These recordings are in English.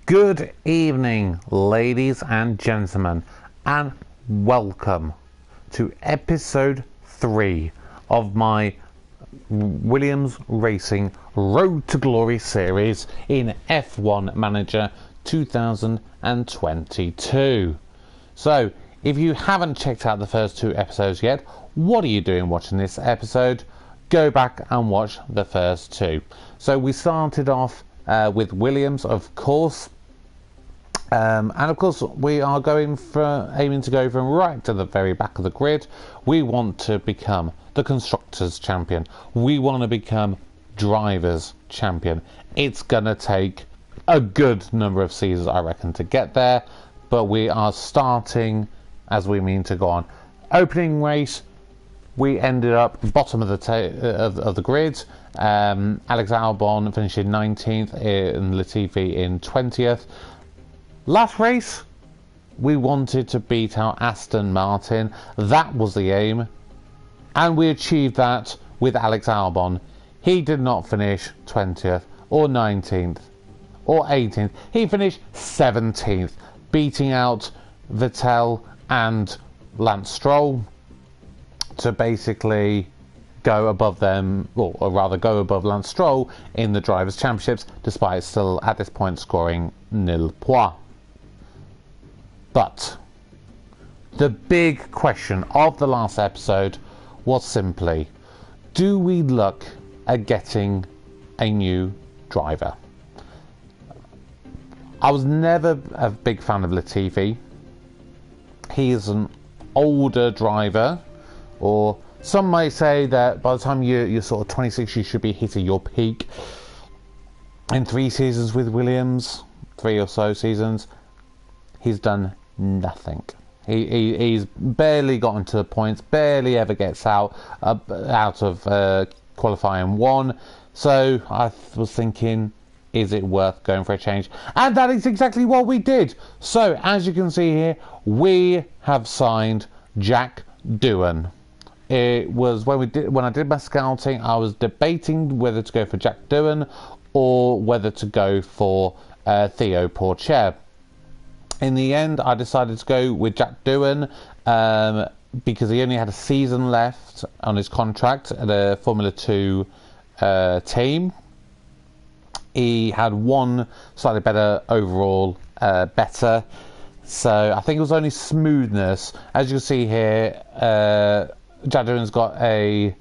Good evening, ladies and gentlemen, and welcome to episode 3 of my Williams Racing Road to Glory series in F1 Manager 2022. So, if you haven't checked out the first 2 episodes yet, what are you doing watching this episode? Go back and watch the first 2. So we started off with Williams, of course. And of course we are aiming to go from right to the very back of the grid. We want to become the Constructors Champion. We want to become Drivers Champion. It's gonna take a good number of seasons, I reckon, to get there, but we are starting as we mean to go on. Opening race, we ended up bottom of the grid. Alex Albon finishing 19th and Latifi in 20th. Last race, we wanted to beat out Aston Martin. That was the aim. And we achieved that with Alex Albon. He did not finish 20th or 19th or 18th. He finished 17th, beating out Vettel and Lance Stroll to basically go above them, or rather go above Lance Stroll in the Drivers' Championships, despite still at this point scoring nil points. But the big question of the last episode was simply, do we look at getting a new driver? I was never a big fan of Latifi. He is an older driver, or some might say that by the time you're sort of 26, you should be hitting your peak. In 3 seasons with Williams, 3 or so seasons, he's done nothing. He's barely gotten to the points, barely ever gets out of qualifying 1. So I was thinking, is it worth going for a change? And that is exactly what we did. So as you can see here, we have signed Jack Doohan. It was when I did my scouting, I was debating whether to go for Jack Doohan or whether to go for Theo Pourchaire. In the end, I decided to go with Jack Doohan because he only had a season left on his contract at a Formula 2 team. He had one slightly better overall, better. So I think it was only smoothness. As you can see here, Jack Doohan's got a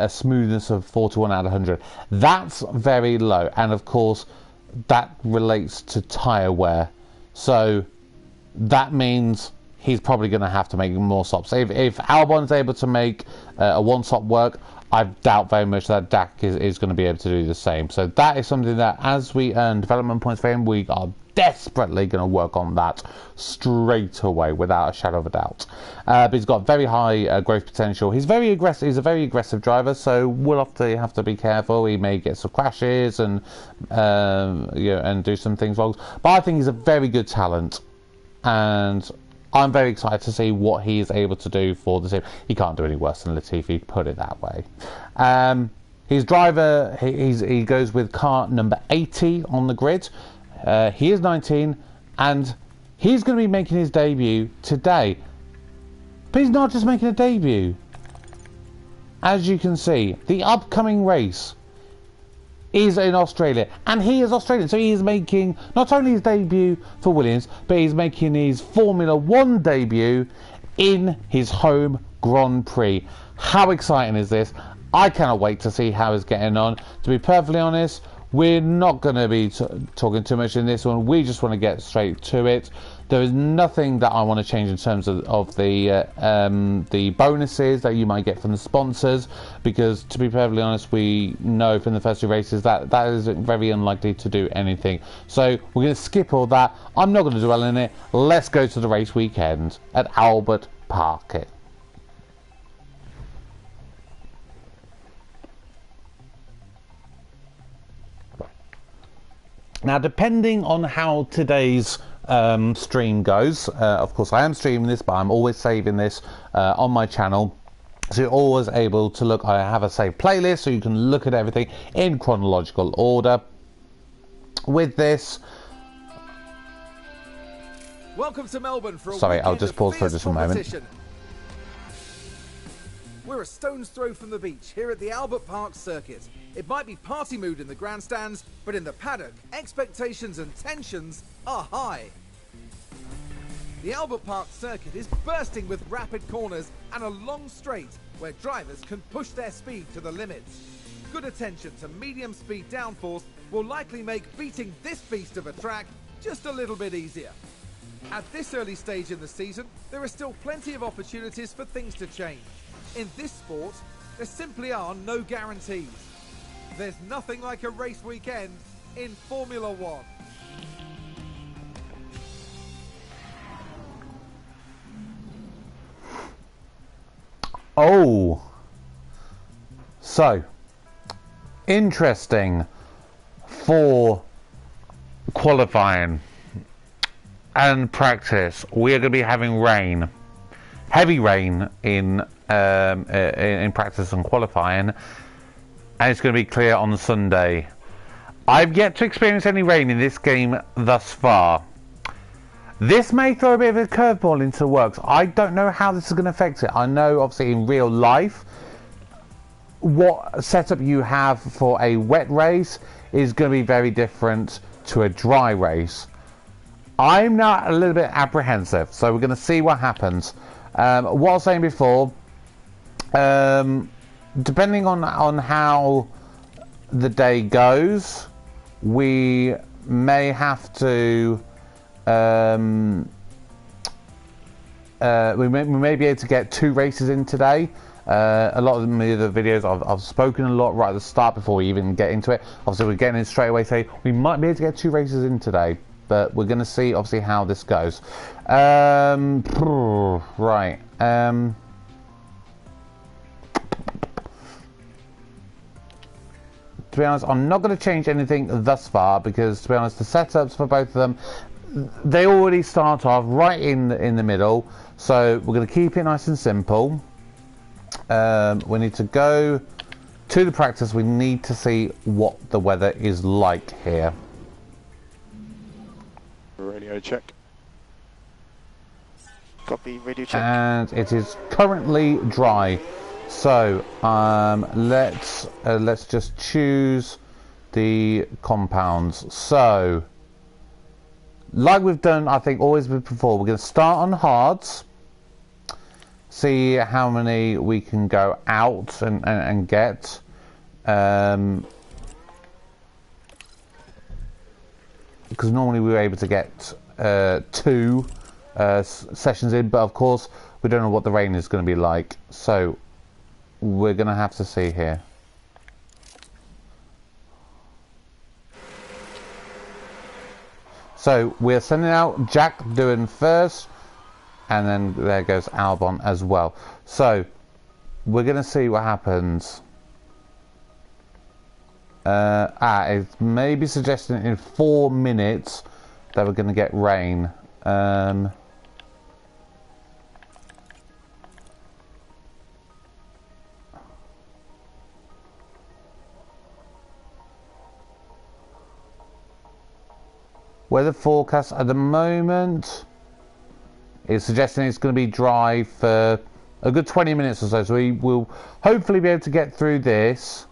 smoothness of 41 out of 100. That's very low, and of course that relates to tyre wear. So that means he's probably going to have to make more stops. If Albon's able to make a 1 stop work, I doubt very much that Dak is going to be able to do the same. So that is something that, as we earn development points for him, we are desperately going to work on that straight away, without a shadow of a doubt. But he's got very high growth potential. He's very aggressive. He's a very aggressive driver, so we'll have to be careful. He may get some crashes and and do some things wrong. But I think he's a very good talent, and I'm very excited to see what he is able to do for the team. He can't do any worse than Latifi, put it that way. His driver, he goes with car number 80 on the grid. He is 19, and he's going to be making his debut today. But he's not just making a debut. As you can see, the upcoming race is in Australia, and he is Australian, so he is making not only his debut for Williams, but he's making his Formula 1 debut in his home Grand Prix. How exciting is this? I cannot wait to see how he's getting on. To be perfectly honest, we're not going to be talking too much in this one. We just want to get straight to it. There is nothing that I want to change in terms of the bonuses that you might get from the sponsors, because to be perfectly honest, we know from the first 2 races that is very unlikely to do anything. So we're going to skip all that. I'm not going to dwell in it. Let's go to the race weekend at Albert Park. Now, depending on how today's stream goes, of course I am streaming this, but I'm always saving this on my channel, so you're always able to look. I have a saved playlist so you can look at everything in chronological order. With this, Welcome to Melbourne for a Sorry, I'll weekend just of pause for fierce just a moment. competition. We're a stone's throw from the beach here at the Albert Park circuit. It might be party mood in the grandstands, but in the paddock, expectations and tensions are high. The Albert Park circuit is bursting with rapid corners and a long straight where drivers can push their speed to the limits. Good attention to medium speed downforce will likely make beating this beast of a track just a little bit easier. At this early stage in the season, there are still plenty of opportunities for things to change. In this sport, there simply are no guarantees. There's nothing like a race weekend in Formula One. Oh, so interesting for qualifying and practice. We are going to be having rain, heavy rain in practice and qualifying, and it's going to be clear on Sunday. I've yet to experience any rain in this game thus far. This may throw a bit of a curveball into the works. I don't know how this is going to affect it. I know, obviously, in real life, what setup you have for a wet race is going to be very different to a dry race. I'm now a little bit apprehensive, so we're going to see what happens. What I was saying before, depending on how the day goes, we may have to we may be able to get 2 races in today. A lot of the other videos I've spoken a lot right at the start before we even get into it. Obviously we're getting in straight away, say we might be able to get 2 races in today, but we're going to see obviously how this goes. Right. To be honest, I'm not going to change anything thus far because, to be honest, the setups for both of them, they already start off right in the middle. So we're going to keep it nice and simple. We need to go to the practice. We need to see what the weather is like here. Radio check. Copy, radio check. And it is currently dry. So let's just choose the compounds. So, like we've done, I think always before, we're going to start on hards, see how many we can go out and get. Because normally we were able to get 2 sessions in, but of course we don't know what the rain is going to be like. So we're going to have to see here. So we're sending out Jack Doohan first, and then there goes Albon as well. So we're going to see what happens. It's maybe suggesting in 4 minutes that we're going to get rain. Weather forecast at the moment is suggesting it's going to be dry for a good 20 minutes or so. So we will hopefully be able to get through this,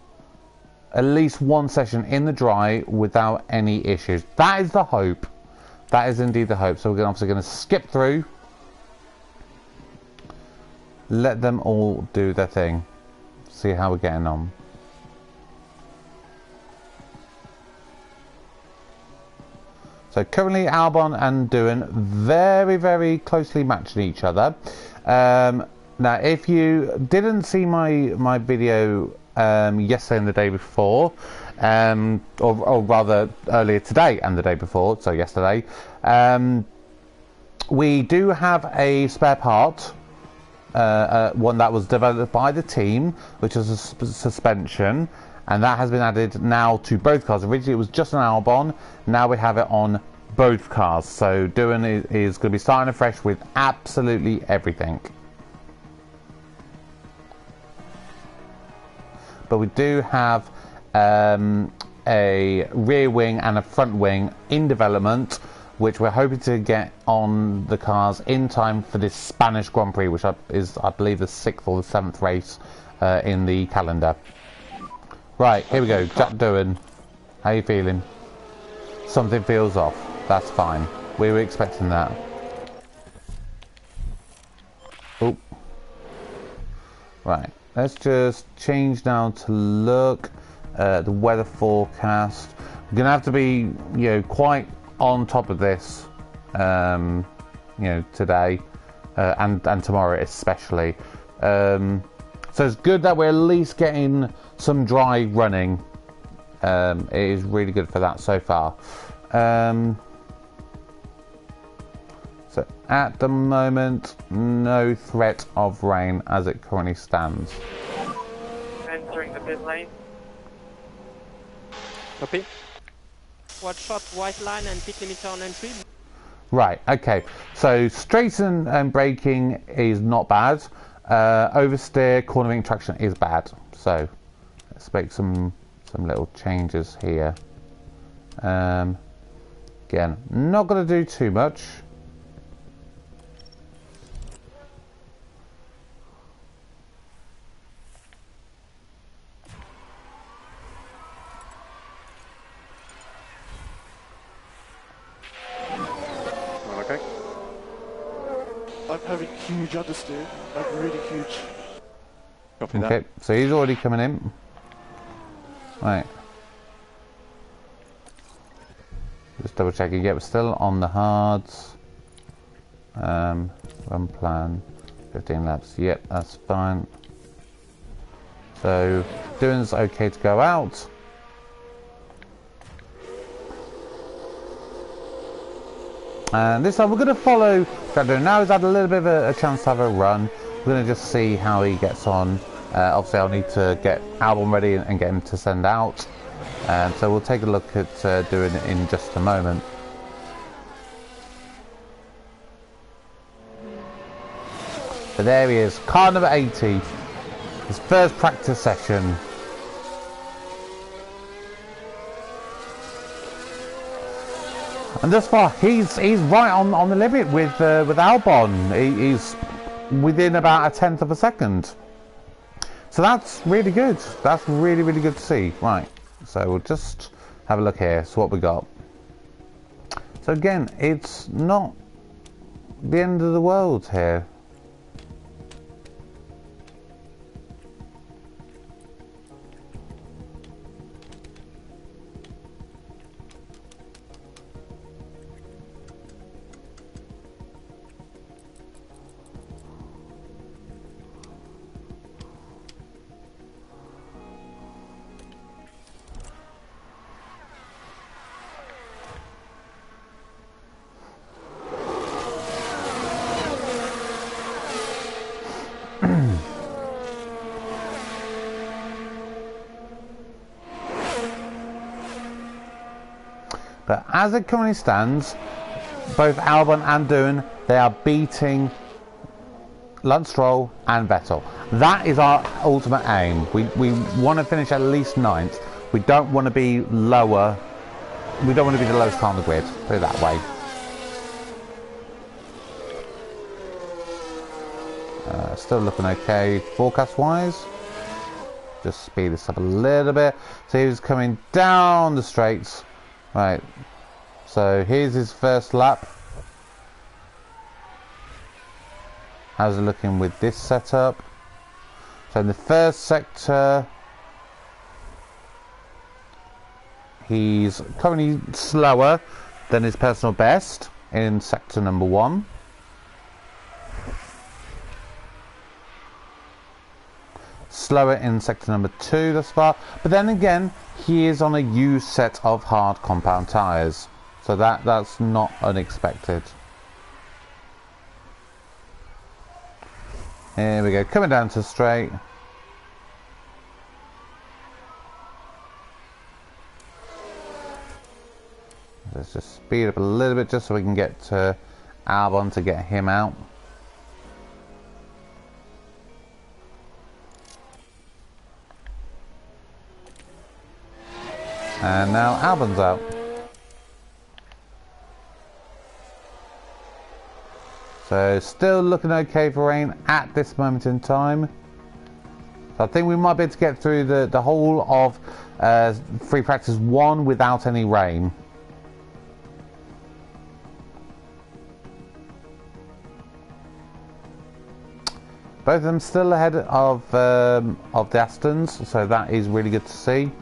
at least 1 session in the dry without any issues. That is the hope. That is indeed the hope. So we're obviously going to skip through. Let them all do their thing. See how we're getting on. So currently Albon and Doohan very, very closely matching each other. Now if you didn't see my video yesterday and the day before, or rather earlier today and the day before, so yesterday, we do have a spare part, one that was developed by the team, which is a suspension. And that has been added now to both cars. Originally it was just an Albon, now we have it on both cars. So Doohan is going to be starting afresh with absolutely everything. But we do have a rear wing and a front wing in development, which we're hoping to get on the cars in time for this Spanish Grand Prix, which is, I believe, the 6th or the 7th race in the calendar. Right, here we go. Jack Doohan. How you feeling? Something feels off. That's fine. We were expecting that. Oh. Right. Let's just change now to look at the weather forecast. We're going to have to be, quite on top of this, today and tomorrow especially. So it's good that we're at least getting some dry running. It is really good for that so far. So at the moment, no threat of rain as it currently stands. Entering the pit lane. Copy. Watch shot, white line and pit limiter on entry. Right, okay. So straight and braking is not bad. Oversteer, cornering traction is bad. So let's make some little changes here. Again, not going to do too much. Okay. I'm having huge understeer. Like really huge. Copy that. Okay, so he's already coming in. Right. Just double checking. Yeah, we're still on the hards. Run plan. 15 laps. Yep, that's fine. So, Doohan's okay to go out. And this time we're going to follow Doohan. Now he's had a little bit of a chance to have a run. We're going to just see how he gets on. Obviously I'll need to get Albon ready and get him to send out. So we'll take a look at Doohan in just a moment. But there he is, car number 80. His first practice session. And thus far, he's right on the limit with Albon. He's within about 1/10 of a second. So that's really good. That's really, really good to see. Right. So we'll just have a look here. So what we got. So again, it's not the end of the world here. But as it currently stands, both Albon and Doohan, they are beating Stroll and Vettel. That is our ultimate aim. We want to finish at least 9th. We don't want to be lower. We don't want to be the lowest car on the grid. Put it that way. Still looking okay forecast wise. Just speed this up a little bit. So he was coming down the straights. Right, so here's his first lap. How's it looking with this setup? So in the first sector, he's currently slower than his personal best in sector number 1. Slower in sector number 2 thus far, but then again he is on a used set of hard compound tyres, so that's not unexpected. Here we go, coming down to straight. Let's just speed up a little bit just so we can get to Albon to get him out. And now Albon's out. So still looking okay for rain at this moment in time. So I think we might be able to get through the whole of free practice 1 without any rain. Both of them still ahead of the Astons, so that is really good to see.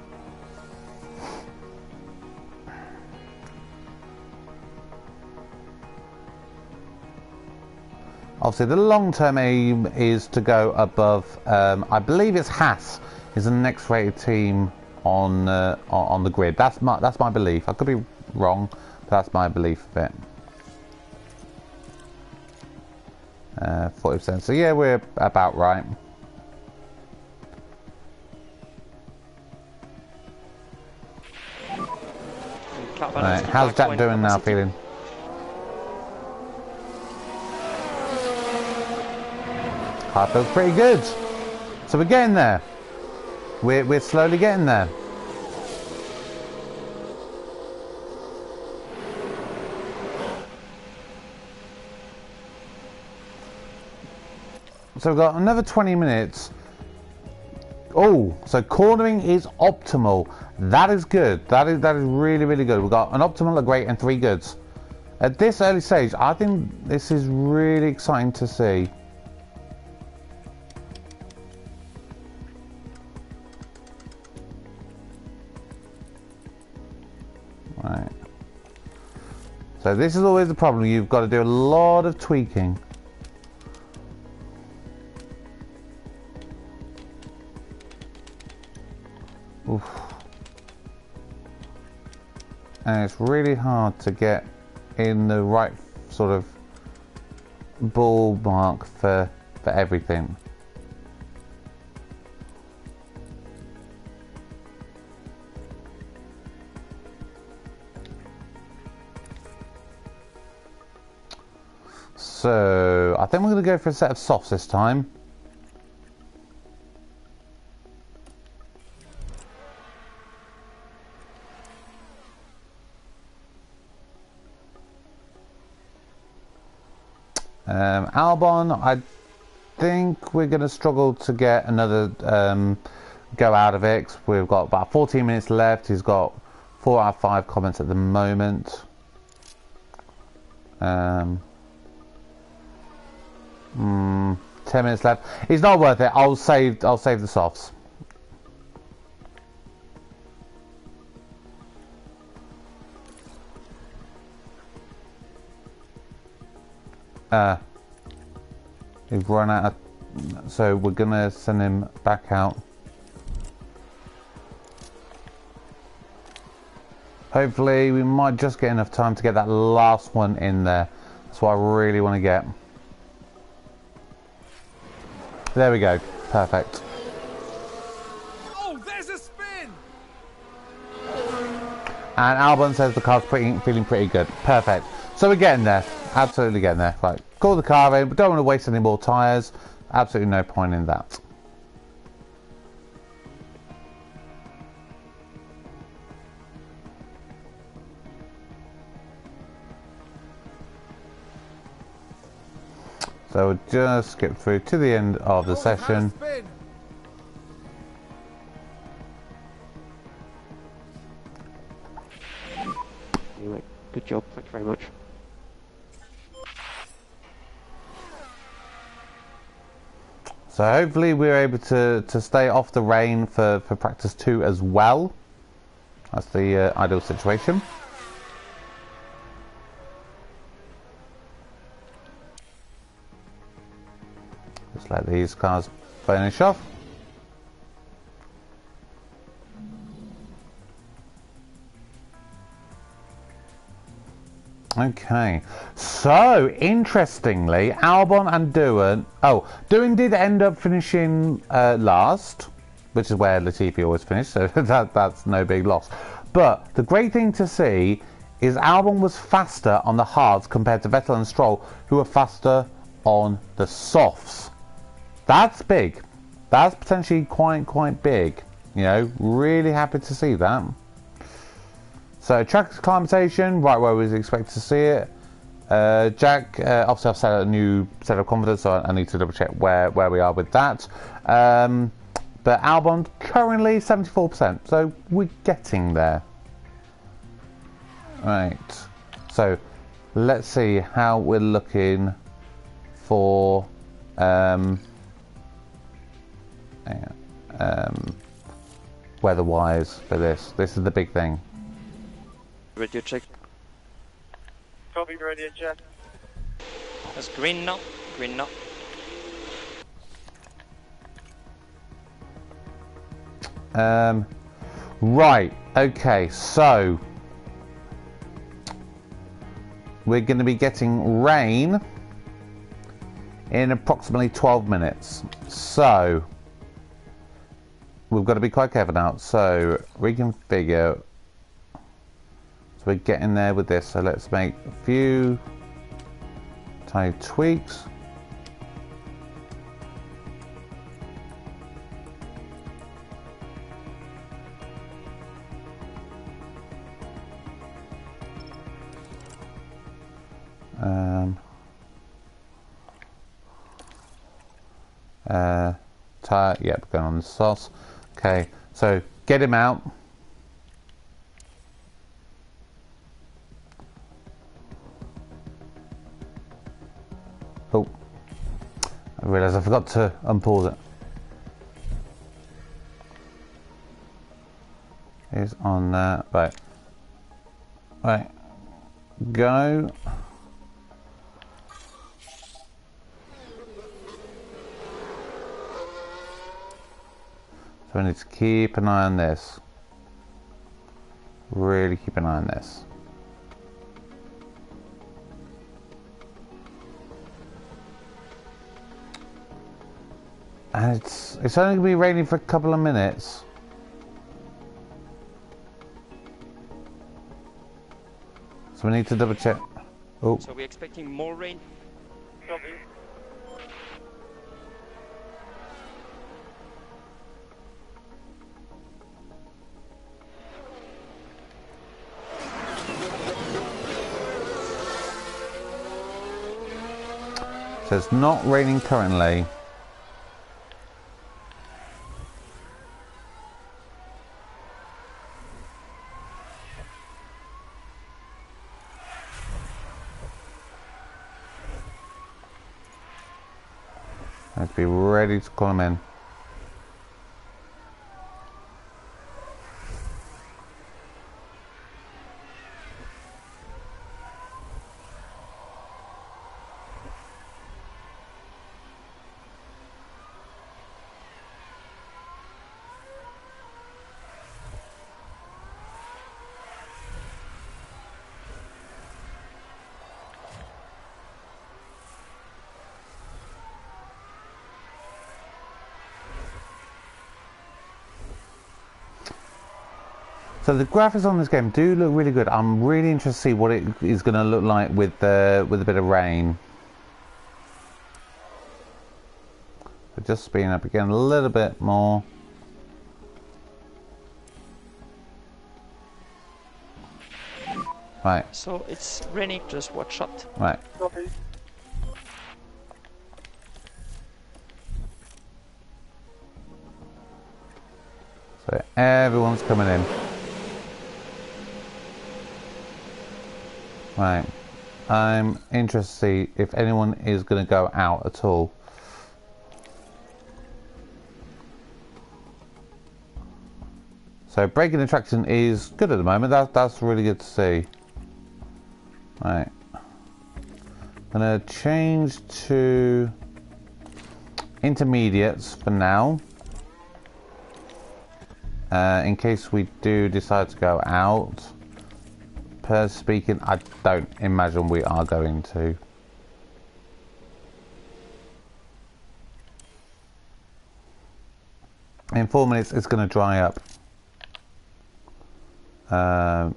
Obviously, the long-term aim is to go above. I believe it's Haas is the next rated team on the grid. That's my belief. I could be wrong, but that's my belief of it. 40%. So yeah, we're about right. Right, how's Jack doing now? Feeling? I feel pretty good. So we're getting there. We're slowly getting there. So we've got another 20 minutes. Oh, so cornering is optimal. That is good. That is really, really good. We've got an optimal, a great, and 3 goods. At this early stage, I think this is really exciting to see. Right. So this is always the problem. You've got to do a lot of tweaking. Oof. And it's really hard to get in the right sort of ballpark for everything. So I think we're going to go for a set of softs this time. Albon, I think we're going to struggle to get another go out of it. We've got about 14 minutes left. He's got 4 out of 5 comments at the moment. 10 minutes left. It's not worth it. I'll save the softs. We've run out of, so we're gonna send him back out. Hopefully we might just get enough time to get that last one in there. That's what I really want to get. There we go. Perfect. Oh, there's a spin! And Albon says the car's feeling pretty good. Perfect. So we're getting there. Absolutely getting there. Right. Call the car in. We don't want to waste any more tyres. Absolutely no point in that. So we'll just skip through to the end of the session. Anyway, good job. Thank you very much. So hopefully we're able to stay off the rain for practice 2 as well. That's the ideal situation. Just let these cars finish off. Okay, so interestingly, Albon and Doohan. Oh, Doohan did end up finishing last, which is where Latifi always finished, so that's no big loss. But the great thing to see is Albon was faster on the hards compared to Vettel and Stroll, who were faster on the softs. That's big. That's potentially quite big. You know, really happy to see that. So track acclimatation, right where we was expected to see it. Jack, obviously I've set a new set of confidence, so I need to double check where we are with that. But Albon currently 74%, so we're getting there. Right, so let's see how we're looking for weather-wise for this. This is the big thing. Radio check. Copy, radio check. That's green now. Green now. Right, okay, so we're going to be getting rain in approximately 12 minutes. So we've got to be quite careful now. So reconfigure. So we're getting there with this. So let's make a few tiny tweaks. Tire, yep, going on the sauce. Okay, so get him out. Oh, I realised I forgot to unpause it. He's on there, right. Right, go. So we need to keep an eye on this. Really keep an eye on this. And it's only going to be raining for a couple of minutes. So we need to double check. Oh. So we're expecting more rain. Copy. So it's not raining currently. Let's be ready to call them in. So the graphics on this game do look really good. I'm really interested to see what it is going to look like with a bit of rain. So just speeding up again a little bit more. Right. So it's raining, just watch out. Right. Copy. So everyone's coming in. Right, I'm interested to see if anyone is going to go out at all. So braking and traction is good at the moment. That's really good to see. Right, I'm going to change to intermediates for now. In case we do decide to go out. Per speaking, I don't imagine we are going to. In 4 minutes, it's going to dry up.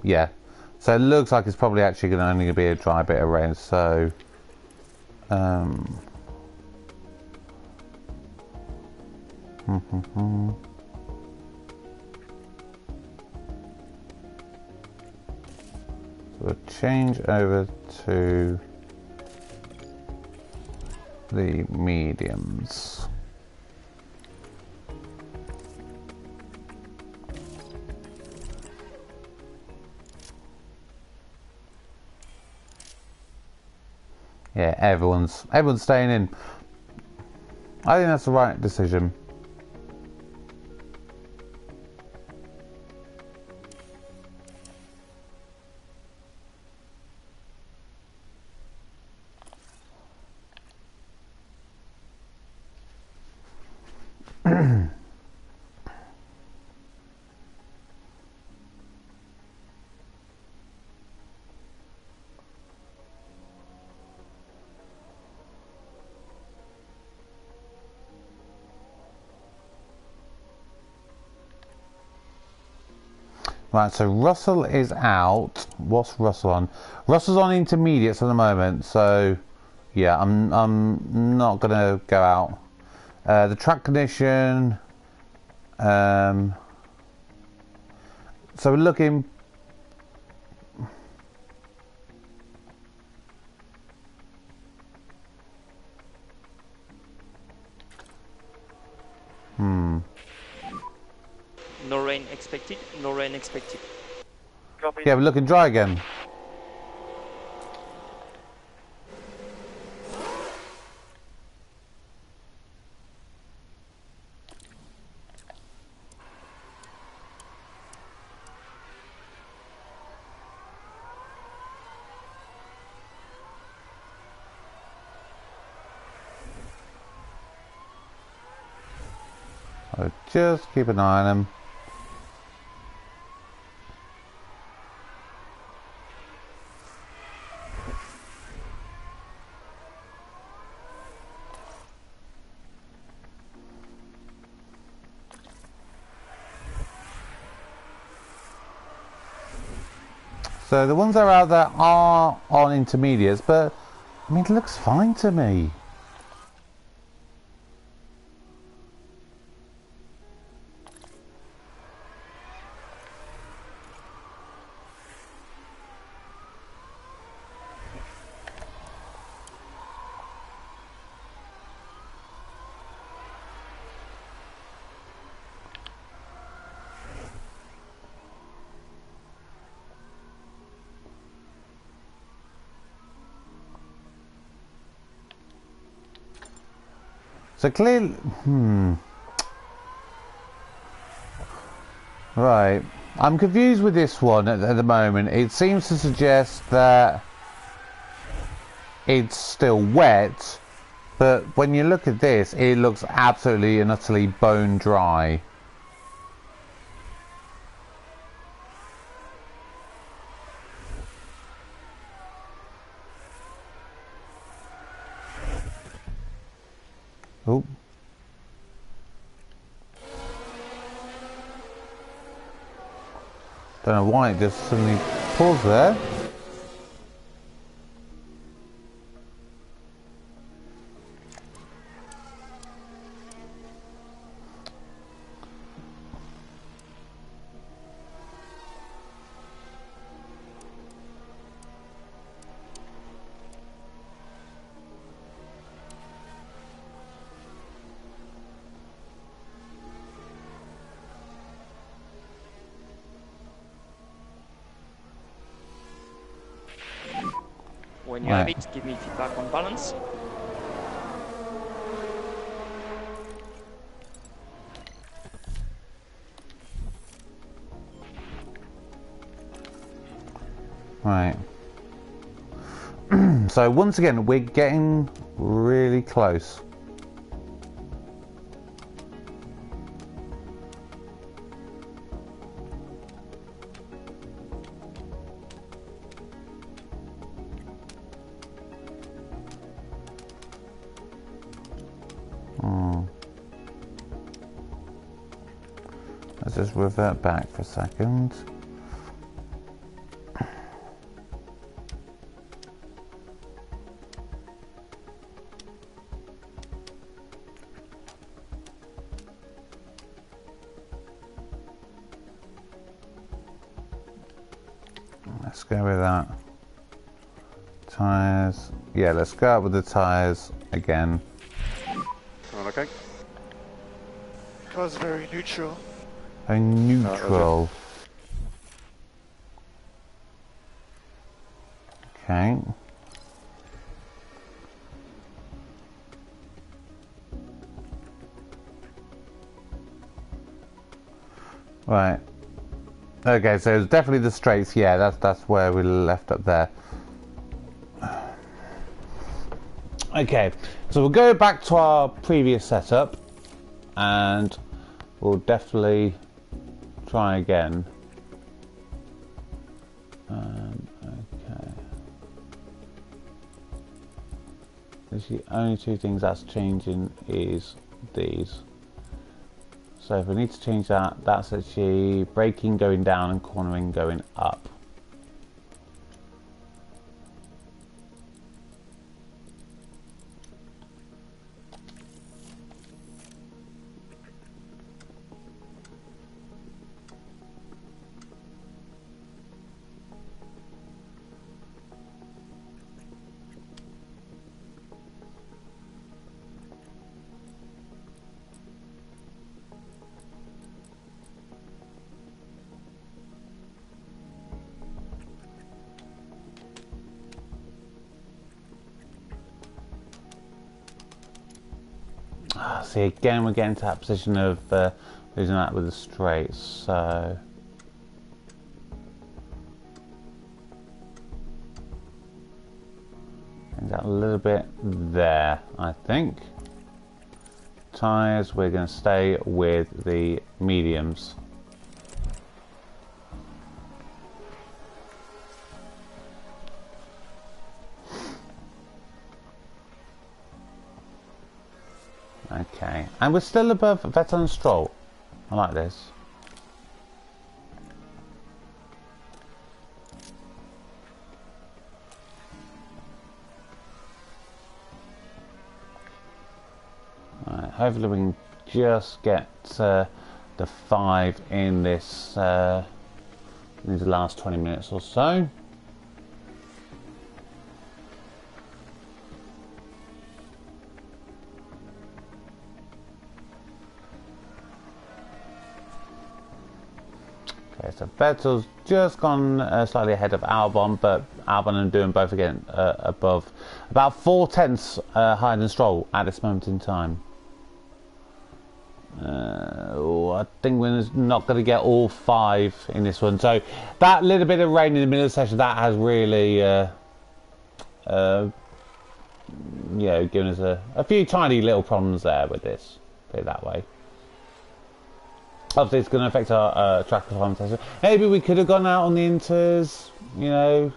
Yeah. So it looks like it's probably actually only going to be a dry bit of rain. So, we'll change over to the mediums. Yeah, everyone's staying in. I think that's the right decision. Right, so Russell is out. What's Russell on? Russell's on intermediates at the moment, so yeah, I'm not gonna go out. The track condition. So we're looking. No rain expected, no rain expected. Copy. Yeah, we're looking dry again. So just keep an eye on them. So the ones that are out there are on intermediates, but I mean, it looks fine to me. So clearly, right. I'm confused with this one at the moment. It seems to suggest that it's still wet, but when you look at this, it looks absolutely and utterly bone dry. Oh. Don't know why it just suddenly paused there. When you have it, give me feedback on balance. Right. So once again, we're getting really close. Let's just revert back for a second. Let's go with that. Tyres. Yeah, let's go out with the tyres again. All okay? Car's very neutral. A neutral. Okay. Right. Okay, so it's definitely the straights. Yeah, that's where we left up there. Okay, so we'll go back to our previous setup, and we'll definitely try again. Okay. The only two things that's changing is these. So if we need to change that, that's actually braking going down and cornering going up. See, again we're getting to that position of losing that with the straights, so that a little bit there, I think. Tyres, we're going to stay with the mediums. Okay, and we're still above Vettel and Stroll. I like this. Right, hopefully we can just get the 5 in this in the last 20 minutes or so. So Vettel's just gone slightly ahead of Albon, but Albon and Doohan both again above, about 4 tenths higher than Stroll at this moment in time. I think we're not going to get all 5 in this one. So that little bit of rain in the middle of the session, that has really, you know, given us a few tiny little problems there with this. Put it that way. Obviously, it's going to affect our track performance. Maybe we could have gone out on the inters, you know.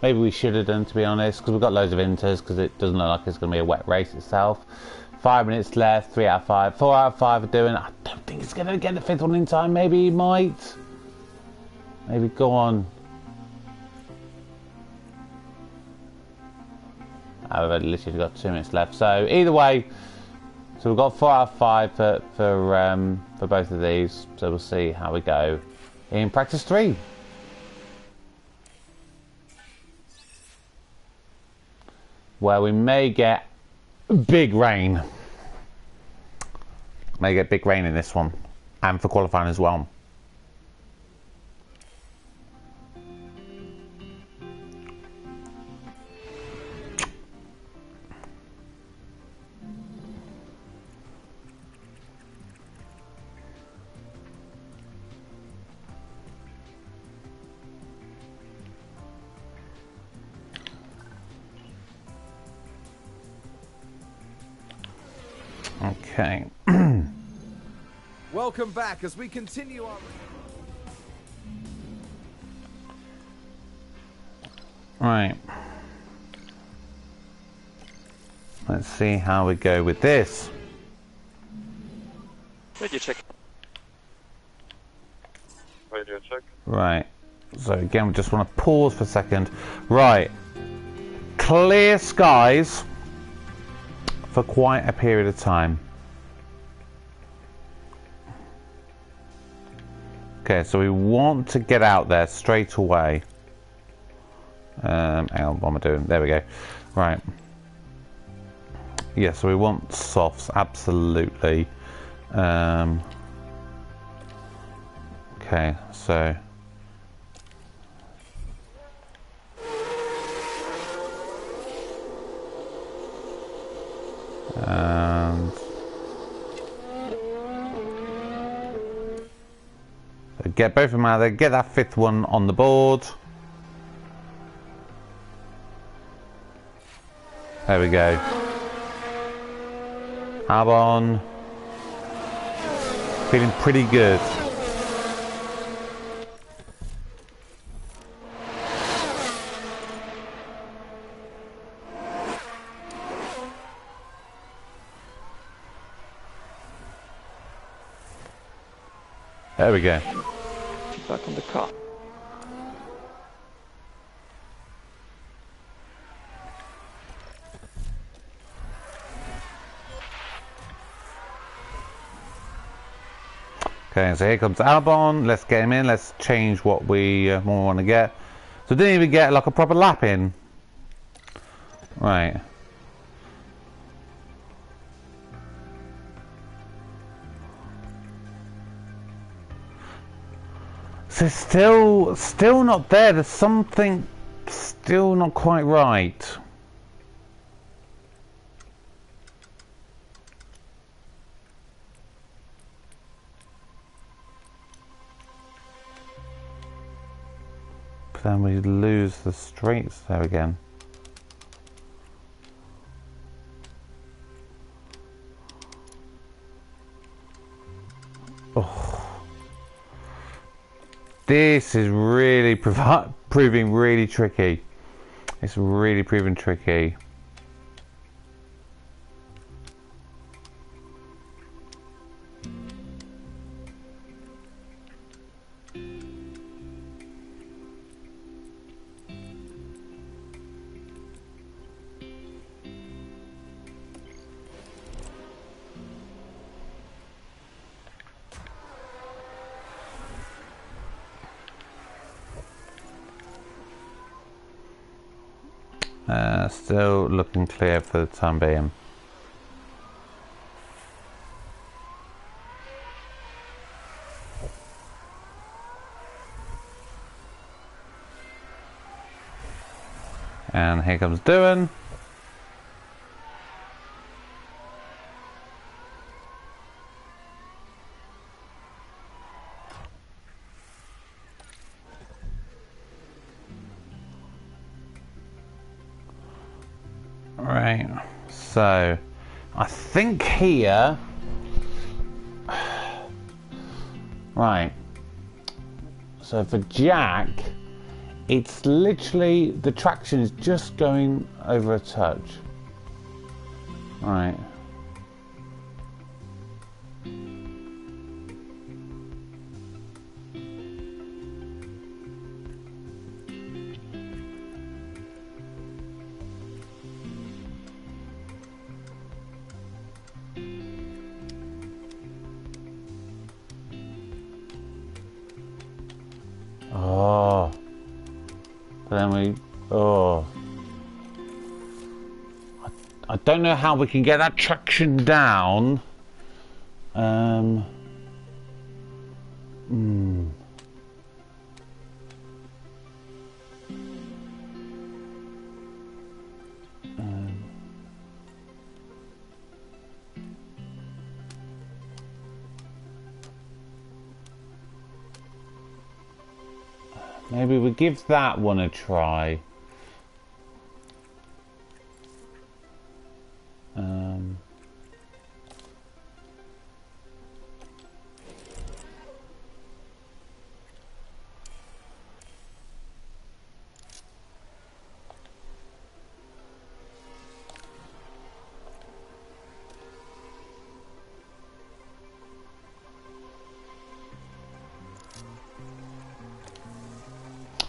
Maybe we should have done, to be honest, because we've got loads of inters, because it doesn't look like it's going to be a wet race itself. 5 minutes left, 3 out of 5. 4 out of 5 are doing. I don't think it's going to get the 5th one in time. Maybe he might. Maybe go on. I've literally got 2 minutes left. So either way. So we've got 4 out of 5 for both of these. So we'll see how we go in practice 3. Where we may get big rain. May get big rain in this one. And for qualifying as well. Okay. Welcome back as we continue our... Right. Let's see how we go with this. Radio check. Radio check. Right. So again, we just want to pause for a second. Right. Clear skies for quite a period of time. Okay, so we want to get out there straight away. Hang on, what am I doing? There we go. Right. Yeah, so we want softs, absolutely. Okay, so and so get both of them out of there, get that fifth one on the board. There we go. Albon. Feeling pretty good. There we go. Back on the car. Okay, so here comes Albon. Let's get him in. Let's change what we more want to get. So didn't even get like a proper lap in. Right. So still not there. There's something still not quite right. But then we lose the straights there again. Oh. This is really proving really tricky. It's really proving tricky. Still looking clear for the time being. And here comes Doohan. Right, so I think here, right, so for Jack, it's literally, the traction is just going over a touch. Right. Oh, but then we, oh, I don't know how we can get that traction down. Maybe we give that one a try.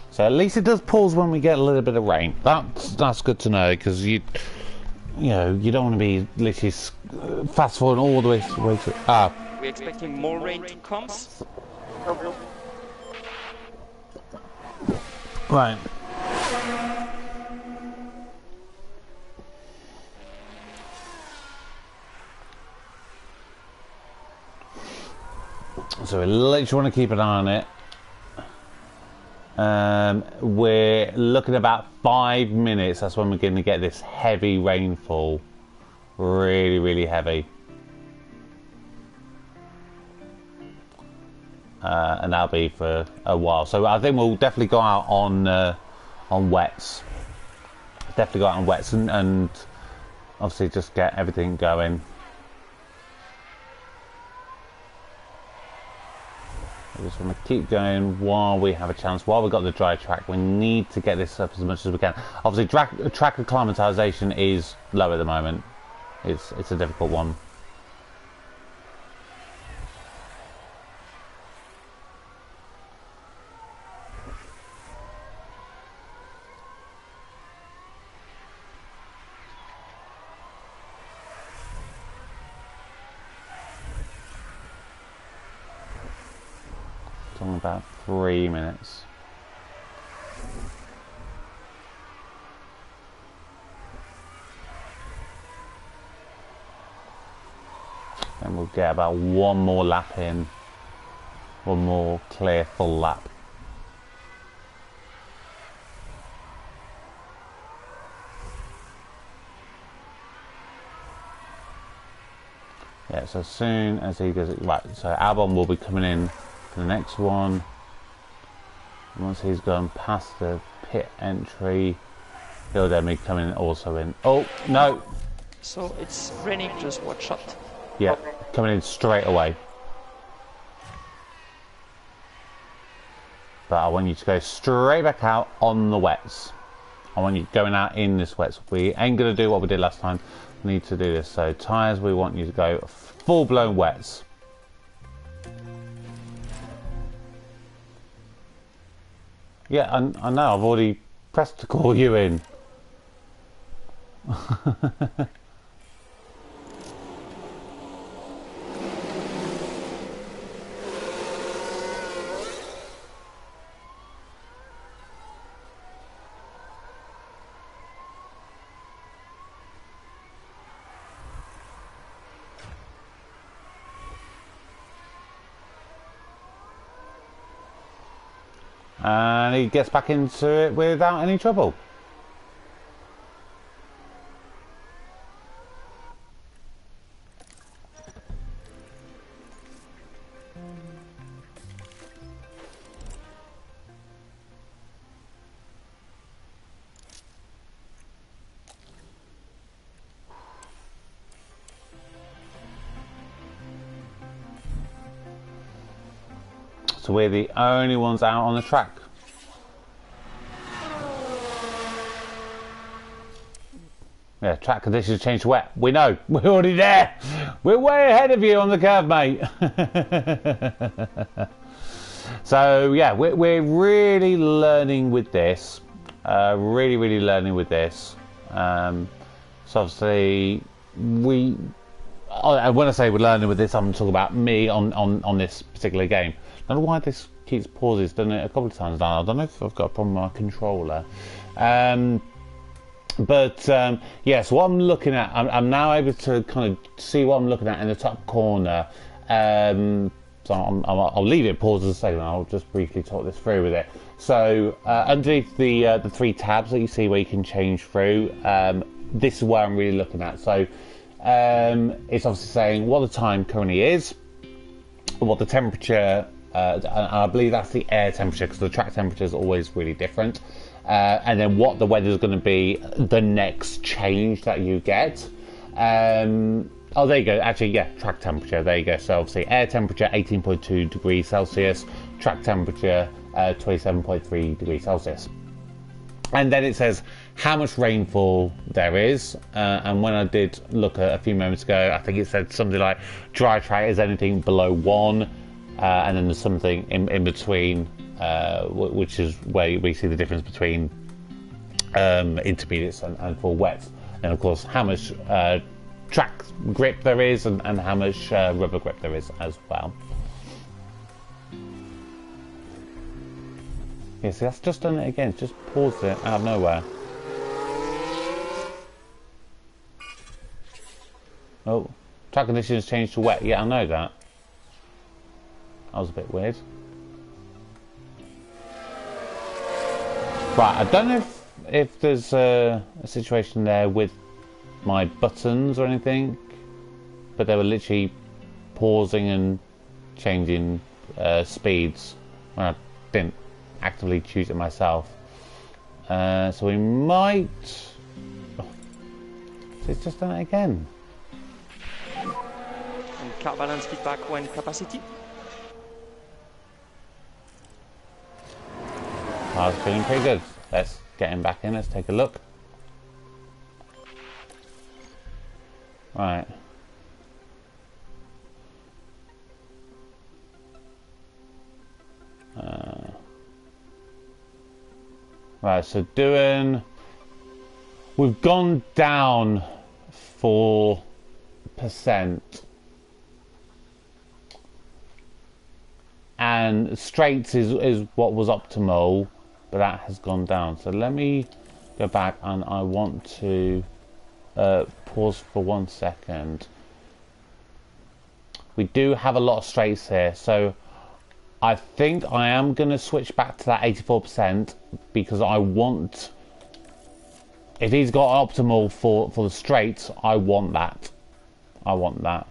So at least it does pause when we get a little bit of rain. That's good to know, because you know, you don't want to be literally fast forwarding all the way to We're expecting more rain to come. Right. So we literally want to keep an eye on it. We're looking about 5 minutes. That's when we're going to get this heavy rainfall. Really, really heavy. And that'll be for a while. So I think we'll definitely go out on wets. Definitely go out on wets and obviously just get everything going. I just want to keep going while we have a chance. While we've got the dry track, we need to get this up as much as we can. Obviously, track acclimatization is low at the moment. It's a difficult one. Talking about 3 minutes. And we'll get about one more lap in. One more clear full lap. Yeah, so as soon as he does it, right, so Albon will be coming in for the next one. And once he's gone past the pit entry, he'll then be coming also in. Oh, no! So it's raining, just watch out. Yeah, coming in straight away. But I want you to go straight back out on the wets. I want you going out in this wets. We ain't going to do what we did last time. We need to do this. So tyres, we want you to go full-blown wets. Yeah, I know. I've already pressed to call you in. And he gets back into it without any trouble. So we're the only ones out on the track. Yeah, track conditions change to wet. We know. We're already there. We're way ahead of you on the curve, mate. So, yeah, we're really learning with this. Really learning with this. So, obviously, and when I say we're learning with this, I'm talking about me on this particular game. I don't know why this keeps pausing. It's done it a couple of times now. I don't know if I've got a problem with my controller. Yeah, so what I'm looking at, I'm now able to kind of see what I'm looking at in the top corner. So I'll leave it paused as a second. I'll just briefly talk this through with it. So underneath the 3 tabs that you see where you can change through, this is where I'm really looking at. So it's obviously saying what the time currently is, what the temperature, and I believe that's the air temperature because the track temperature is always really different. And then what the weather is going to be, the next change that you get. Oh, there you go. Actually, yeah, track temperature. There you go. So obviously, air temperature 18.2 degrees Celsius, track temperature 27.3 degrees Celsius. And then it says how much rainfall there is. And when I did look a few moments ago, I think it said something like dry track is anything below 1. And then there's something in between, which is where we see the difference between intermediates and full wets. And of course, how much track grip there is and how much rubber grip there is as well. Yeah, see, that's just done it again. Just paused it out of nowhere. Oh, track conditions changed to wet. Yeah, I know that. was a bit weird. Right, I don't know if there's a situation there with my buttons or anything, but they were literally pausing and changing speeds when I didn't actively choose it myself. So we might... Oh, it's just done it again. And car balance feedback when capacity. Car's feeling pretty good. Let's get him back in, let's take a look. Right. Right, so Doohan, we've gone down 4%. And straights is what was optimal, but that has gone down. So let me go back, and I want to pause for 1 second. We do have a lot of straights here, so I think I am going to switch back to that 84% because I want, if he's got optimal for the straights, I want that. I want that.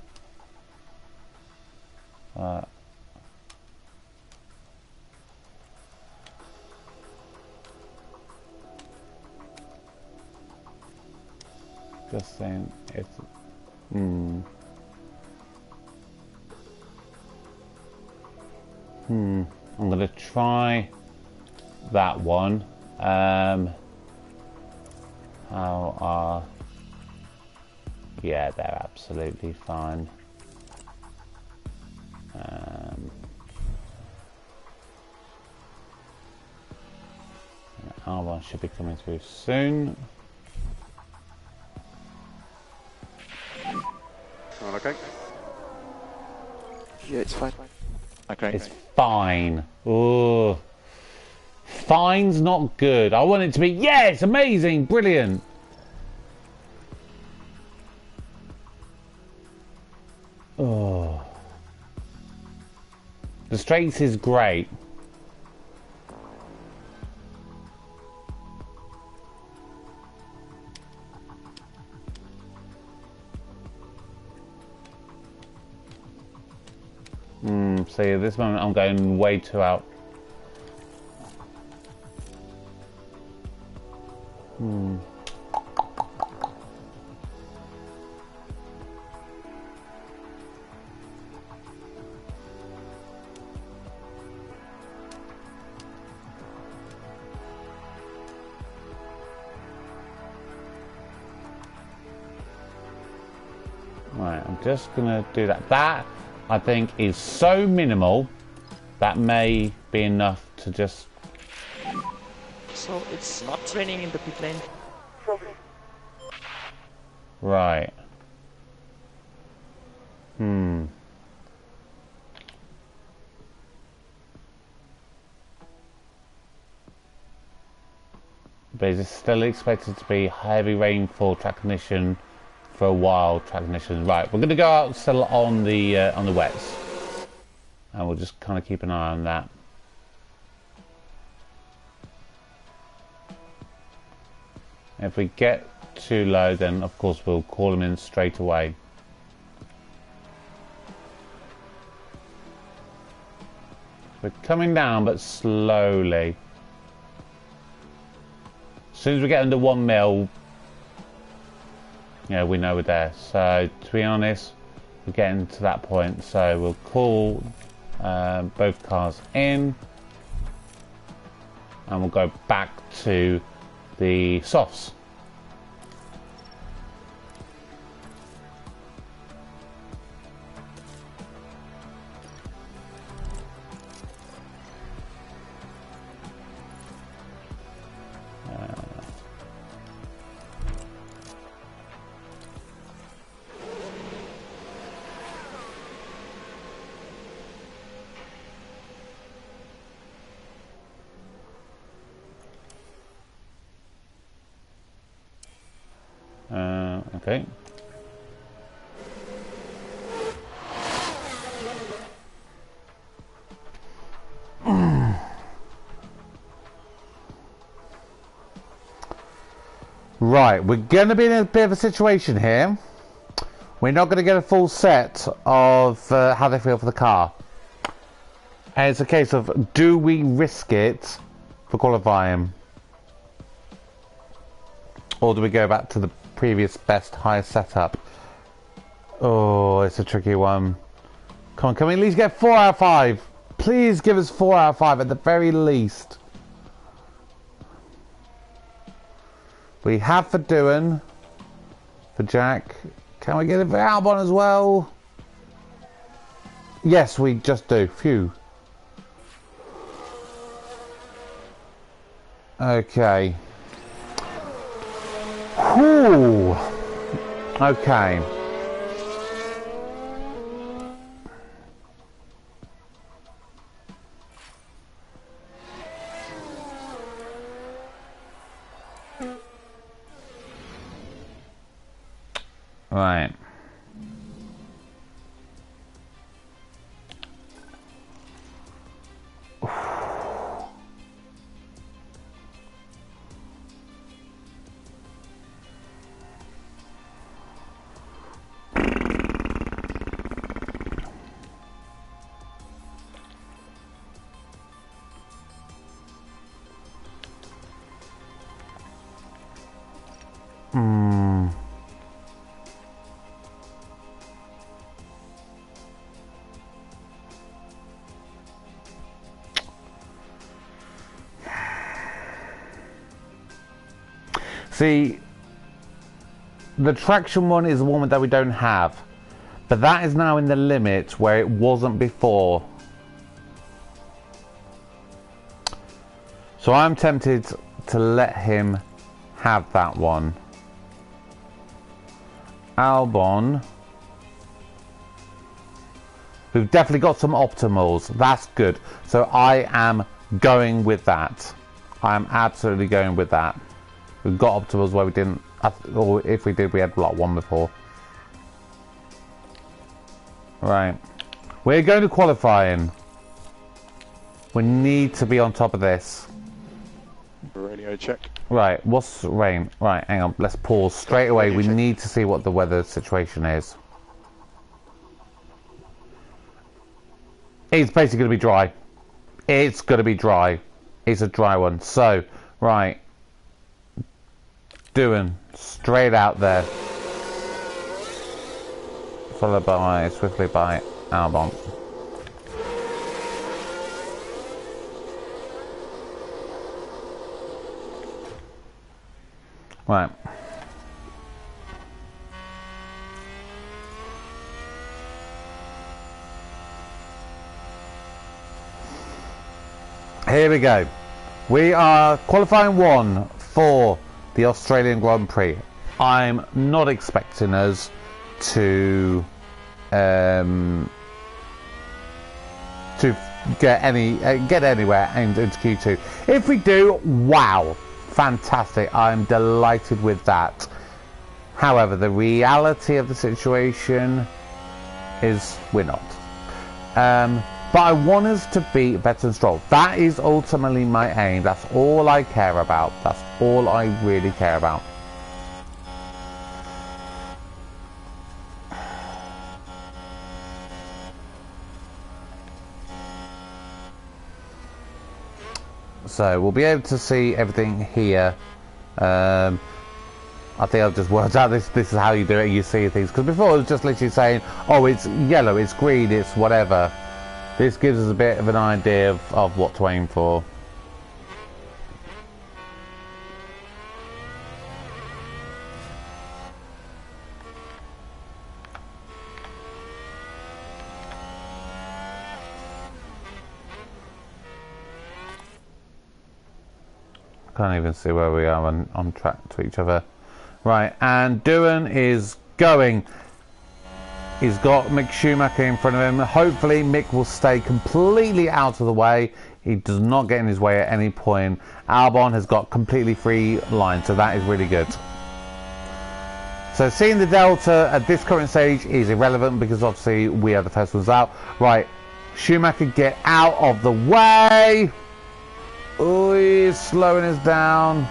Just saying, it's I'm gonna try that one. Yeah, they're absolutely fine. Albon should be coming through soon. All okay? Yeah, it's fine. Okay. It's fine. Oh, fine's not good. I want it to be, yeah, it's amazing, brilliant. Oh, the straights is great. See, at this moment I'm going way too out. Right, I'm just gonna do that. That I think is so minimal that may be enough to just... So it's not raining in the pit lane. Right. But is it still expected to be heavy rainfall track condition for a while? Track conditions. Right, we're going to go out still on the wets, and we'll just kind of keep an eye on that. If we get too low, then of course we'll call them in straight away. We're coming down, but slowly. As soon as we get under 1 mil, yeah, we know we're there. So to be honest, we're getting to that point. So we'll call both cars in, and we'll go back to the softs. Okay. Right, we're going to be in a bit of a situation here. We're not going to get a full set of how they feel for the car. And it's a case of, do we risk it for qualifying? Or do we go back to the previous best, highest setup? Oh, it's a tricky one. Come on, can we at least get 4 out of 5? Please give us 4 out of 5 at the very least. We have for Doohan, for Jack. Can we get it for Albon as well? Yes, we just do. Phew. Okay. Whew. Okay. Right. See, the traction one is the one that we don't have, but that is now in the limit where it wasn't before. So I'm tempted to let him have that one. Albon, we've definitely got some optimals. That's good. So I am going with that. I am absolutely going with that. We've got optimals where we didn't, or if we did, we had lot one before. Right. We're going to qualifying. We need to be on top of this. Radio check. Right, what's rain? Right, hang on, let's pause straight away. We need to see what the weather situation is. It's basically going to be dry. It's going to be dry. It's a dry one. So, right. Doohan, straight out there. Followed by, swiftly by Albon. Right. Here we go. We are qualifying 1 for the Australian Grand Prix. I'm not expecting us to get anywhere into Q2. If we do, wow, fantastic. I'm delighted with that. However, the reality of the situation is we're not. But I want us to beat Vettel Stroll. That is ultimately my aim. That's all I care about. That's all I really care about. So we'll be able to see everything here. I think I've just worked out this is how you do it. You see things, because before it was just literally saying, oh, it's yellow, it's green, it's whatever. This gives us a bit of an idea of what to aim for. Can't even see where we are on track to each other. Right, and Doohan is going. He's got Mick Schumacher in front of him. Hopefully Mick will stay completely out of the way. He does not get in his way at any point. Albon has got completely free line, so that is really good. So seeing the delta at this current stage is irrelevant because obviously we are the first ones out. Right, Schumacher, get out of the way. Oh, he's slowing us down.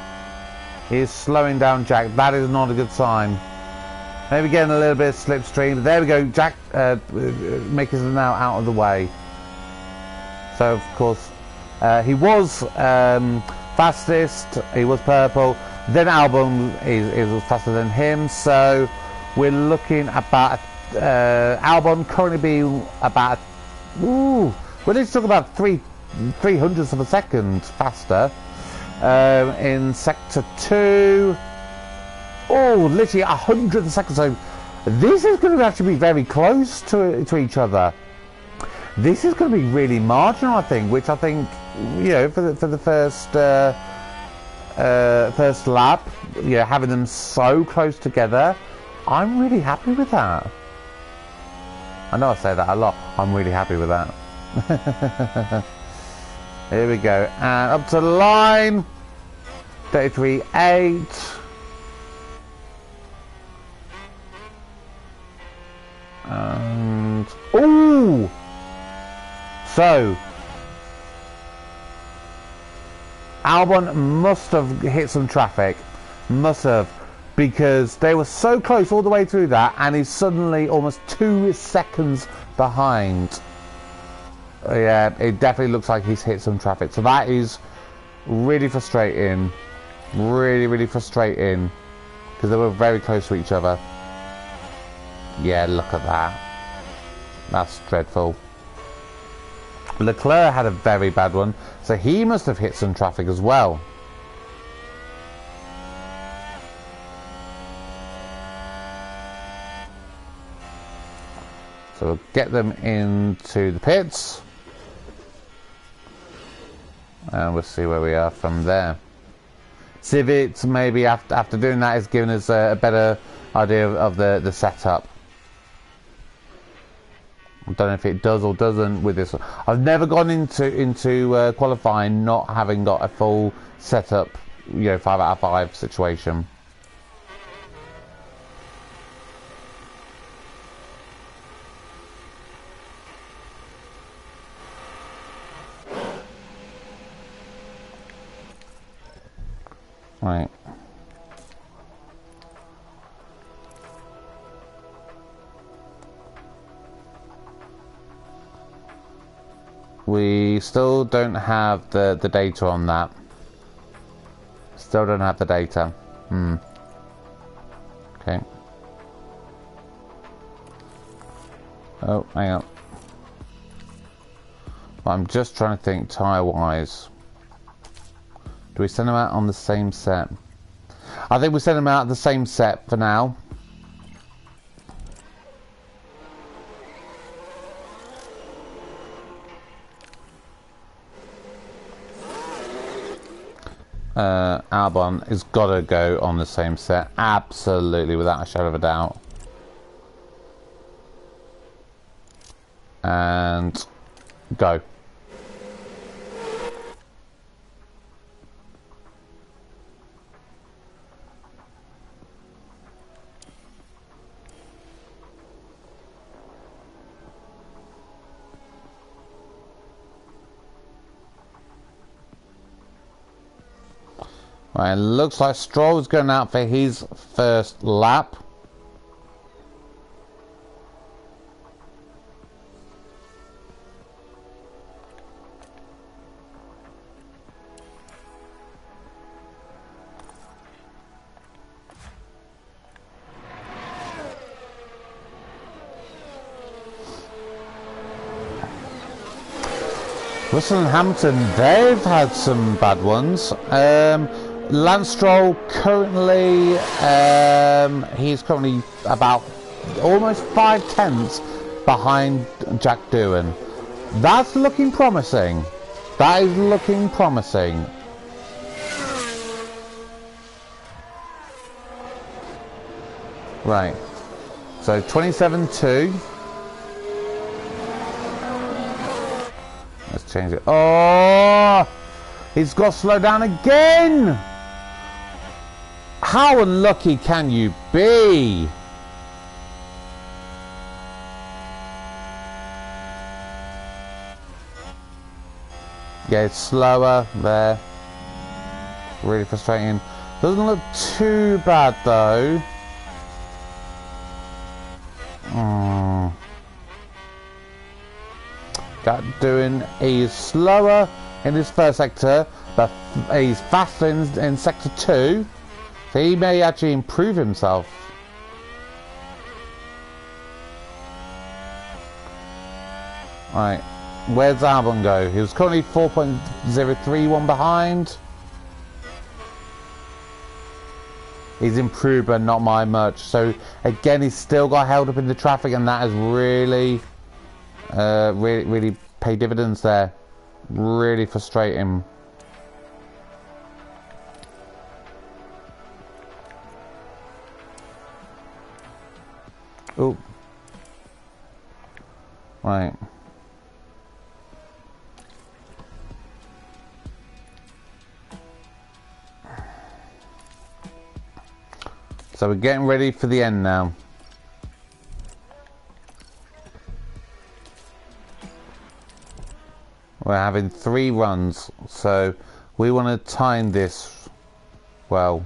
He's slowing down Jack. That is not a good sign. Maybe getting a little bit of slipstream. There we go. Jack making it now out of the way. So, of course, he was fastest. He was purple. Then Albon is faster than him. So, we're looking about Albon currently being about... Ooh, we're just talking about 300ths of a second faster. In sector 2, oh, literally 100th of a second. So this is going to actually be very close to each other. This is going to be really marginal, I think. Which I think, you know, for the first lap, you know, having them so close together, I'm really happy with that. I know I say that a lot. I'm really happy with that. Here we go, and up to the line, 33.8. And, ooh! So, Albon must have hit some traffic, must have, because they were so close all the way through that, and he's suddenly almost 2 seconds behind. Yeah, it definitely looks like he's hit some traffic. So that is really frustrating. Really, really frustrating. Because they were very close to each other. Yeah, look at that. That's dreadful. Leclerc had a very bad one. So he must have hit some traffic as well. So we'll get them into the pits. And we'll see where we are from there. Civics, maybe after doing that, is giving us a better idea of the setup. I don't know if it does or doesn't with this. I've never gone into qualifying not having got a full setup, you know, 5 out of 5 situation. Right. We still don't have the data on that. Still don't have the data. Okay. Oh, hang on. I'm just trying to think tyre-wise. Do we send them out on the same set? I think we send them out the same set for now. Albon has got to go on the same set. Absolutely, without a shadow of a doubt. And go. Right, looks like Stroll's going out for his first lap. Russell and Hamilton, they've had some bad ones. Lance Stroll currently, he's currently about almost 5/10 behind Jack Doohan. That's looking promising. That is looking promising. Right. So 27-2. Let's change it. Oh! He's got to slow down again! How unlucky can you be? Yeah, it's slower there. Really frustrating. Doesn't look too bad though. Doohan is slower in his first sector, but he's faster in sector 2, so he may actually improve himself. Right, where's Albon go? He was currently 4.031 behind. He's improved, but not by much. So again, he's still got held up in the traffic, and that has really paid dividends there. Really frustrating. Oh, right. So we're getting ready for the end now. We're having 3 runs, so we want to time this well.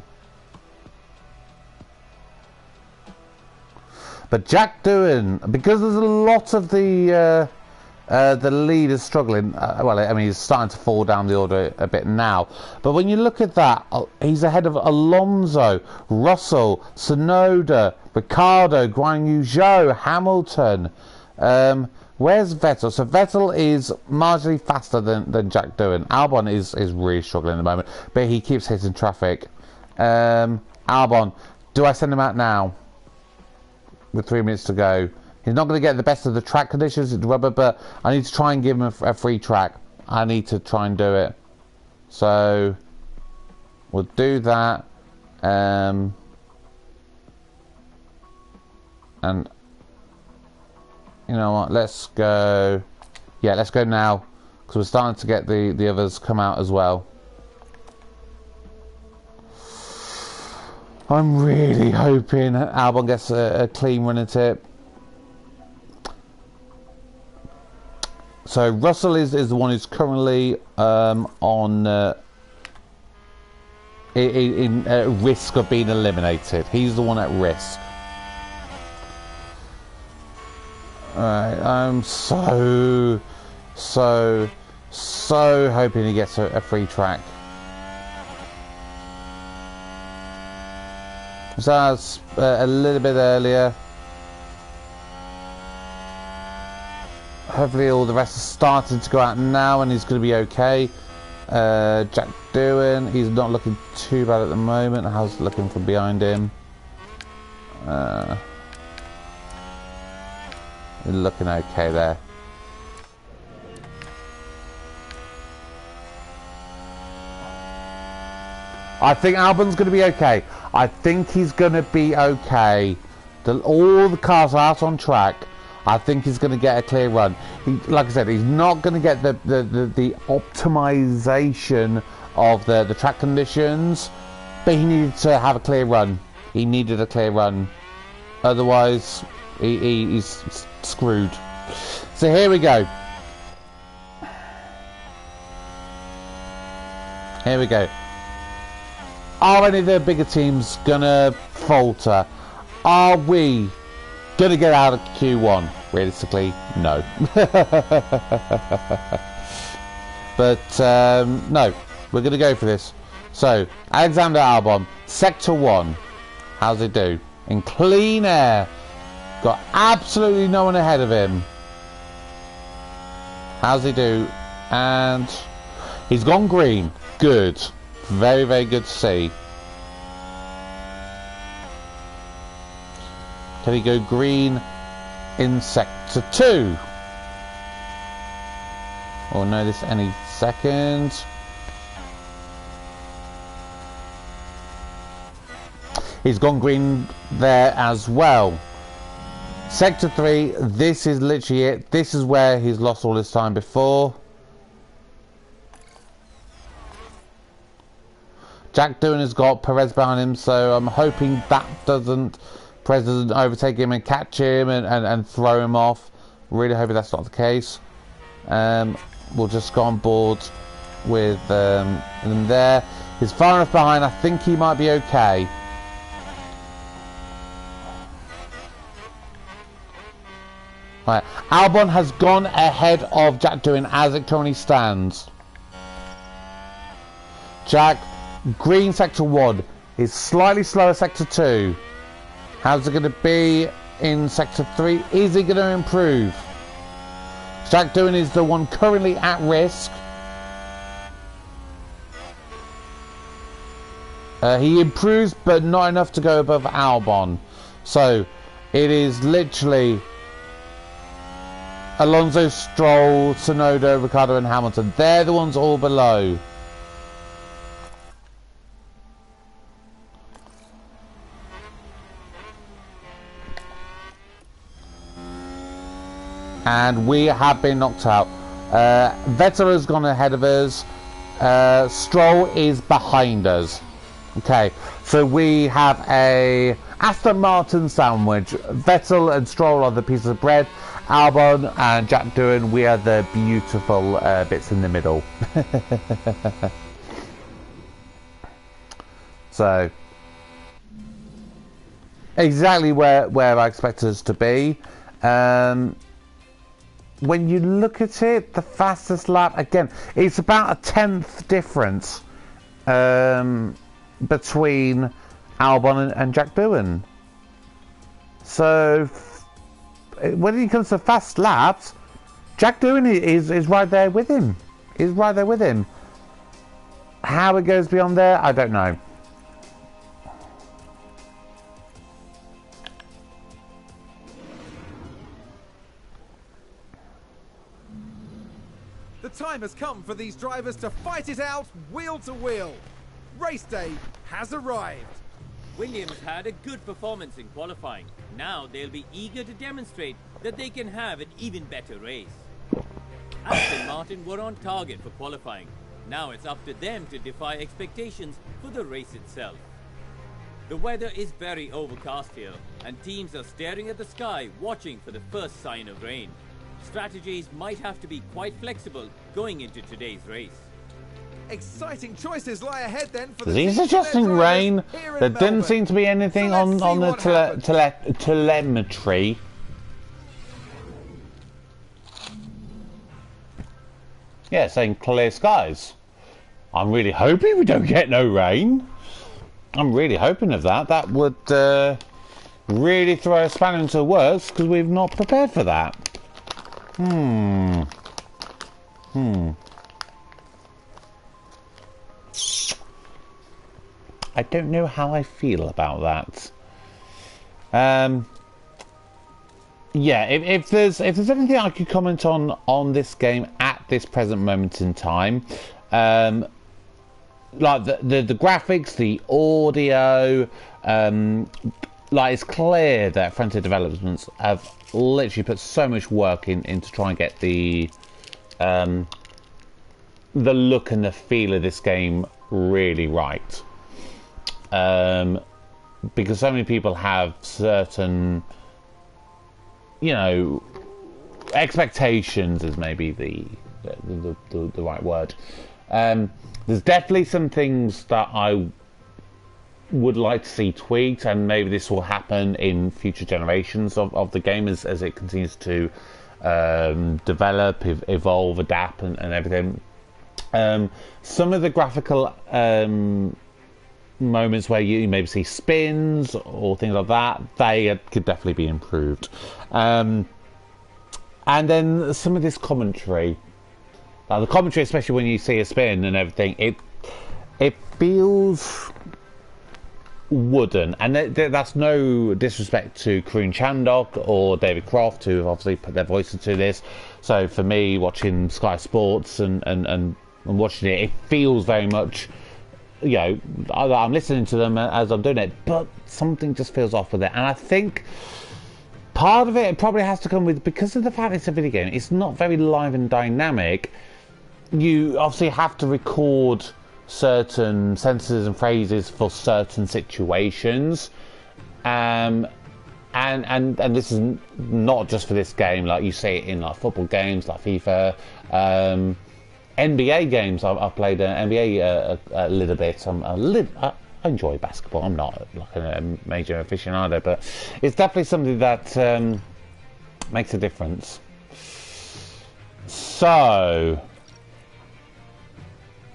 But Jack Doohan, because there's a lot of the leaders struggling. Well, I mean, he's starting to fall down the order a bit now. But when you look at that, he's ahead of Alonso, Russell, Tsunoda, Ricciardo, Guan Yu Zhou, Hamilton. Where's Vettel? So Vettel is marginally faster than Jack Doohan. Albon is really struggling at the moment, but he keeps hitting traffic. Albon, do I send him out now? With 3 minutes to go. He's not going to get the best of the track conditions at the rubber, but I need to try and give him a free track. I need to try and do it. So we'll do that. And you know what? Let's go. Yeah, let's go now, because we're starting to get the others come out as well. I'm really hoping Albon gets a clean run at it. So Russell is the one who's currently on in risk of being eliminated. He's the one at risk. Alright, I'm so hoping he gets a free track. So that's a little bit earlier. Hopefully all the rest are starting to go out now and he's going to be okay. Jack Doohan, he's not looking too bad at the moment. How's it looking from behind him? Looking okay there. I think Albon's going to be okay. I think he's going to be okay. All the cars are out on track. I think he's going to get a clear run. Like I said, he's not going to get the optimization of the track conditions, but he needed to have a clear run. He needed a clear run. Otherwise, he's screwed. So here we go. Here we go. Are any of the bigger teams gonna falter? Are we gonna get out of Q1? Realistically, no. But no, we're gonna go for this. So Alexander Albon, Sector 1. How's it do? In clean air. Got absolutely no one ahead of him. How's he do? And he's gone green. Good. Very, very good to see. Can he go green in Sector 2? We'll know this any second. He's gone green there as well. Sector 3, this is literally it. This is where he's lost all his time before. Jack Doohan has got Perez behind him, so I'm hoping that Perez doesn't overtake him and catch him and throw him off. Really hoping that's not the case. We'll just go on board with them there. He's far enough behind. I think he might be okay. Right. Albon has gone ahead of Jack Doohan as it currently stands. Jack, green sector 1 is slightly slower sector 2. How's it going to be in sector 3? Is he going to improve? Jack Doohan is the one currently at risk. He improves, but not enough to go above Albon. So, it is literally Alonso, Stroll, Tsunoda, Ricciardo and Hamilton. They're the ones all below. And we have been knocked out. Vettel has gone ahead of us. Stroll is behind us. Okay, so we have a Aston Martin sandwich. Vettel and Stroll are the pieces of bread. Albon and Jack Doohan, we are the beautiful bits in the middle. So, exactly where I expect us to be. When you look at it, the fastest lap, again, it's about a 10th difference between Albon and Jack Doohan. So, when it comes to fast laps, Jack Doohan is right there with him. He's right there with him. How it goes beyond there, I don't know. The time has come for these drivers to fight it out wheel to wheel. Race day has arrived. Williams had a good performance in qualifying. Now they'll be eager to demonstrate that they can have an even better race. Aston Martin were on target for qualifying. Now it's up to them to defy expectations for the race itself. The weather is very overcast here, and teams are staring at the sky watching for the first sign of rain. Strategies might have to be quite flexible going into today's race. Exciting choices lie ahead then for the He's suggesting rain. There didn't seem to be anything on the telemetry. Yeah, saying clear skies. I'm really hoping we don't get no rain. I'm really hoping of that. That would really throw a spanner into the works because we've not prepared for that. I don't know how I feel about that. Yeah, if there's anything I could comment on this game at this present moment in time, like the graphics, the audio, like it's clear that Frontier Developments have literally put so much work in to try and get the look and the feel of this game really right. Because so many people have certain, you know, expectations is maybe the right word. There's definitely some things that I would like to see tweaked, and maybe this will happen in future generations of the game as it continues to develop, evolve, adapt, and everything. Some of the graphical moments where you maybe see spins or things like that, they could definitely be improved. And then some of this commentary, the commentary, especially when you see a spin and everything, it feels wooden, and that's no disrespect to Karun Chandok or David Croft, who have obviously put their voice into this. So for me, watching Sky Sports and watching it, it feels very much, you know, I'm listening to them as I'm doing it, but something just feels off with it. And I think part of it probably has to come with, because of the fact it's a video game, it's not very live and dynamic. You obviously have to record certain sentences and phrases for certain situations, and this is not just for this game. Like you see it in like football games like FIFA, NBA games. I've played NBA a little bit. I enjoy basketball. I'm not like a major aficionado, but it's definitely something that makes a difference. So,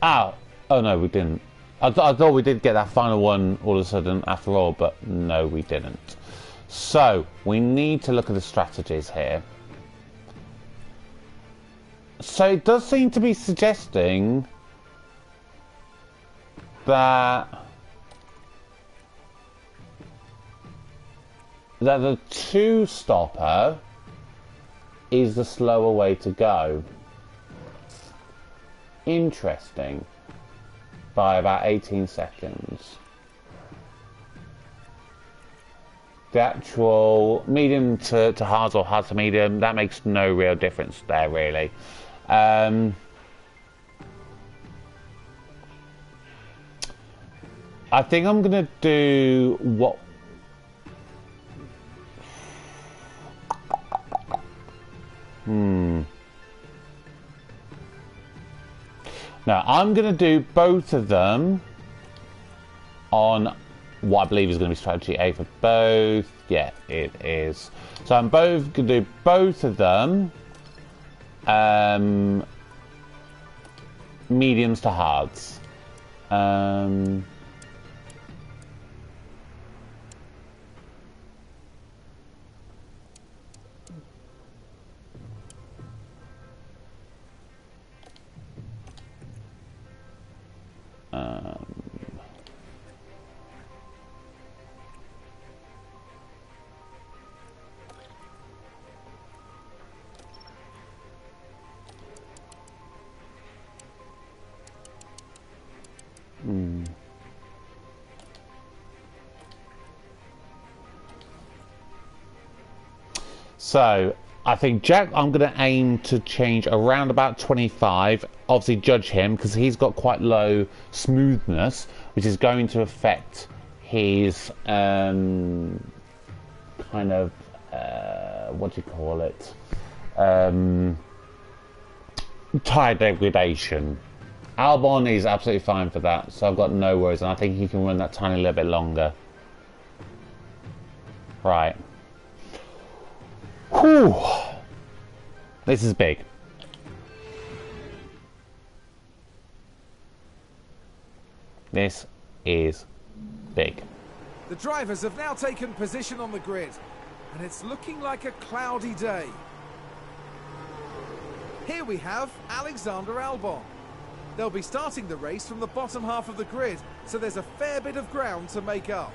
oh no, we didn't. I thought we did get that final one all of a sudden after all, but no, we didn't. So we need to look at the strategies here. So it does seem to be suggesting that the two-stopper is the slower way to go. Interesting. By about 18 seconds. The actual medium to hard or hard to medium, that makes no real difference there, really. I think I'm going to do what... Now, I'm going to do both of them on what I believe is going to be strategy A for both. Yeah, it is. So I'm both going to do both of them mediums to hards. So I think Jack, I'm going to aim to change around about 25. Obviously judge him because he's got quite low smoothness, which is going to affect his kind of what do you call it, tyre degradation. Albon is absolutely fine for that, so I've got no worries, and I think he can run that tiny little bit longer. Right. Whew. This is big. This is big. The drivers have now taken position on the grid, and it's looking like a cloudy day. Here we have Alexander Albon. They'll be starting the race from the bottom half of the grid, so there's a fair bit of ground to make up.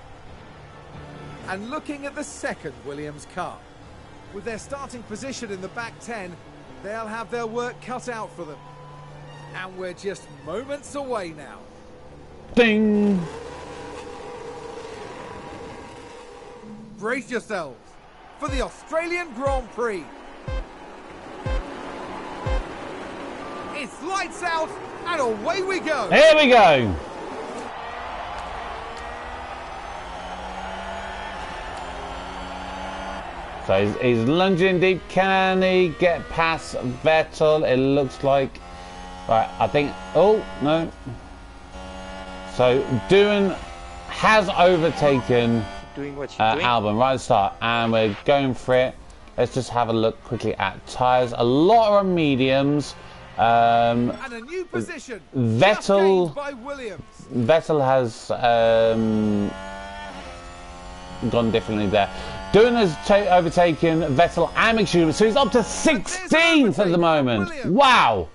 And looking at the second Williams car, with their starting position in the back 10, they'll have their work cut out for them. And we're just moments away now. Ding! Brace yourselves for the Australian Grand Prix. It's lights out and away we go. Here we go. So he's lunging deep. Can he get past Vettel? It looks like. Right, I think. Oh, no. So Doohan has overtaken Albon right at the start, and we're going for it. Let's just have a look quickly at tyres. A lot are mediums. And a new position. Vettel by Williams. Vettel has gone differently there. Doohan has overtaken Vettel and Magnussen, so he's up to 16th at the moment. Williams. Wow,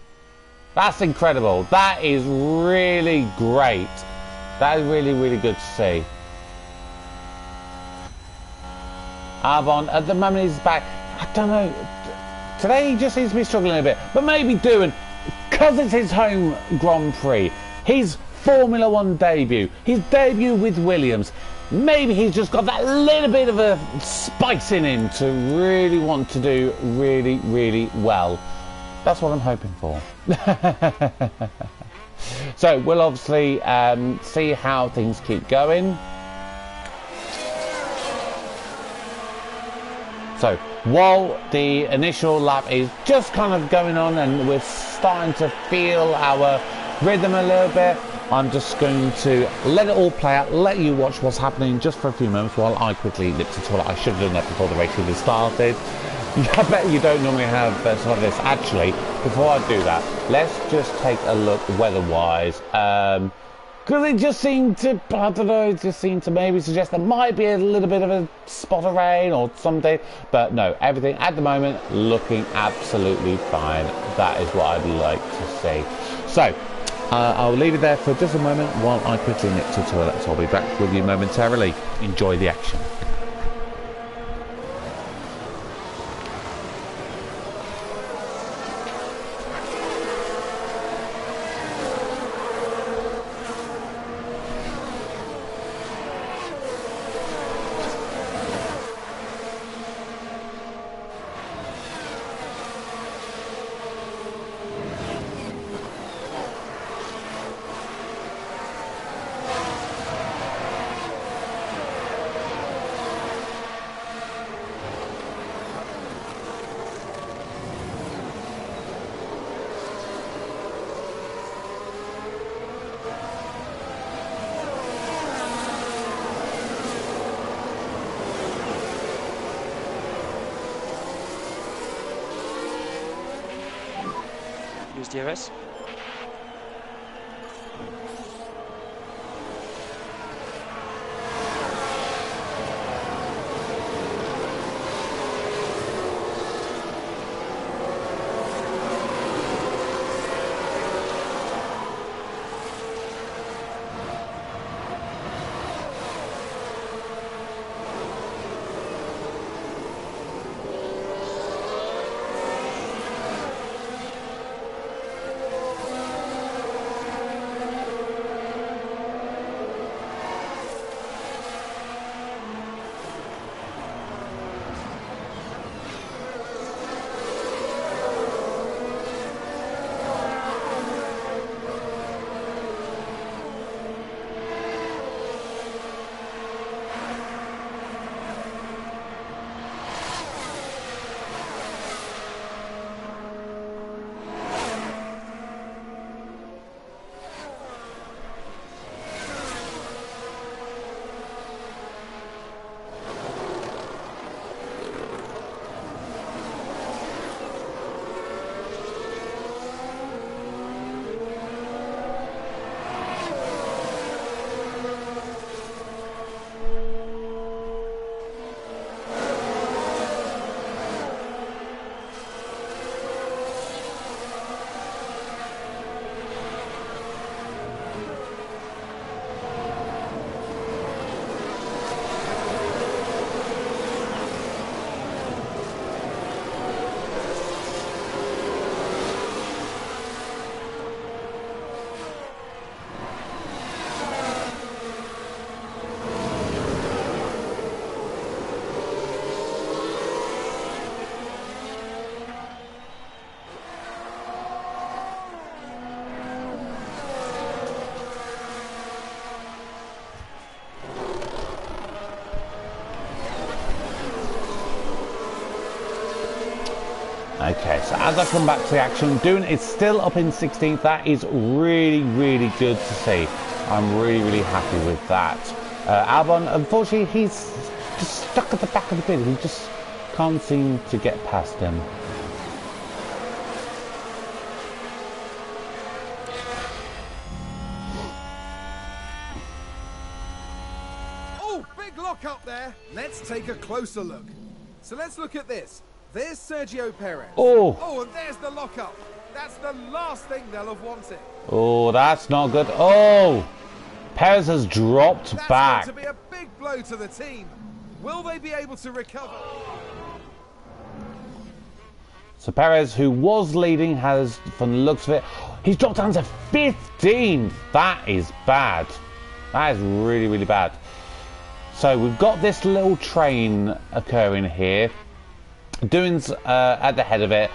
that's incredible. That is really great. That is really, really good to see. Albon at the moment is back. I don't know. Today he just seems to be struggling a bit, but maybe Doohan, because it's his home Grand Prix, his Formula One debut, his debut with Williams, maybe he's just got that little bit of a spice in him to really want to do really, really well. That's what I'm hoping for. So we'll obviously see how things keep going. So while the initial lap is just kind of going on and we're starting to feel our rhythm a little bit, I'm just going to let it all play out, let you watch what's happening just for a few moments while I quickly nip to the toilet. I should have done that before the race even started. I bet you don't normally have something like this. Actually, before I do that, let's just take a look weather-wise. Because it just seemed to, I don't know, it just seemed to maybe suggest there might be a little bit of a spot of rain or something. But no, everything at the moment looking absolutely fine. That is what I'd like to see. So, I'll leave it there for just a moment while I quickly nip to the toilet. So I'll be back with you momentarily. Enjoy the action. Use DRS. Okay, so as I come back to the action, Doohan is still up in 16th. That is really, really good to see. I'm really, really happy with that. Albon, unfortunately, he's just stuck at the back of the pit. He just can't seem to get past him. Oh, big lock up there. Let's take a closer look. So let's look at this. There's Sergio Perez. Oh, and there's the lockup. That's the last thing they'll have wanted. Oh, that's not good. Oh, Perez has dropped back. That's going to be a big blow to the team. Will they be able to recover? So Perez, who was leading, has, from the looks of it, he's dropped down to 15. That is bad. That is really, really bad. So we've got this little train occurring here. Doohan's at the head of it.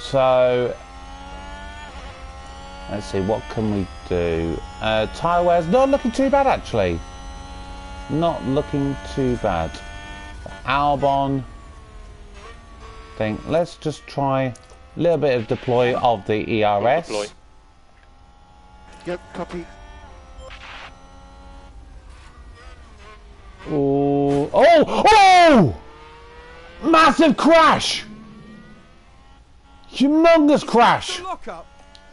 So let's see, what can we do? Tyre wear's not looking too bad, actually. not looking too bad. Albon, let's just try a little bit of deploy of the ERS. Deploy. Yep, copy. Oh! Oh! Massive crash! Humongous crash! The lockup.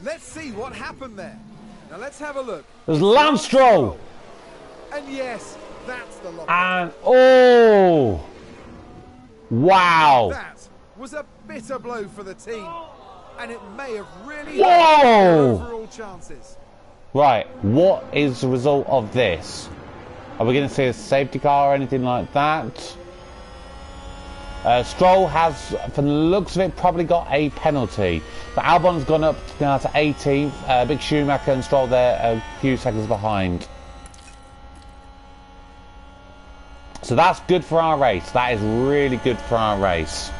Let's see what happened there. Now let's have a look. There's Lance Stroll. And yes, that's the lockup. And oh! Wow! That was a bitter blow for the team. And it may have really Whoa! hurt their overall chances. Right, what is the result of this? Are we going to see a safety car or anything like that? Stroll has, from the looks of it, probably got a penalty. But Albon's gone up now to 18th. Big Schumacher and Stroll there a few seconds behind. So that's good for our race. That is really good for our race.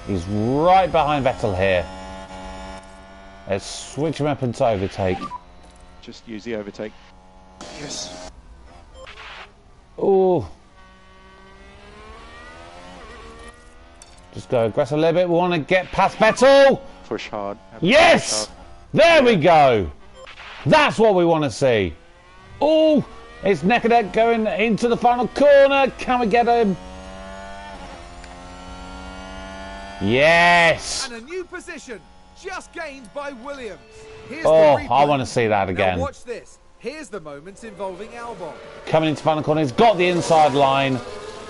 He's right behind Vettel here. Let's switch him up into overtake. Just use the overtake. Yes. Oh. Just go aggressive a little bit. We want to get past Vettel. Push hard. Yes! Push hard. There we go. That's what we want to see. Oh, it's neck and neck going into the final corner. Can we get him? Yes! And a new position just gained by Williams. Here's Oh, the replay. I want to see that again. Now watch this. Here's the moment involving Albon. Coming into final corner, he's got the inside line.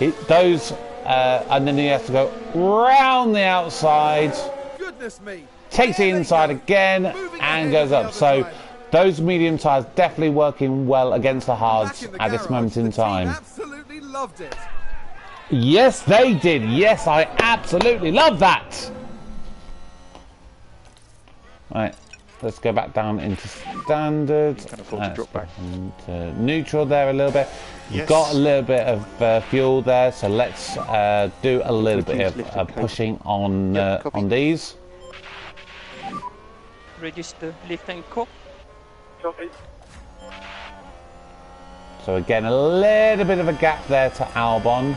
And then he has to go round the outside. Goodness me. Takes the inside again and goes up. So those medium tyres definitely working well against the hards at this moment in time. Absolutely loved it. Yes, they did. Yes, I absolutely love that. Right, let's go back down into standard. Can afford to drop back. Into neutral there a little bit. We've Yes. got a little bit of fuel there, so let's do a little bit of pushing on on these. Register lift and cope. Copy. So again, a little bit of a gap there to Albon.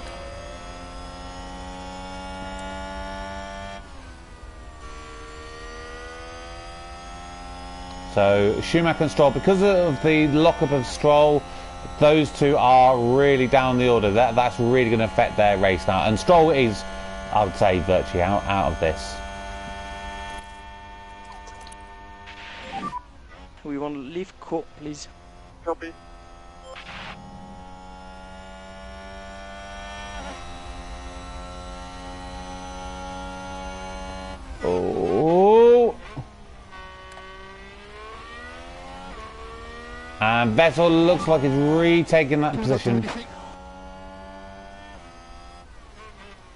So Schumacher and Stroll, because of the lockup of Stroll, those two are really down the order. That's really going to affect their race now. And Stroll is, I would say, virtually out of this. We want to leave cope, please. Copy. Oh. And Vettel looks like he's retaking that position.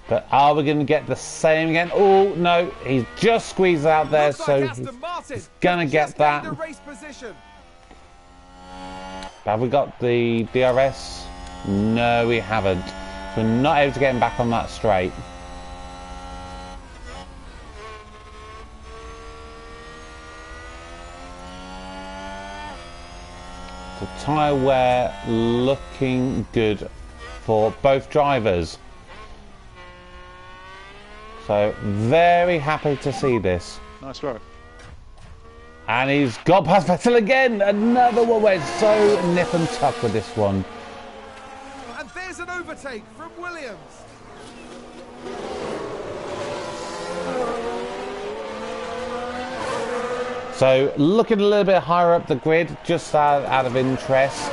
But are we going to get the same again? Oh, no, he's just squeezed out there, so he's going to get that. Have we got the DRS? No, we haven't. We're not able to get him back on that straight. The tyre wear looking good for both drivers. So very happy to see this. Nice row. And he's got past Vettel again. Another one where it's so nip and tuck with this one. And there's an overtake from Williams. So looking a little bit higher up the grid, just out of interest.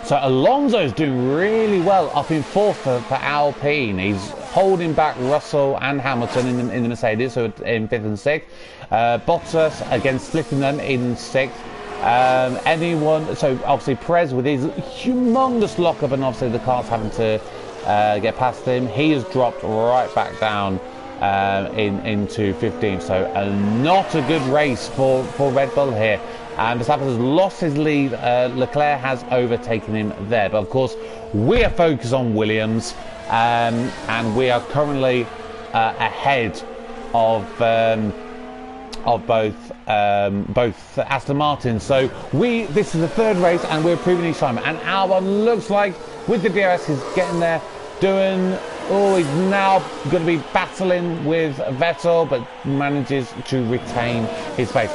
So Alonso's doing really well up in fourth for Alpine. He's holding back Russell and Hamilton in the Mercedes, so in fifth and sixth. Bottas again splitting them in sixth. So obviously Perez with his humongous lockup, and obviously the car's having to get past him. He has dropped right back down into 15th. So not a good race for Red Bull here. And Verstappen has lost his lead. Leclerc has overtaken him there. But of course, we are focused on Williams. And we are currently ahead of both Aston Martin. So this is the third race and we're proving each time. And Albon looks like with the DRS he's getting there. He's now going to be battling with Vettel, but manages to retain his pace.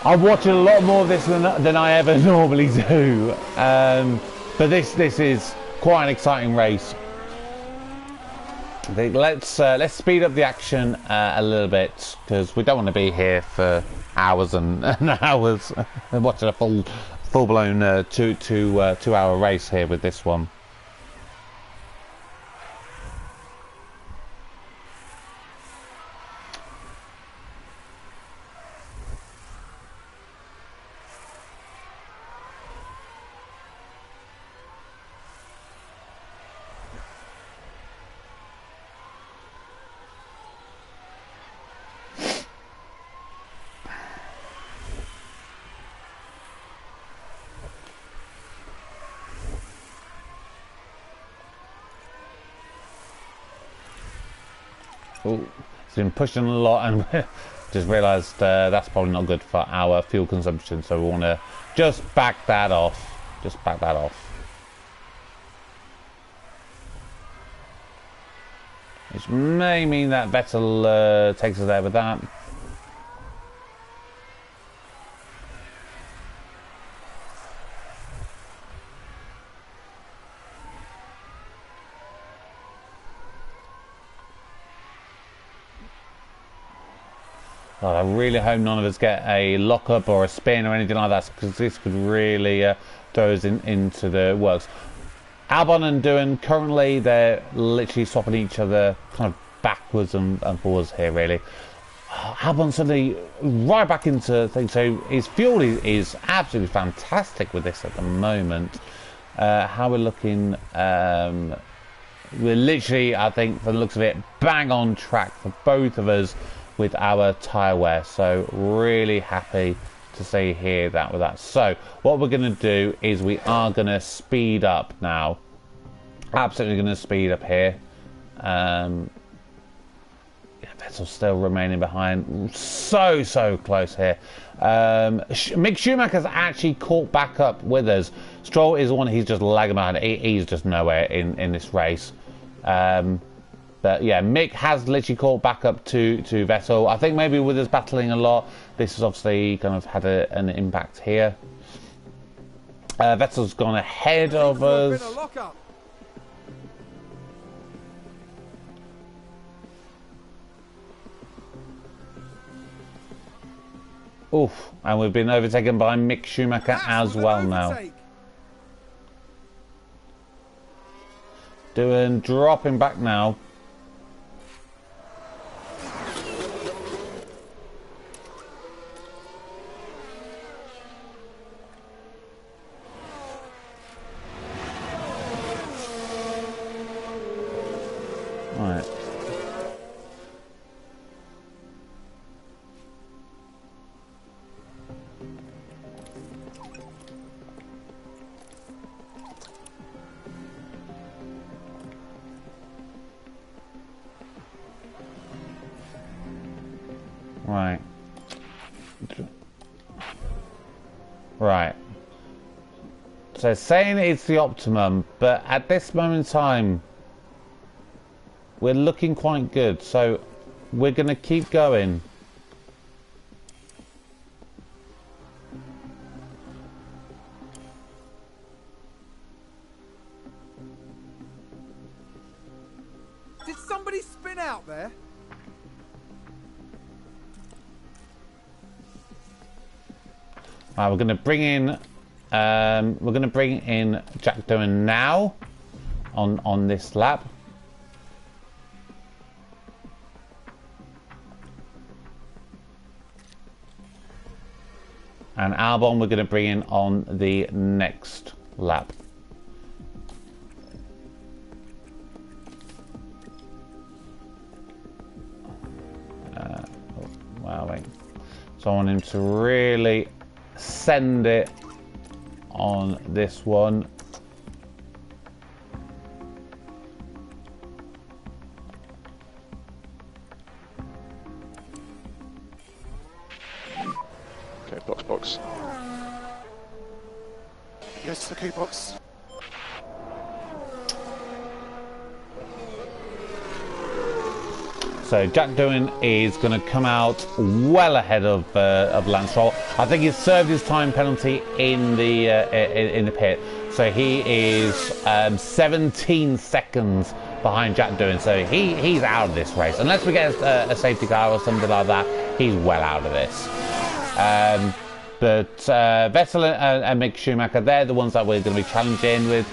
I'm watching a lot more of this than I ever normally do, but this is quite an exciting race. I think let's speed up the action a little bit, because we don't want to be here for hours and hours and watching a full-blown 2-hour race here with this one. Oh, it's been pushing a lot, and just realised that's probably not good for our fuel consumption, so we want to just back that off. Just back that off. Which may mean that Vettel takes us there with that. God, I really hope none of us get a lockup or a spin or anything like that, because this could really throw us into the works. Albon and Doohan, currently they're literally swapping each other kind of backwards and forwards here, really. Albon suddenly right back into things, so his fuel is absolutely fantastic with this at the moment. How we're looking, we're literally, I think, from the looks of it, bang on track for both of us with our tyre wear, so really happy to see here that with that. So what we're going to do is we are going to speed up now, absolutely going to speed up here. Vettel's still remaining behind, so close here. Mick Schumacher's actually caught back up with us. Stroll is one, he's just lagging behind. He's just nowhere in this race. But yeah, Mick has literally caught back up to Vettel. I think maybe with us battling a lot, this has obviously kind of had an impact here. Vettel's gone ahead of us. Oof, and we've been overtaken by Mick Schumacher as well now. Doohan dropping back now. Right. Right. Right. So saying it's the optimum, but at this moment in time, we're looking quite good. So we're going to keep going. Did somebody spin out there? Right, we're going to bring in Jack Doohan now on this lap. And Albon we're going to bring in on the next lap. Wow, wait. So I want him to really send it on this one. box. Yes, the key box. So Jack Doohan is going to come out well ahead of Lance Stroll. I think he's served his time penalty in the pit, so he is 17 seconds behind Jack Doohan. So he's out of this race unless we get a safety car or something like that. He's well out of this. But Vettel and Mick Schumacher, they're the ones that we're going to be challenging with.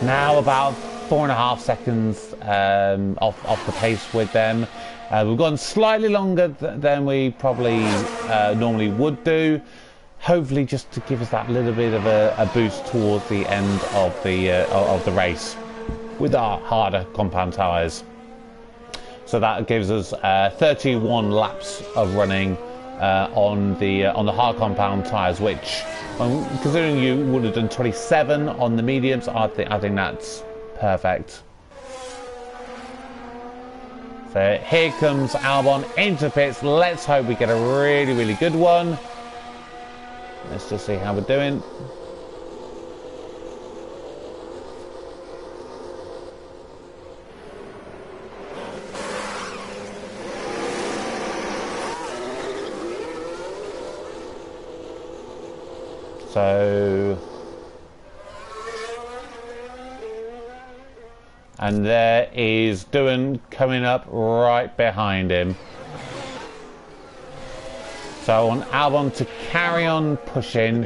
Now about 4.5 seconds off the pace with them. We've gone slightly longer than we probably normally would do. Hopefully just to give us that little bit of a boost towards the end of the race with our harder compound tyres. So that gives us 31 laps of running on the hard compound tyres, which, considering you would have done 27 on the mediums, I think that's perfect. So here comes Albon into pits. Let's hope we get a really, really good one. Let's just see how we're doing. So, and there is Doohan coming up right behind him. So I want Albon to carry on pushing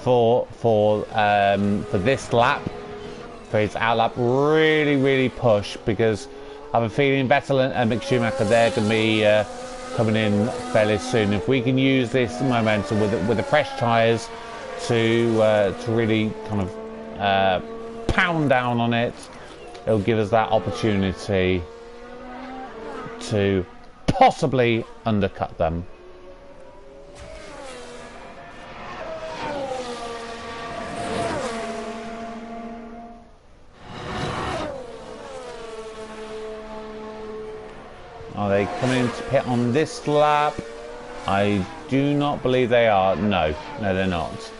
for this lap, for his out lap. Really push, because I have a feeling Vettel and Mick Schumacher, they're going to be coming in fairly soon. If we can use this momentum with the fresh tyres to really kind of pound down on it, it'll give us that opportunity to possibly undercut them. Are they coming into pit on this lap? I do not believe they are. No, they're not.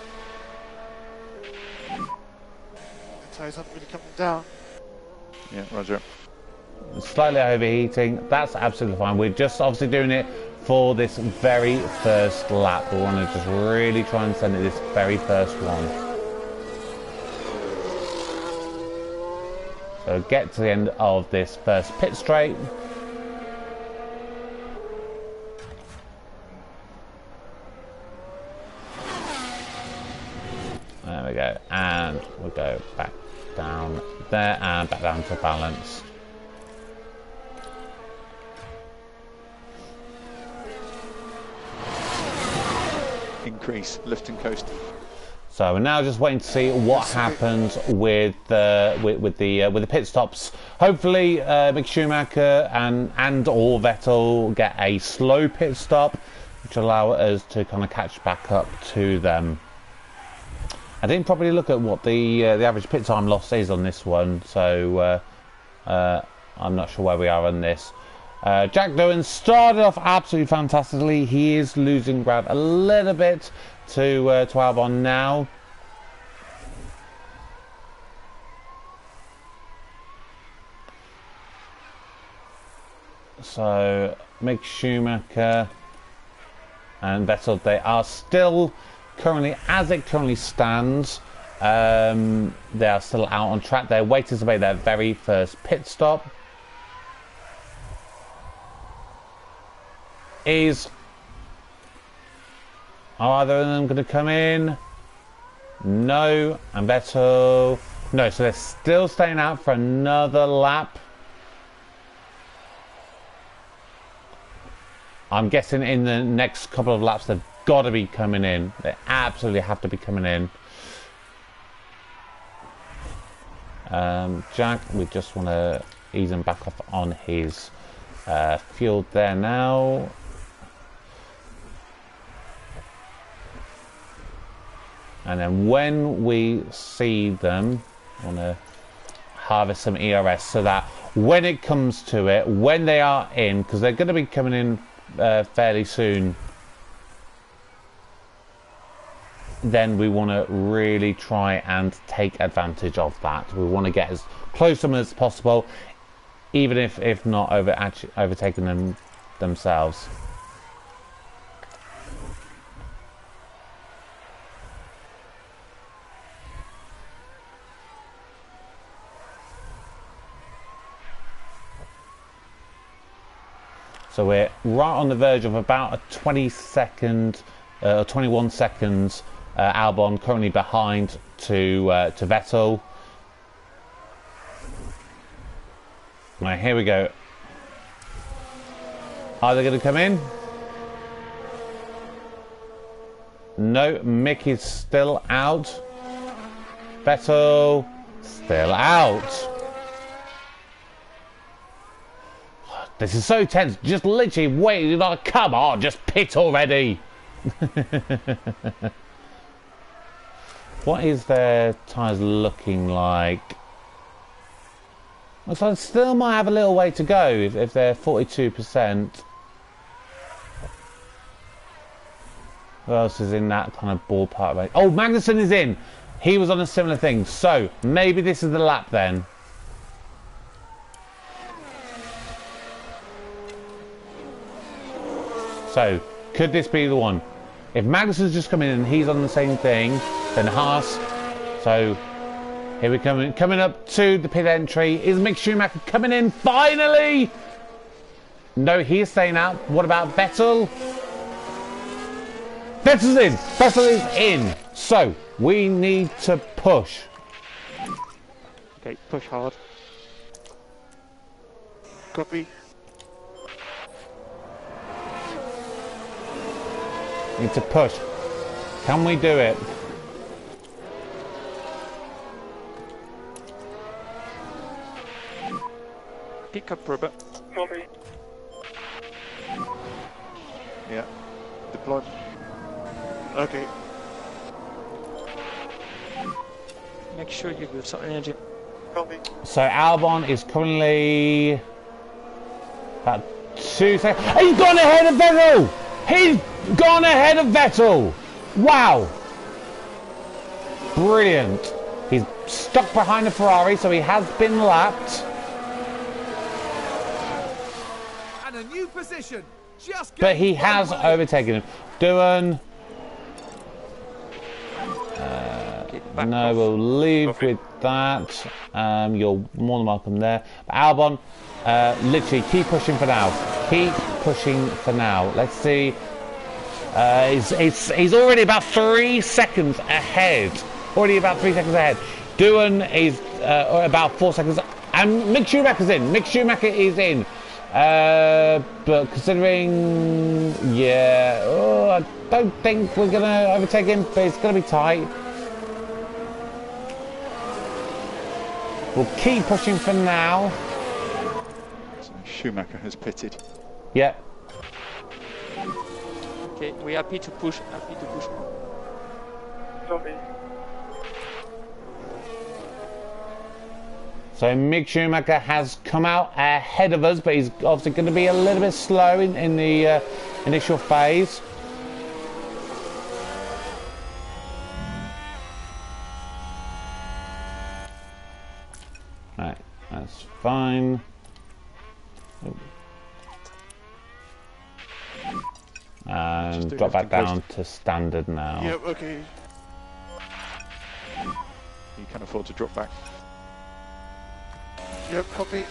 The tyres haven't really coming down. Yeah, roger. Slightly overheating. That's absolutely fine. We're just obviously doing it for this very first lap. We want to just really try and send it this very first one. So get to the end of this first pit straight. There we go, and we'll go back down there and back down to balance. Increase, lift and coast. So we're now just waiting to see what happens with the pit stops. Hopefully Mick Schumacher and or Vettel get a slow pit stop, which will allow us to kind of catch back up to them. I didn't probably look at what the average pit time loss is on this one, so I'm not sure where we are on this. Jack Doohan started off absolutely fantastically. He is losing ground a little bit to Albon now. So Mick Schumacher and Vettel, they are still currently, as it currently stands, they are still out on track. They're waiting to make their very first pit stop. Are either of them going to come in? No. And Vettel, no. So they're still staying out for another lap. I'm guessing in the next couple of laps they've got to be coming in. They absolutely have to be coming in. Jack, we just want to ease him back off on his fuel there now. And then when we see them, I want to harvest some ERS so that when it comes to it, when they are in, because they're going to be coming in fairly soon, then we want to really try and take advantage of that. We want to get as close to them as possible, even if not overtaking them themselves. So we're right on the verge of about a 21 seconds. Albon currently behind to Vettel. Right, here we go. Are they going to come in? No, Mick is still out. Vettel still out. This is so tense. Just literally waiting. Like, come on, just pit already. What is their tyres looking like? Looks like still might have a little way to go if they're 42%. Who else is in that kind of ballpark range? Oh, Magnussen is in. He was on a similar thing. So maybe this is the lap then. So, could this be the one? If Magnussen's just come in and he's on the same thing, then Haas. So, here we come. Coming up to the pit entry. Is Mick Schumacher coming in finally? No, he is staying out. What about Vettel? Vettel's in. Vettel is in. So, we need to push. Okay, push hard. Copy. Need to push. Can we do it? Pick up rubber. Copy. Yeah. Deploy. Okay. Make sure you give some energy. Copy. So Albon is currently about 2 seconds. He's gone ahead of Vettel! He's gone ahead of Vettel! Wow! Brilliant. He's stuck behind the Ferrari, so he has been lapped. And a new position. Just But he has overtaken him. Doohan. No, we'll leave with that. You're more than welcome there. But Albon, literally keep pushing for now. Keep pushing for now. Let's see. He's already about 3 seconds ahead. Already about 3 seconds ahead. Doohan is about 4 seconds. And Mick Schumacher's in. Mick Schumacher is in. But considering, yeah, I don't think we're going to overtake him, but it's going to be tight. We'll keep pushing for now. So Schumacher has pitted. Yep. Okay, we're happy to push. Copy. So Mick Schumacher has come out ahead of us, but he's obviously going to be a little bit slow in the initial phase. Right, that's fine. Oh. And drop back down to standard now. Yep, okay. You can afford to drop back. Yep, copy.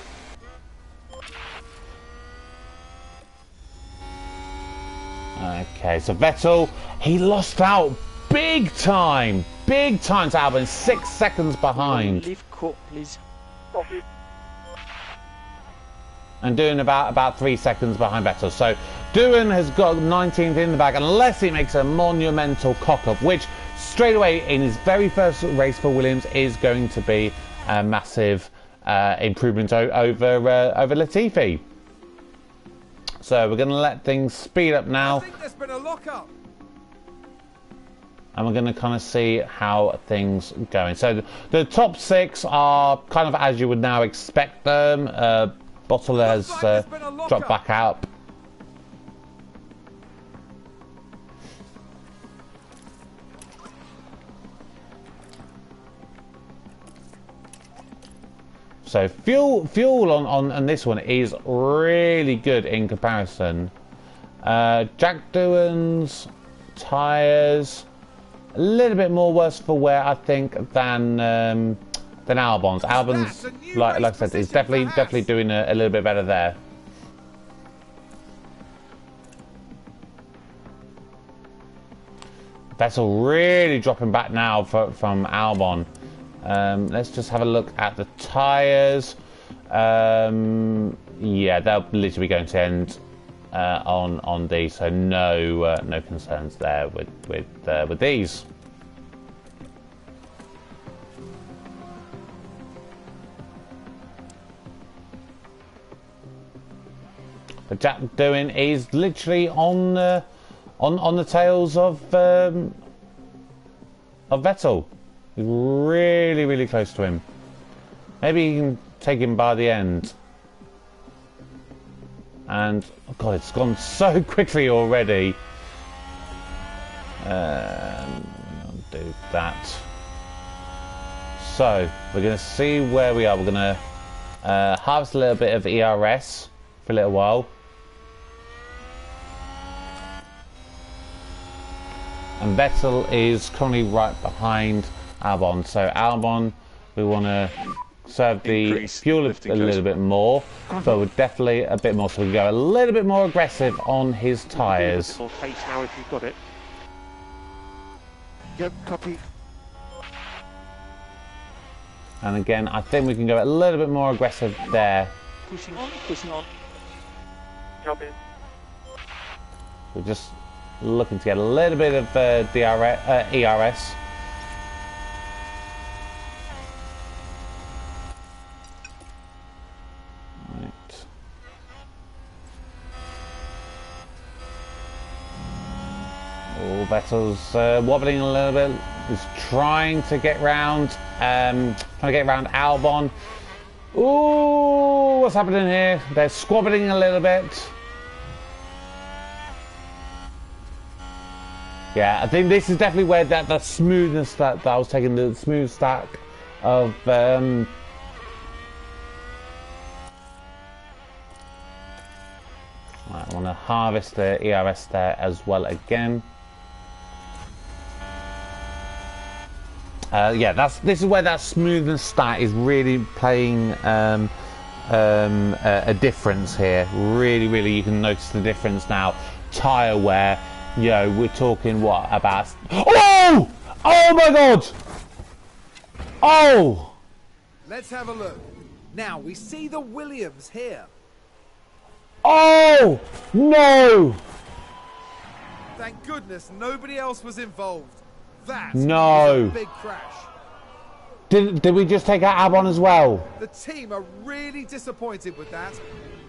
Okay, so Vettel, he lost out big time to Albon, 6 seconds behind. Leave court, please. Copy. And doing about 3 seconds behind Vettel. So Doohan has got 19th in the bag, unless he makes a monumental cock-up, which straight away in his very first race for Williams is going to be a massive improvement over Latifi. So we're going to let things speed up now. I think there's been a lock-up. And we're going to kind of see how things are going. So the top 6 are kind of as you would now expect them. Bottle has dropped back out. So fuel on this one is really good in comparison. Jack Doohan's tyres a little bit more worse for wear, I think, than Albon's. Albon's, like I said, is definitely doing a little bit better there. Vettel really dropping back now from Albon. Let's just have a look at the tyres. Yeah, they'll literally be going to end on these, so no concerns there with these. But Jack Doohan is literally on the tails of Vettel. He's really close to him. Maybe he can take him by the end. And oh god, it's gone so quickly already. I'll do that. So we're going to see where we are. We're going to harvest a little bit of ERS for a little while. And Vettel is currently right behind Albon. So Albon, we want to serve the fuel a little bit more, but we're definitely a bit more, so we go a little bit more aggressive on his tyres. Pace now if you've got it. Yep, copy. And again, I think we can go a little bit more aggressive there. Pushing on. Copy. We're just looking to get a little bit of ERS. Oh, Vettel's wobbling a little bit. He's trying to get round, Albon. Ooh, what's happening here? They're squabbling a little bit. Yeah, I think this is definitely where that smoothness that I was taking, the smooth stack of right, I want to harvest the ERS there as well again. Yeah, this is where that smoothness stat is really playing a difference here. Really, you can notice the difference now. Tyre wear, you know, we're talking what about? Oh! Oh my God! Oh! Let's have a look. Now we see the Williams here. Oh! No! Thank goodness nobody else was involved. That no. was a big crash. Did we just take out Albon as well? The team are really disappointed with that.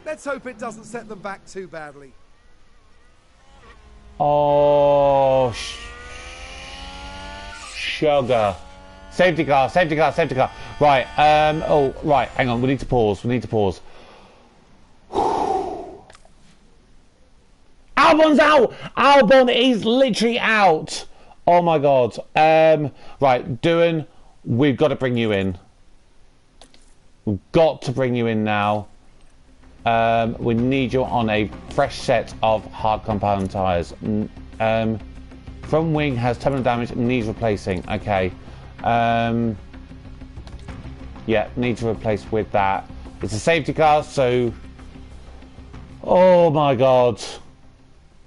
Let's hope it doesn't set them back too badly. Oh, sugar. Safety car. Right, oh, right, hang on, we need to pause. Albon's out! Albon is literally out! Oh my God. Right, Doohan, we've got to bring you in. We've got to bring you in now. We need you on a fresh set of hard compound tyres. Front wing has terminal damage, needs replacing. Okay. Yeah, need to replace with that. It's a safety car, so... Oh my God.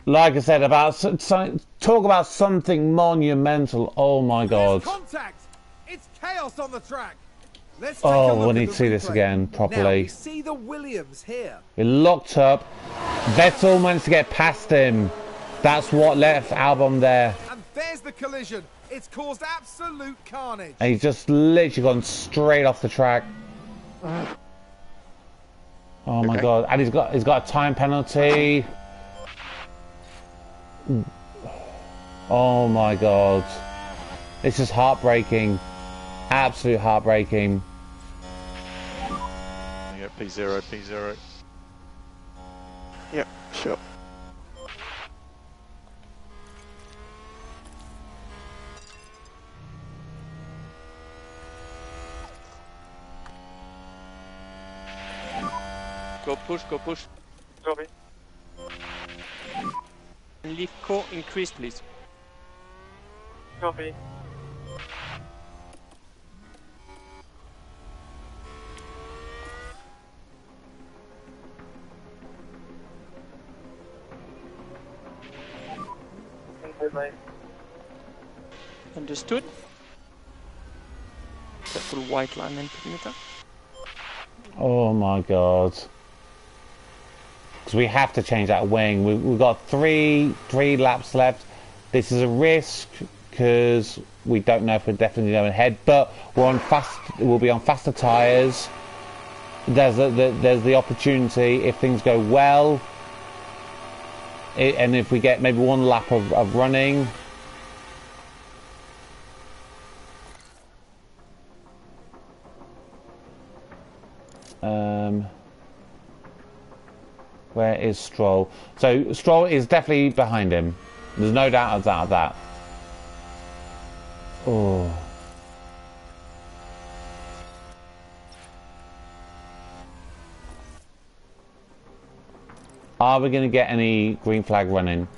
Like I said, talk about something monumental. Oh my God. There's contact. It's chaos on the track. Let's take Oh, a look we at need the to see this replay. again Now properly. we see the Williams here. We're locked up. Vettel managed to get past him. That's what left Albon there. And there's the collision. It's caused absolute carnage. And he's just literally gone straight off the track. Oh my God. And he's got a time penalty. Oh my God. This is heartbreaking. Absolute heartbreaking. Yeah, P0. Yeah, sure. Go push, go push. Copy. And leave core increase, please. Copy. Understood. Careful white line and perimeter. Oh my god. Because we have to change that wing. We've got three laps left. This is a risk because we don't know if we're definitely going ahead, but we'll be on faster tyres. There's the opportunity if things go well, and if we get maybe one lap of running. Where is Stroll? So Stroll is definitely behind him. There's no doubt about that. Oh. Are we going to get any green flag running?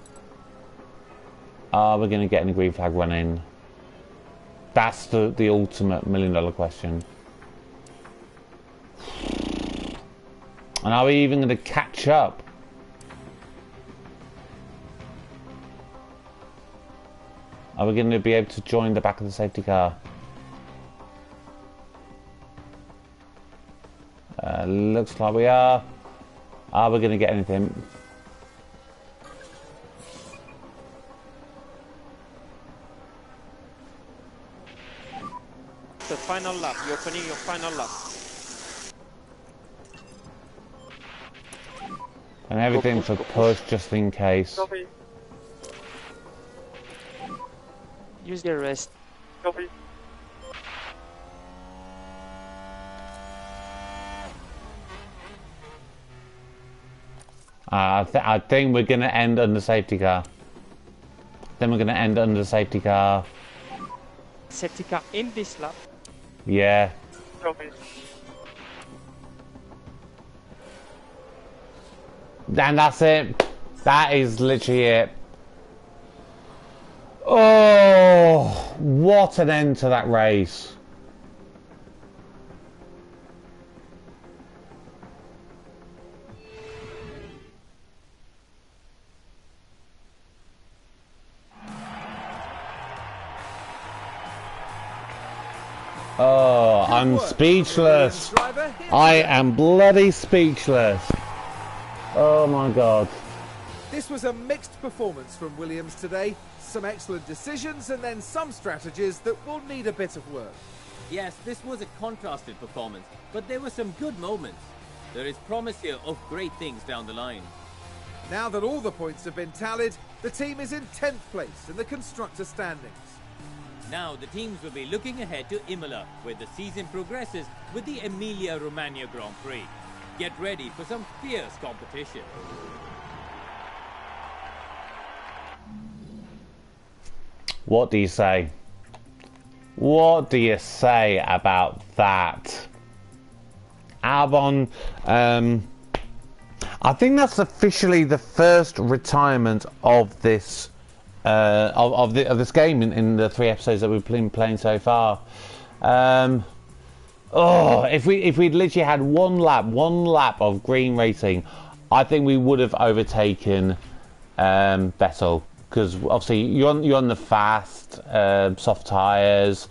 Are we going to get any green flag running? That's the ultimate $1 million question. And are we even going to catch up? Are we going to be able to join the back of the safety car? Looks like we are. Are we going to get anything? The final lap. You're opening your final lap. And everything to push just in case. Copy. Use the rest. Copy. I think we're going to end under safety car. Then we're going to end under safety car. Safety car in this lap. Yeah. Copy. And that's it. That is literally it. Oh, what an end to that race. Oh, I'm speechless. I am bloody speechless. Oh my god. This was a mixed performance from Williams today. Some excellent decisions and then some strategies that will need a bit of work. Yes, this was a contrasted performance, but there were some good moments. There is promise here of great things down the line. Now that all the points have been tallied, the team is in 10th place in the constructor standings. Now the teams will be looking ahead to Imola, where the season progresses with the Emilia Romagna Grand Prix. Get ready for some fierce competition. What do you say? What do you say about that? Albon, I think that's officially the first retirement of this of this game in the 3 episodes that we've been playing so far. Oh, if we'd literally had one lap of green racing, I think we would have overtaken Vettel, because obviously you're on the fast soft tyres.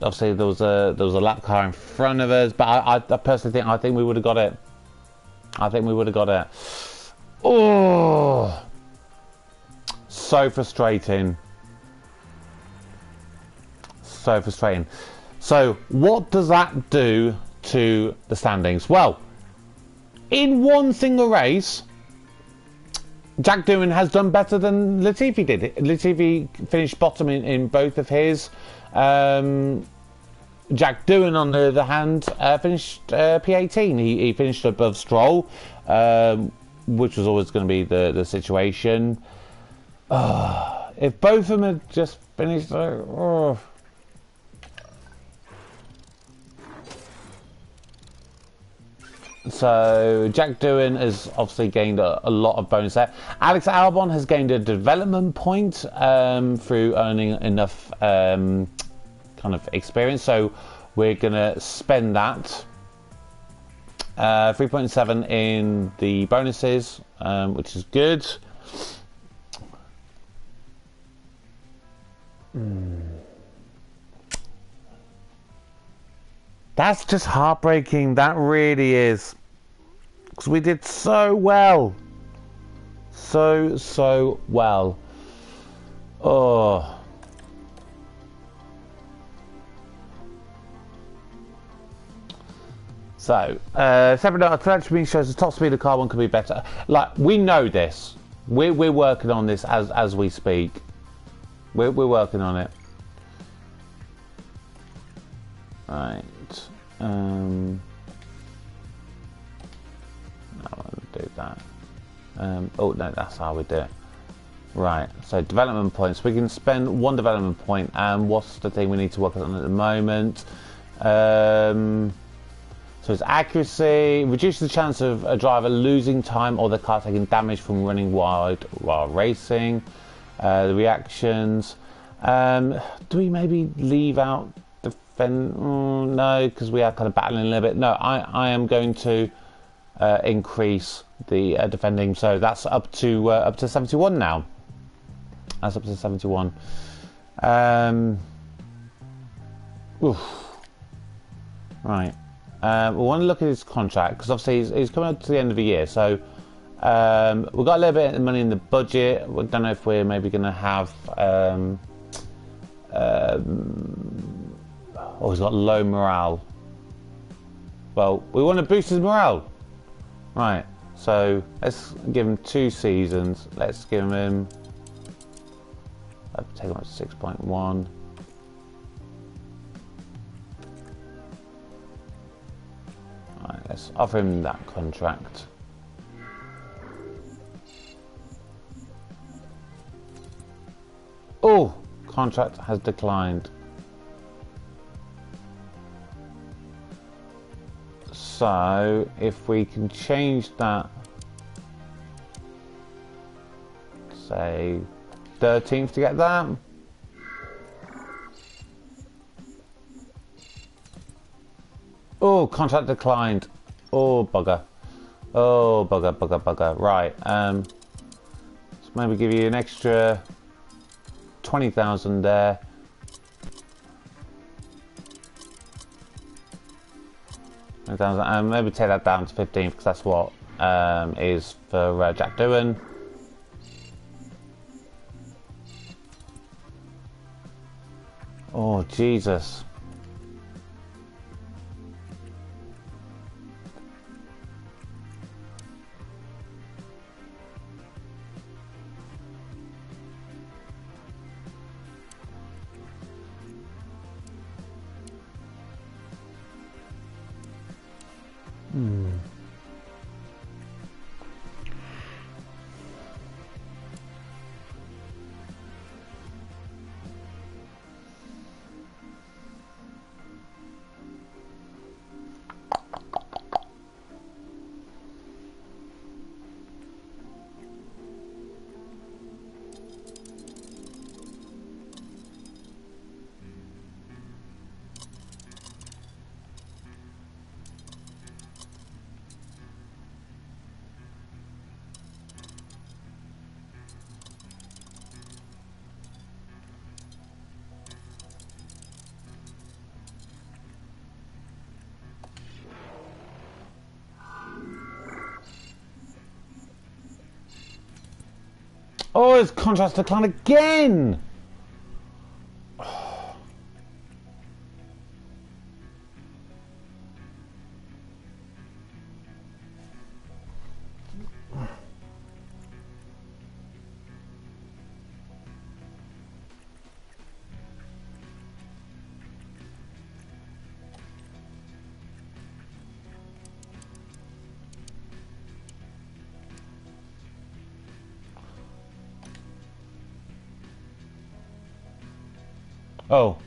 Obviously there was a lap car in front of us, but I personally think we would have got it. I think we would have got it. Oh, so frustrating. So frustrating. So what does that do to the standings? Well, in one single race, Jack Doohan has done better than Latifi did. Latifi finished bottom in both of his. Jack Doohan, on the other hand, finished P18. He finished above Stroll, which was always going to be the situation. If both of them had just finished... So Jack Doohan has obviously gained a lot of bonus there. Alex Albon has gained a development point through earning enough kind of experience. So we're going to spend that. 3.7 in the bonuses, which is good. That's just heartbreaking. That really is. Because we did so well. So well. Oh. So, separate telemetry shows the top speed of car one could be better. Like, we know this. We're working on this as we speak. We're working on it. Right. I want to do that. Oh no, that's how we do it. Right. So development points. We can spend 1 development point. And what's the thing we need to work on at the moment? So it's accuracy, reduces the chance of a driver losing time or the car taking damage from running wide while racing. The reactions. Do we maybe leave out defend? No, because we are kind of battling a little bit. No, I am going to increase the defending. So that's up to 71 now. That's up to 71. Oof. Right. We want to look at his contract because obviously he's coming up to the end of the year. So we've got a little bit of money in the budget. We don't know if we're maybe going to have. Oh, he's got low morale. Well, we want to boost his morale. Right. So let's give him 2 seasons. Let's give him. Take him up to 6.1. Right, let's offer him that contract. Oh, contract has declined. So if we can change that, say 13th to get that. Oh, contract declined. Oh, bugger. Oh, bugger. Right. Let's maybe give you an extra 20,000 there. And maybe take that down to 15 because that's what is for Jack Doohan. Oh, Jesus. Oh, his contrast decline again! Oh.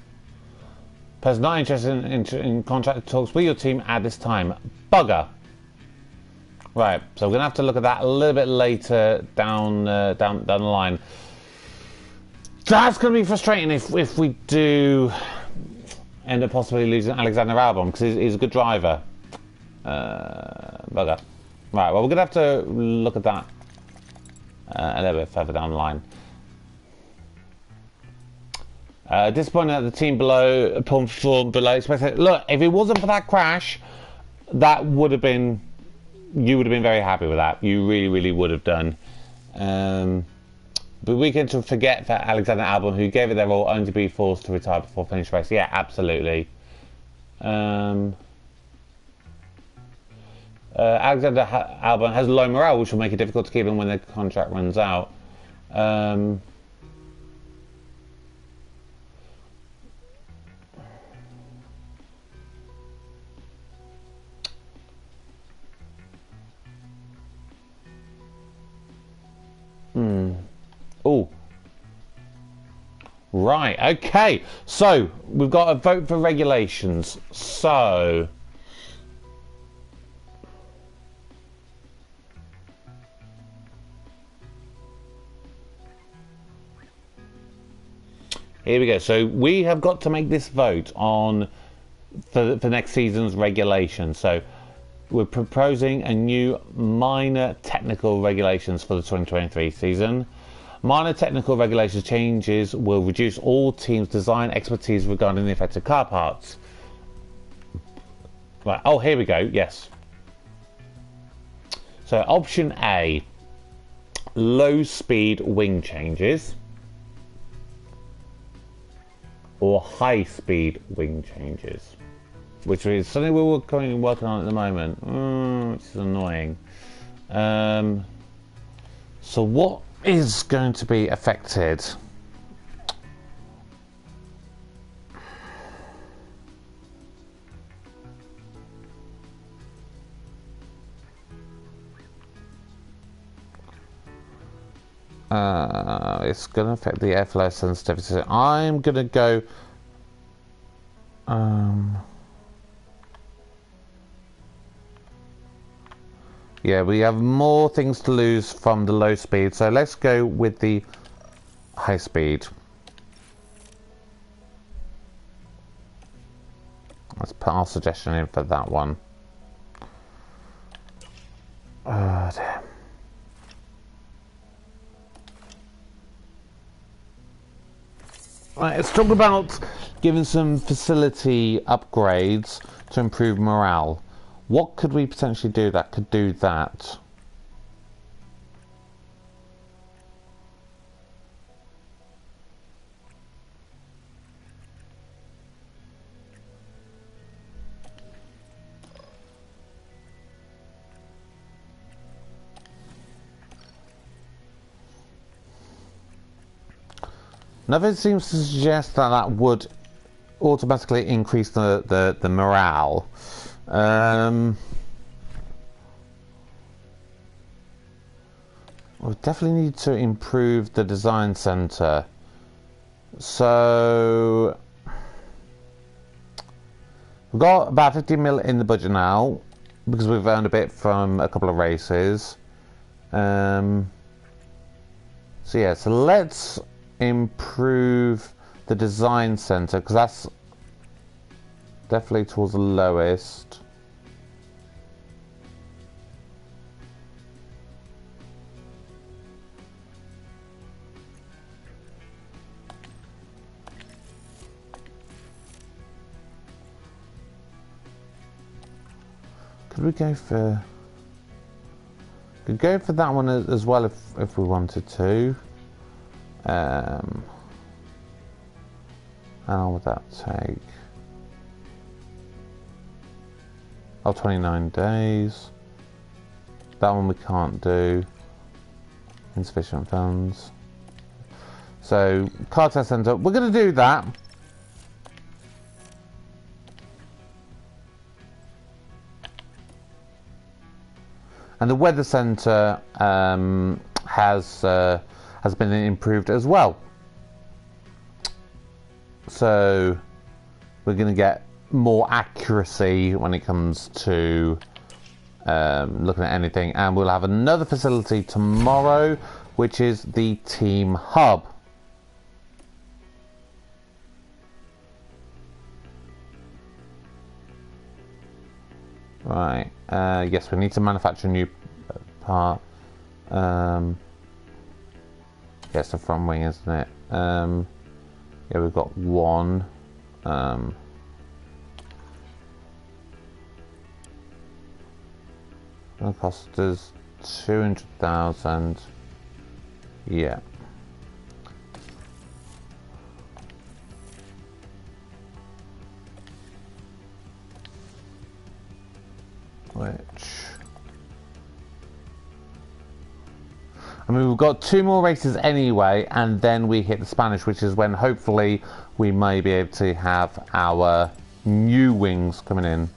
Person not interested in contract talks with your team at this time. Bugger. Right, so we're gonna have to look at that a little bit later down the line. That's gonna be frustrating if we do end up possibly losing Alexander Albon, because he's a good driver. Bugger. Right, well, we're gonna have to look at that a little bit further down the line. Disappointing that the team below performed below expected. Look, if it wasn't for that crash, that would have been. You would have been very happy with that. You really, really would have done. But we can forget that Alexander Albon, who gave it their all, only to be forced to retire before finish race. Yeah, absolutely. Alexander Albon has low morale, which will make it difficult to keep him when the contract runs out. Oh, right, okay, so we've got a vote for regulations. So here we go. So we have got to make this vote on for next season's regulations. So we're proposing a new minor technical regulations for the 2023 season. Minor technical regulations changes will reduce all teams' design expertise regarding the affected car parts. Right, oh, here we go, yes. So option A, low speed wing changes. Or high speed wing changes. Which is something we're currently working on at the moment. Which is annoying. So what is going to be affected? It's going to affect the airflow sensitivity. I'm going to go... yeah, we have more things to lose from the low speed, so let's go with the high speed. Let's put our suggestion in for that one. Oh, damn. Right, let's talk about giving some facility upgrades to improve morale. What could we potentially do that could do that? Nothing seems to suggest that that would automatically increase the morale. We definitely need to improve the design center. So we've got about 50 mil in the budget now because we've earned a bit from a couple of races. So yeah, so let's improve the design center because that's definitely towards the lowest. Could we go for... Could go for that one as well if we wanted to. How long would that take? Oh, 29 days. That one we can't do. Insufficient funds. So, car test center. We're going to do that. And the weather center has been improved as well. So we're going to get more accuracy when it comes to looking at anything, and we'll have another facility tomorrow, which is the team hub. Right, yes, we need to manufacture a new part. Yes, the front wing, isn't it? Yeah, we've got one. It'll cost us 200,000. Yeah. Which, I mean, we've got 2 more races anyway, and then we hit the Spanish, which is when hopefully we may be able to have our new wings coming in.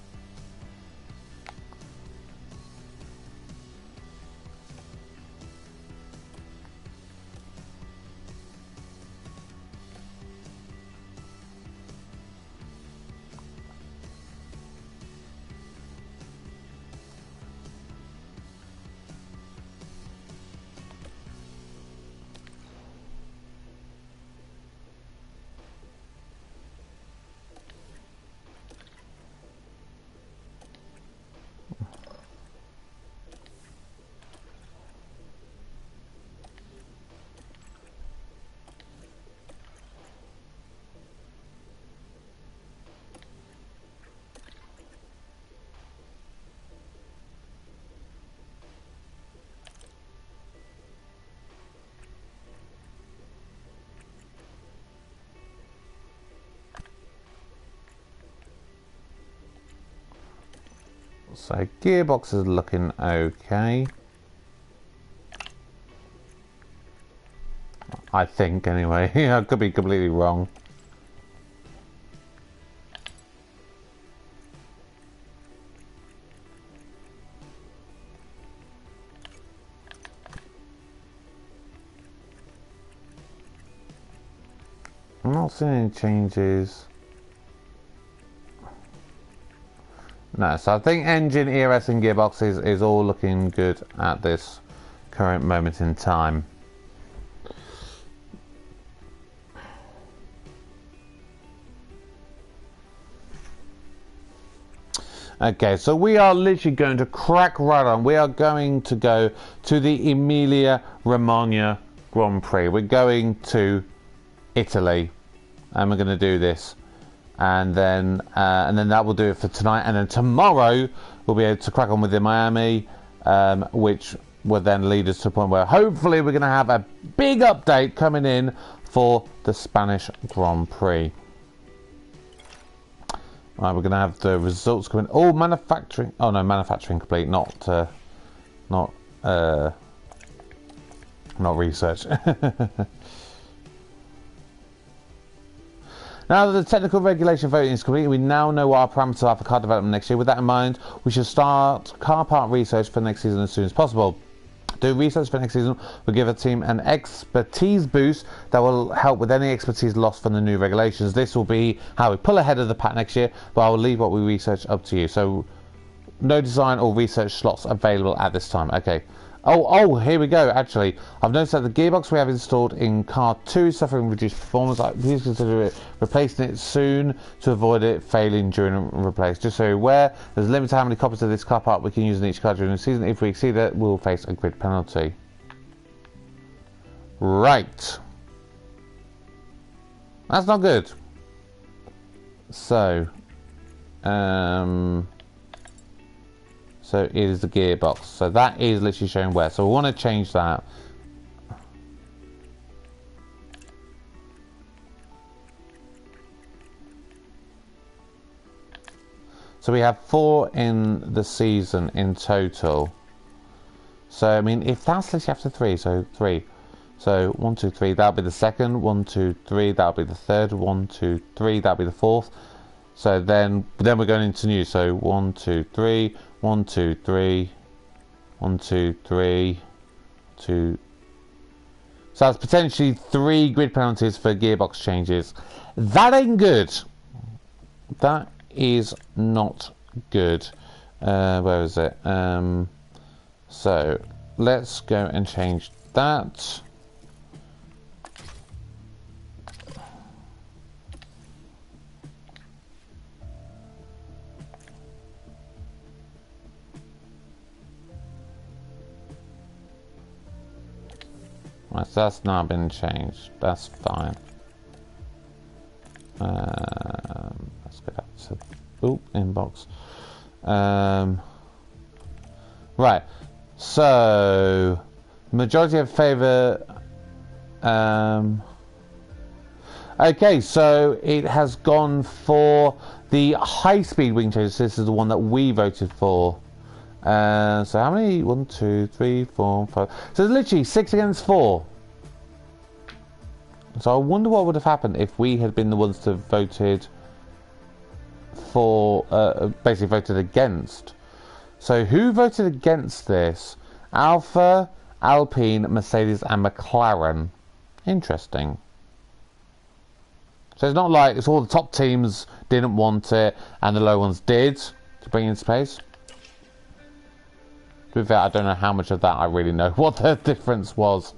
So gearbox is looking okay, I think, anyway. I could be completely wrong. I'm not seeing any changes. No, so I think engine, ERS and gearbox is all looking good at this current moment in time. Okay, so we are literally going to crack right on. We are going to go to the Emilia Romagna Grand Prix. We're going to Italy, and we're going to do this. And then that will do it for tonight. And then tomorrow we'll be able to crack on with the Miami, which will then lead us to a point where hopefully we're going to have a big update coming in for the Spanish Grand Prix. Right, we're going to have the results coming. Oh, manufacturing. Oh no, manufacturing complete, not research. Now that the technical regulation voting is complete, we now know what our parameters are for car development next year. With that in mind, we should start car part research for next season as soon as possible. Doing research for next season will give a team an expertise boost that will help with any expertise lost from the new regulations. This will be how we pull ahead of the pack next year, but I will leave what we research up to you. So, no design or research slots available at this time. Okay. Oh, here we go, actually. I've noticed that the gearbox we have installed in car 2 is suffering reduced performance. Please consider replacing it soon to avoid it failing during replace. Just so you're aware, there's a limit to how many copies of this car part we can use in each car during the season. If we exceed that, we'll face a grid penalty. Right. That's not good. So, so it is the gearbox. So that is literally showing where. So we want to change that. So we have 4 in the season in total. So I mean, if that's literally after 3, so 3. So 1, 2, 3, that'll be the second. 1, 2, 3, that'll be the third. 1, 2, 3, that'll be the fourth. So then we're going into new. So 1, 2, 3, 1, 2, 3, 1, 2, 3, 2. So that's potentially 3 grid penalties for gearbox changes. That ain't good. That is not good. Where is it? So let's go and change that. Right, so that's now been changed. That's fine. Let's go back to inbox. Right. So majority of favour. Okay, so it has gone for the high-speed wing changes. This is the one that we voted for. So how many? 1, 2, 3, 4, 5. So it's literally 6 against 4. So I wonder what would have happened if we had been the ones that voted for, basically voted against. So who voted against this? Alpha, Alpine, Mercedes, and McLaren. Interesting. So it's not like it's all the top teams didn't want it and the low ones did to bring in space. To be fair, I don't know how much of that I really know what the difference was.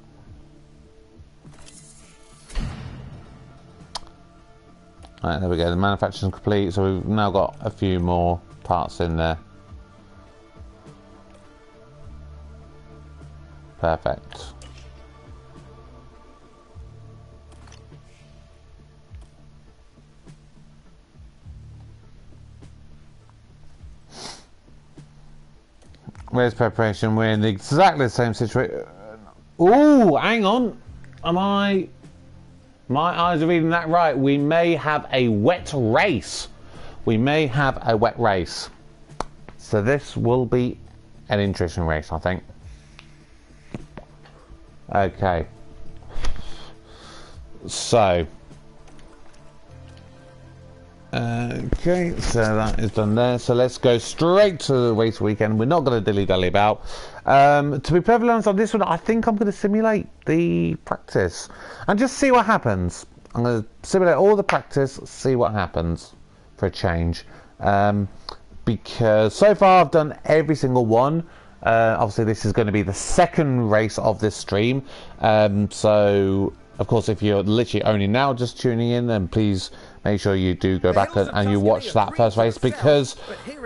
Alright, there we go. The manufacturing's complete, so we've now got a few more parts in there. Perfect. Where's preparation? We're in exactly the same situation. Ooh, hang on. My eyes are reading that right. We may have a wet race. We may have a wet race. So this will be an interesting race, I think. Okay. So. Okay, so that is done there. So let's go straight to the race weekend. We're not going to dilly-dally about. To be perfectly honest on this one, I think I'm going to simulate the practice and just see what happens. I'm going to simulate all the practice, see what happens for a change. Because so far I've done every single one. Obviously this is going to be the second race of this stream. So of course if you're literally only now just tuning in, then please make sure you do go back and you watch that first race, because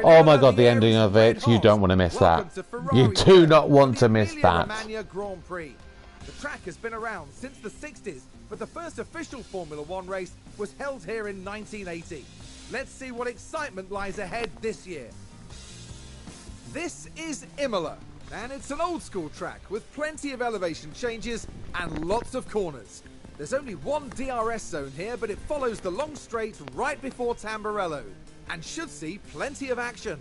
oh my god, the ending of it, you don't want to miss that. You do not want to miss that. Romagna Grand Prix. The track has been around since the 60s, but the first official Formula One race was held here in 1980. Let's see what excitement lies ahead this year. This is Imola, and it's an old school track with plenty of elevation changes and lots of corners. There's only one DRS zone here, but it follows the long straight right before Tamburello and should see plenty of action.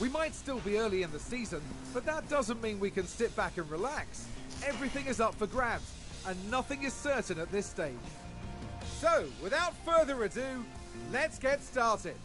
We might still be early in the season, but that doesn't mean we can sit back and relax. Everything is up for grabs, and nothing is certain at this stage. So, without further ado, let's get started.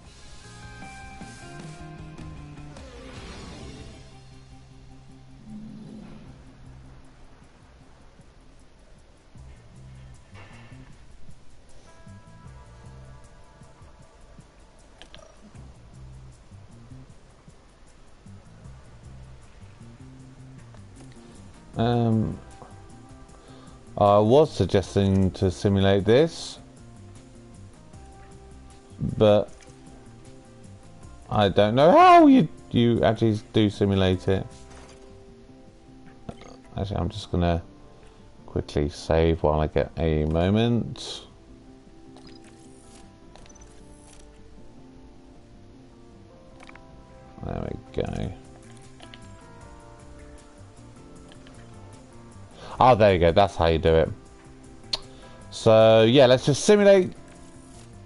I was suggesting to simulate this, but I don't know how you actually do simulate it. Actually, I'm just gonna quickly save while I get a moment. There we go. Oh, there you go. That's how you do it. So, yeah, let's just simulate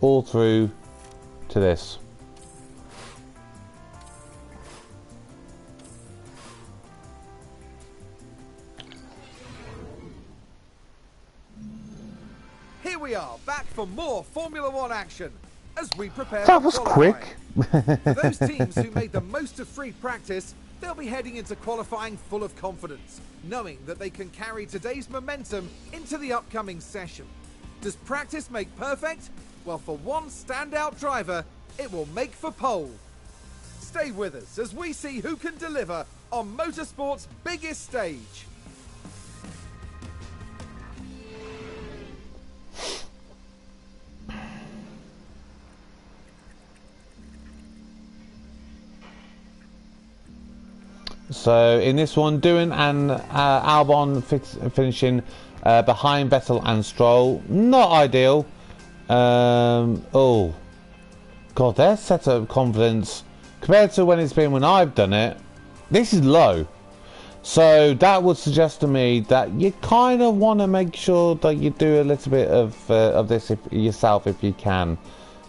all through to this. Here we are, back for more Formula One action as we prepare. That was quick. For those teams who made the most of free practice, they'll be heading into qualifying full of confidence, knowing that they can carry today's momentum into the upcoming session. Does practice make perfect? Well, for one standout driver, it will make for pole. Stay with us as we see who can deliver on motorsport's biggest stage. So in this one, Doohan and Albon finishing behind Vettel and Stroll. Not ideal. Oh, God, their setup confidence compared to when it's been when I've done it, this is low. So that would suggest to me that you kind of want to make sure that you do a little bit of this yourself if you can,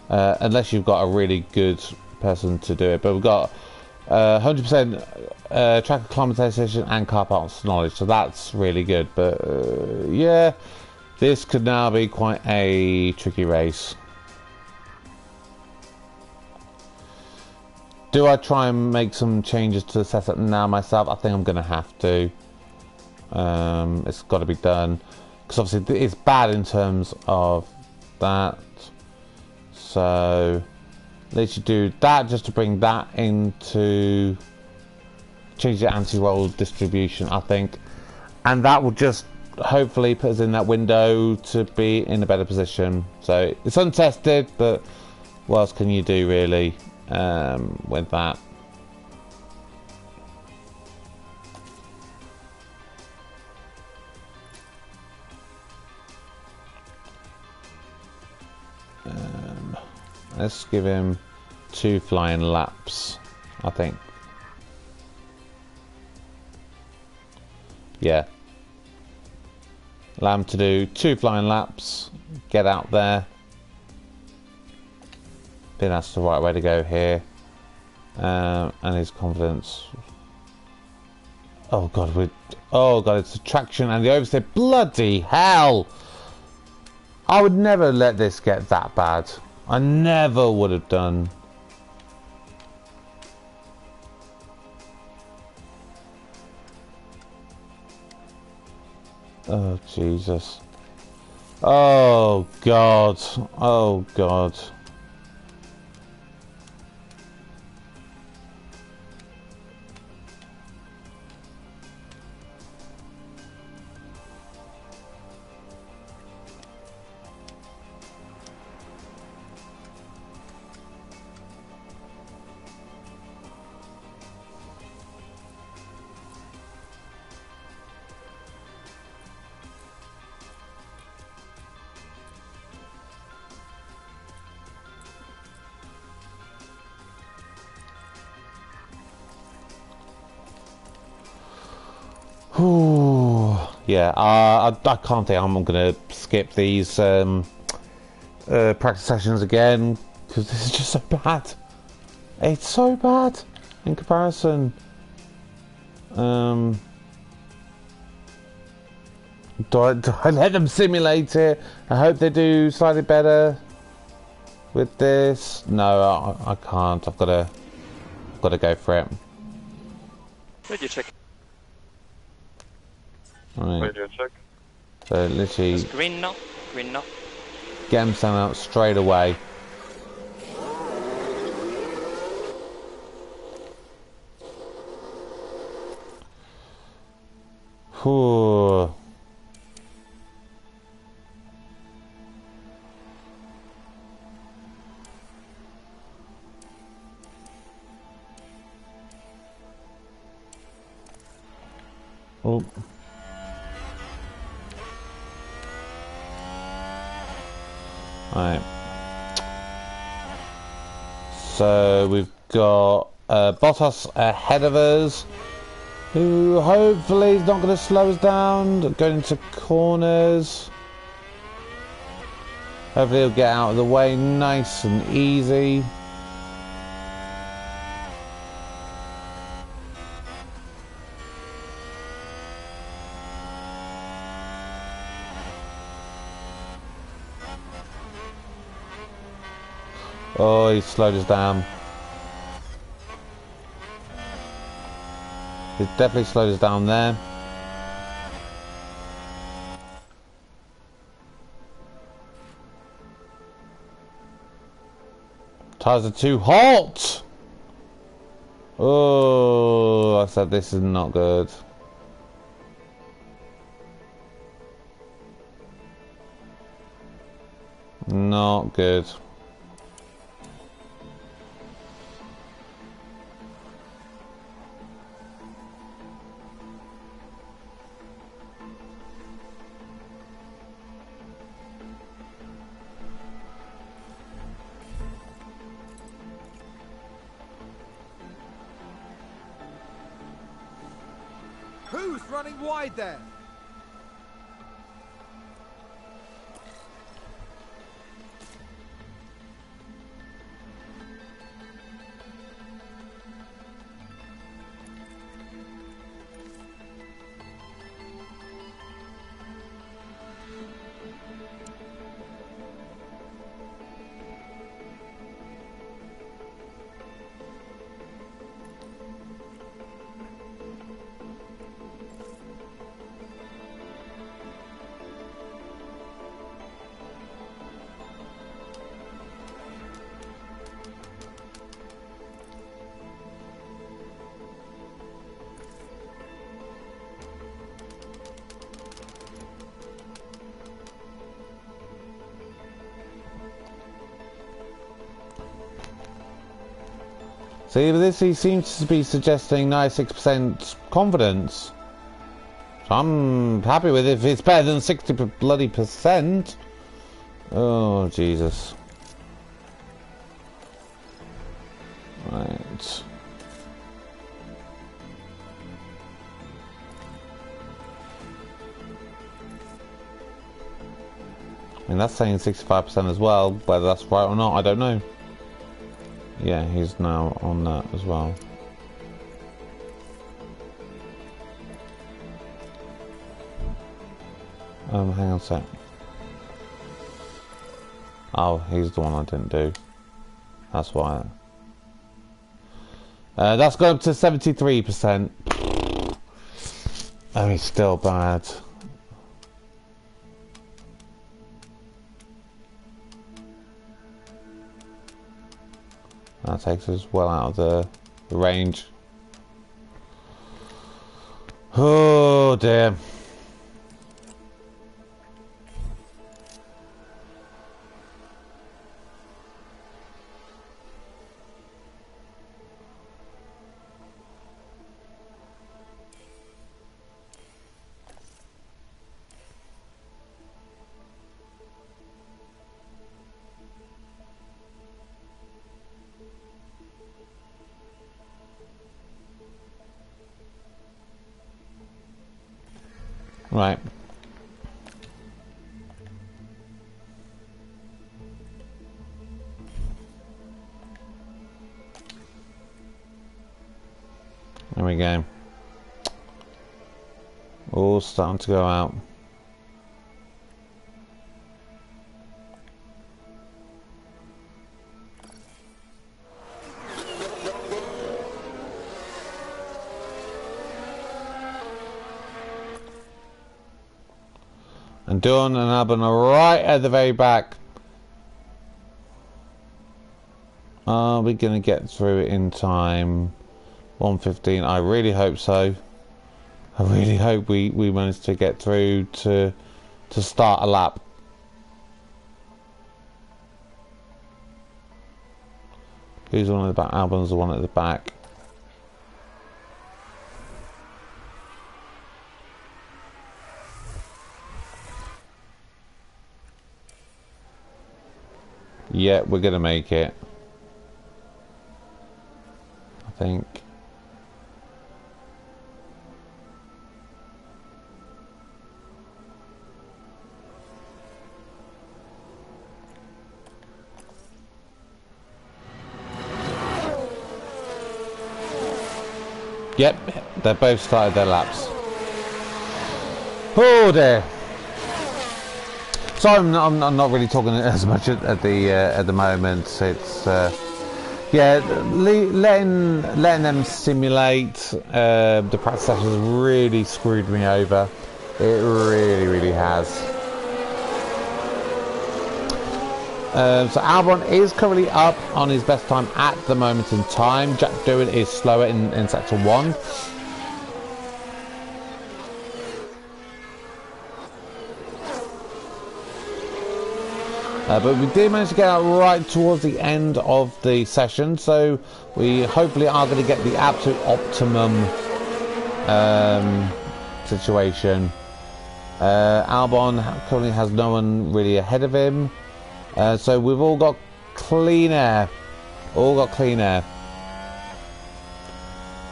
unless you've got a really good person to do it. But we've got 100% track acclimatization and car parts knowledge, so that's really good. But yeah, this could now be quite a tricky race. Do I try and make some changes to the setup now myself? I think I'm going to have to. It's got to be done because obviously it's bad in terms of that. So let you do that just to bring that into change the anti-roll distribution, I think, and that will just hopefully put us in that window to be in a better position. So it's untested, but what else can you do really with that? Let's give him 2 flying laps, I think. Yeah. Allow him to do 2 flying laps, get out there. I think that's the right way to go here. And his confidence. Oh God, it's the traction and the oversteer. Bloody hell! I would never let this get that bad. I never would have done. Oh Jesus. Oh God. Oh God. Yeah, I can't think I'm going to skip these practice sessions again because this is just so bad. It's so bad in comparison. Do I let them simulate it? I hope they do slightly better with this. No, I can't. I've got to go for it. Radio check. Right. Radio check. So literally, It's green now. Green now. get them sent out straight away. Whew. Oh. Right. So we've got Bottas ahead of us, who hopefully is not going to slow us down, going into corners. Hopefully he'll get out of the way nice and easy. Oh, he slowed us down. He definitely slowed us down there. Tyres are too hot! Oh, I said this is not good. Not good. Who's running wide there? See, but this he seems to be suggesting 96% confidence. So I'm happy with it if it's better than 60%. Oh, Jesus. Right. I mean, that's saying 65% as well. Whether that's right or not, I don't know. Yeah, he's now on that as well. Hang on a sec. Oh, he's the one I didn't do. That's why. That's gone up to 73%. Oh, he's still bad. That takes us well out of the range. Oh dear. Right. There we go. All starting to go out. And Doohan and Albon are right at the very back. Are we going to get through it in time? 1:15. I really hope so. I really hope we manage to get through to start a lap. Who's the one at the back? Albon's the one at the back. Yeah, we're gonna make it. I think. Yep, they both started their laps. Oh dear. So I'm not really talking as much at the moment. It's yeah, letting them simulate. The practice sessions really screwed me over. It really has. So Albon is currently up on his best time at the moment in time. Jack Doohan is slower in sector 1. But we did manage to get out right towards the end of the session, so we hopefully are going to get the absolute optimum situation. Albon currently has no one really ahead of him, so we've all got clean air.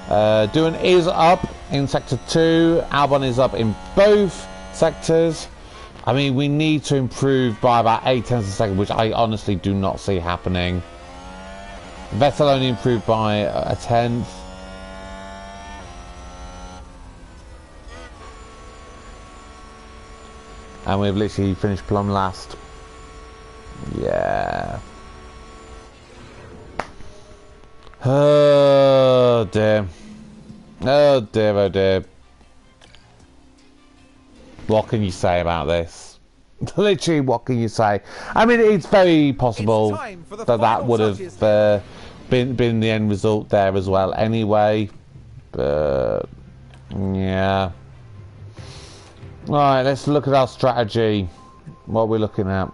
Doohan is up in sector 2, Albon is up in both sectors. I mean, we need to improve by about 8 tenths a second, which I honestly do not see happening. Vettel only improved by a tenth. And we've literally finished plumb last. Yeah. Oh dear. Oh dear, oh dear. What can you say about this? Literally, what can you say? I mean, it's very possible that would have been the end result there as well anyway. But, yeah. Alright, let's look at our strategy. What we're looking at.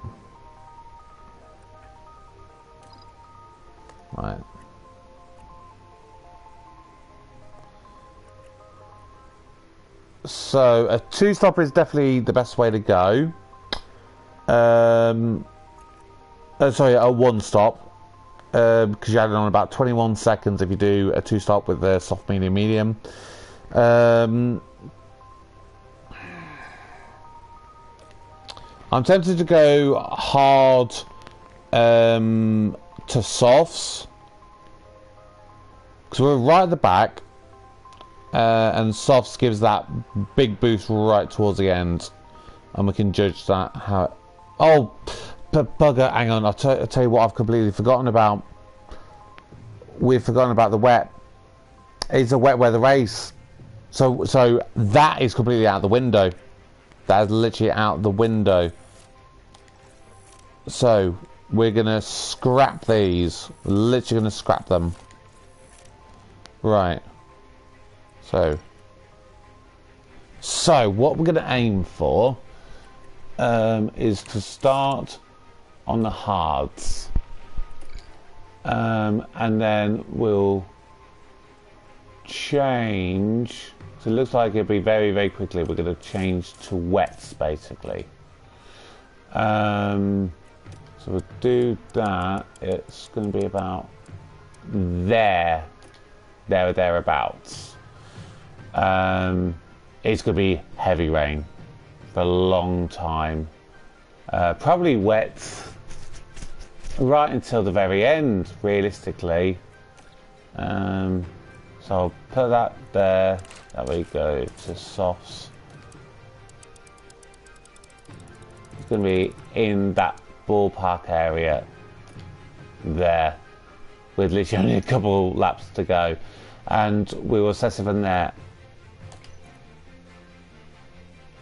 Right. So a 2-stopper is definitely the best way to go. Sorry, a 1-stop, because you add on about 21 seconds if you do a 2-stop with the soft, medium, medium. I'm tempted to go hard to softs, because we're right at the back. And softs gives that big boost right towards the end, and we can judge that how. Oh, bugger! Hang on, I'll tell you what I've completely forgotten about. We've forgotten about the wet. It's a wet weather race, so that is completely out the window. That is literally out the window. So we're gonna scrap these. We're literally gonna scrap them. Right. So what we're going to aim for is to start on the hards, and then we'll change. So it looks like it'll be very, very quickly. We're going to change to wets, basically. So we'll do that. It's going to be about thereabouts. It's going to be heavy rain for a long time, probably wet right until the very end, realistically. So I'll put that there. That we go to softs. It's going to be in that ballpark area there, with literally only a couple laps to go, and we will assess it from there.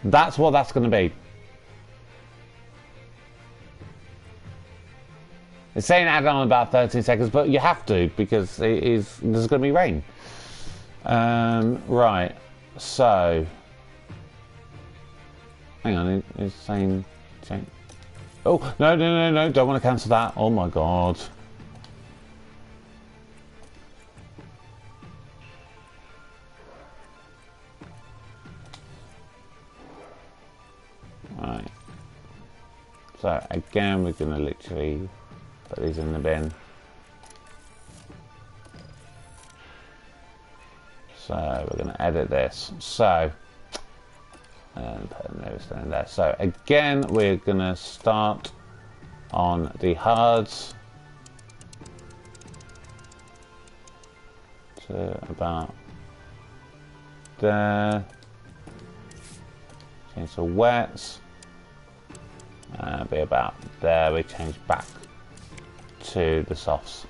That's what that's going to be. It's saying add on about 13 seconds, but you have to, because there's going to be rain. Right, so hang on, it's saying change. Oh, no, don't want to cancel that. Oh my god. Right. So again, we're going to literally put these in the bin. So we're going to edit this. So and put everything in there. So again, we're going to start on the hards to about there. Change to wets. Be about there. We change back to the softs.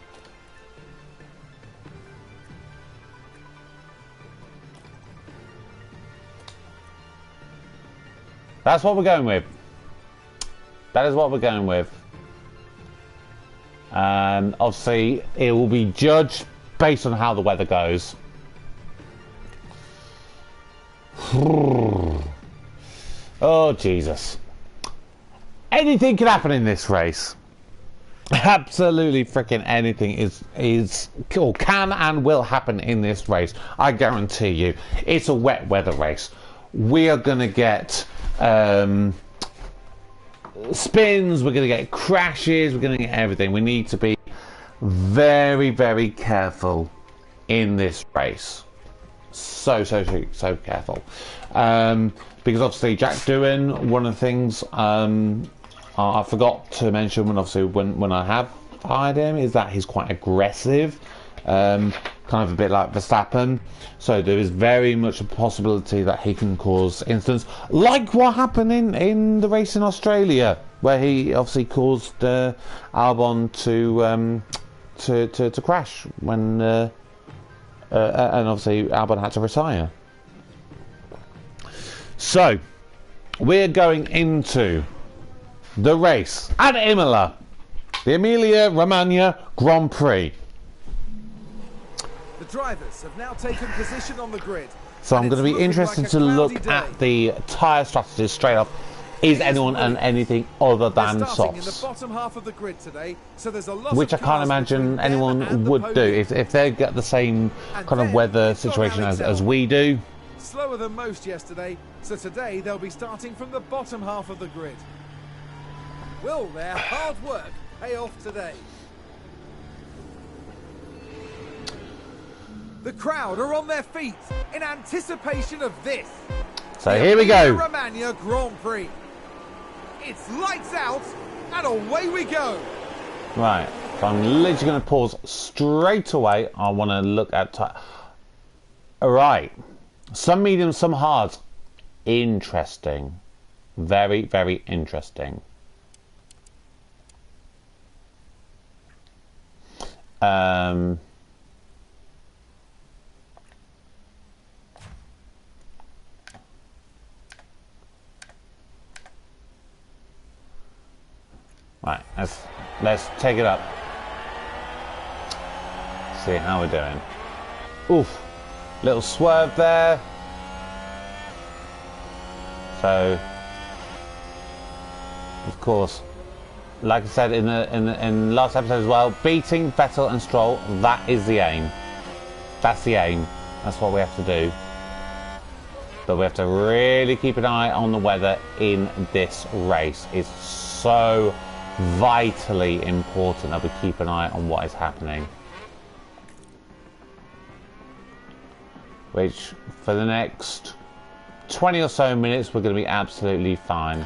That's what we're going with. That is what we're going with. Obviously, it will be judged based on how the weather goes. Oh, Jesus. Anything can happen in this race. Absolutely freaking anything is or can and will happen in this race. I guarantee you. It's a wet weather race. We are going to get spins, we're going to get crashes, we're going to get everything. We need to be very, very careful in this race. So careful. Because obviously Jack Doohan, one of the things I forgot to mention when I have hired him is that he's quite aggressive, kind of a bit like Verstappen. So there is very much a possibility that he can cause incidents, like what happened in the race in Australia, where he obviously caused Albon to crash when and obviously Albon had to retire. So we're going into the race at Imola, the Emilia Romagna Grand Prix. The drivers have now taken position on the grid. So I'm going to be interested to look at the tyre strategies straight up. Is anyone on anything other than softs? Which I can't imagine anyone would do if they get the same kind of weather situation as we do. Slower than most yesterday, so today they'll be starting from the bottom half of the grid. Will their hard work pay off today? The crowd are on their feet in anticipation of this. So here we go. Romagna Grand Prix. It's lights out and away we go. Right, so I'm literally going to pause straight away. I want to look at alright, some mediums, some hards. Interesting. Very, very interesting. Right, let's take it up. See how we're doing. Oof, little swerve there. So, of course, like I said in the last episode as well, beating Vettel and Stroll, that is the aim. That's the aim. That's what we have to do. But we have to really keep an eye on the weather in this race. It's so vitally important that we keep an eye on what is happening. Which, for the next 20 or so minutes, we're going to be absolutely fine.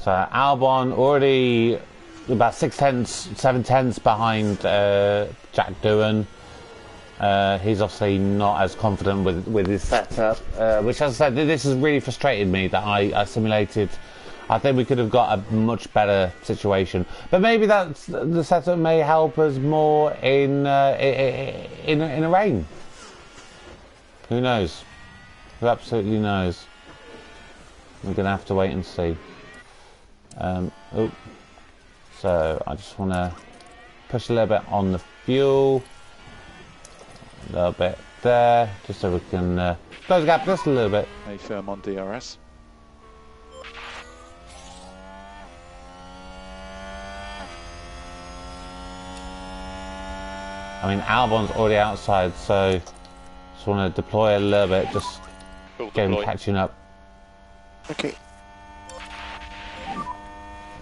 So Albon already about 7/10 behind Jack Doohan. He's obviously not as confident with his setup, which, as I said, this has really frustrated me that I simulated. I think we could have got a much better situation, but maybe that's the setup may help us more in a rain. Who knows? Who absolutely knows? We're gonna have to wait and see. So I just want to push a little bit on the fuel, a little bit there, just so we can close the gap just a little bit. Stay firm on DRS. I mean, Albon's already outside, so just want to deploy a little bit, just get him catching up. Okay.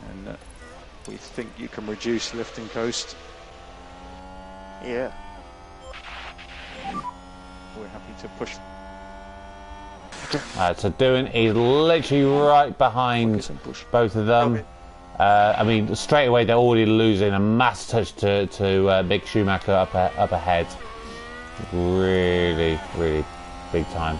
And we think you can reduce lifting coast. Yeah. We're happy to push. So Doohan is literally right behind both of them. I mean, straight away they're already losing a mass touch to Mick Schumacher up ahead. Really, really big time.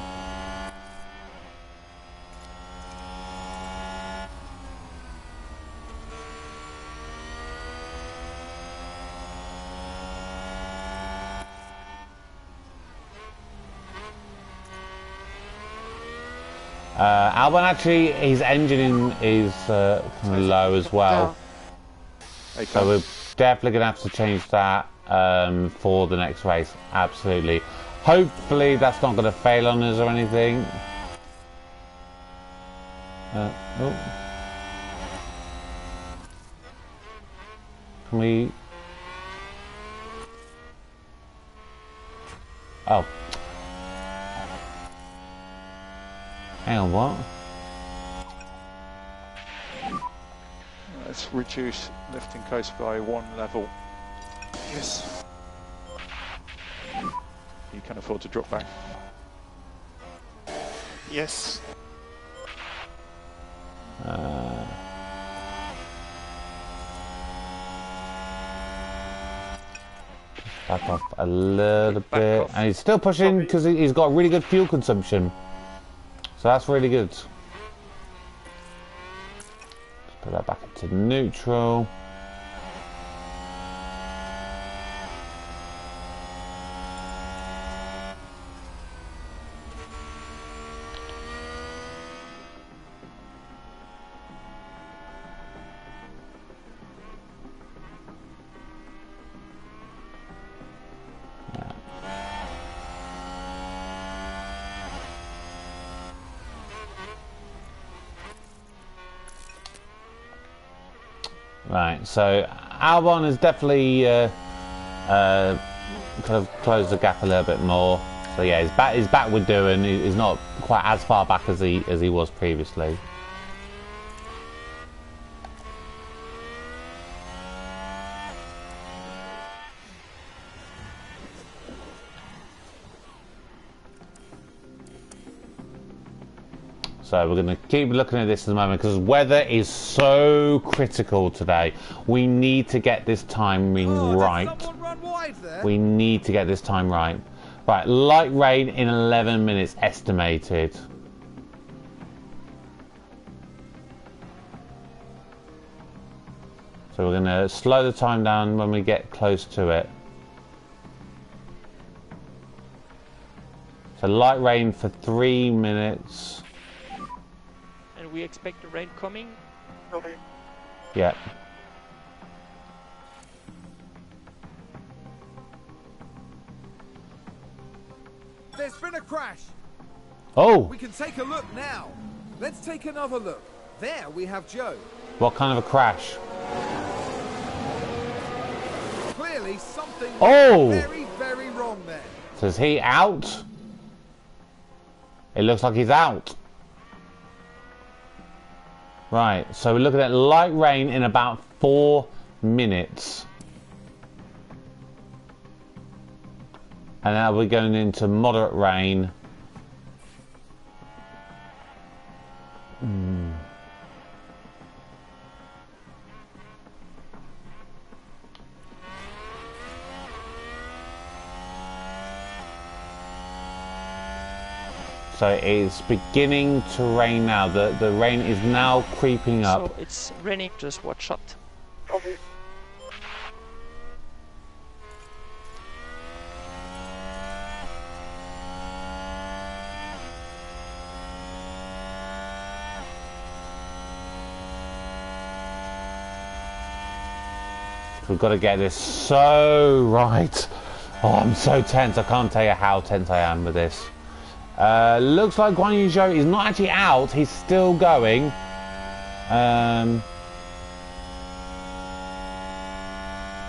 Albon actually, his engine is kind of low as well, so we're definitely going to have to change that for the next race. Absolutely. Hopefully that's not going to fail on us or anything. Oh. Can we? Oh. Hang on, what? Let's reduce lifting coast by 1 level. Yes. You can afford to drop back. Yes. Back off a little bit. And he's still pushing because he's got really good fuel consumption. So that's really good. Let's put that back into neutral. Right, so Albon has definitely kind of closed the gap a little bit more. So yeah, he's back with Doohan. He's not quite as far back as he was previously. So we're going to keep looking at this at the moment because weather is so critical today. We need to get this timing right. We need to get this time right. Right, light rain in 11 minutes estimated. So we're going to slow the time down when we get close to it. So light rain for 3 minutes. We expect the rain coming. Okay. Yeah. There's been a crash. Oh! We can take a look now. Let's take another look. There we have Zhou. What kind of a crash? Clearly something very, very wrong there. So is he out? It looks like he's out. Right, so we're looking at light rain in about 4 minutes. And now we're going into moderate rain. So it's beginning to rain now. The rain is now creeping up. So it's raining, just watch out. Okay. We've got to get this so right. Oh, I'm so tense. I can't tell you how tense I am with this. Looks like Guan Yu Zhou is not actually out. He's still going.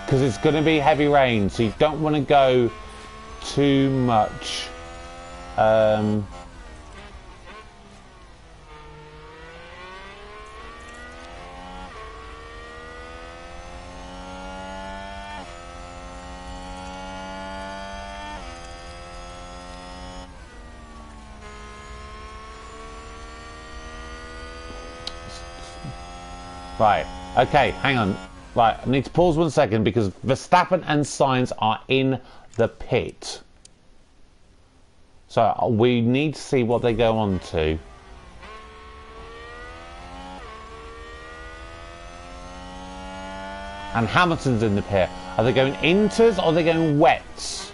Because it's going to be heavy rain, so you don't want to go too much. Right, Okay, hang on. Right, I need to pause 1 second because Verstappen and Sainz are in the pit. So we need to see what they go on to. And Hamilton's in the pit. Are they going inters or are they going wets?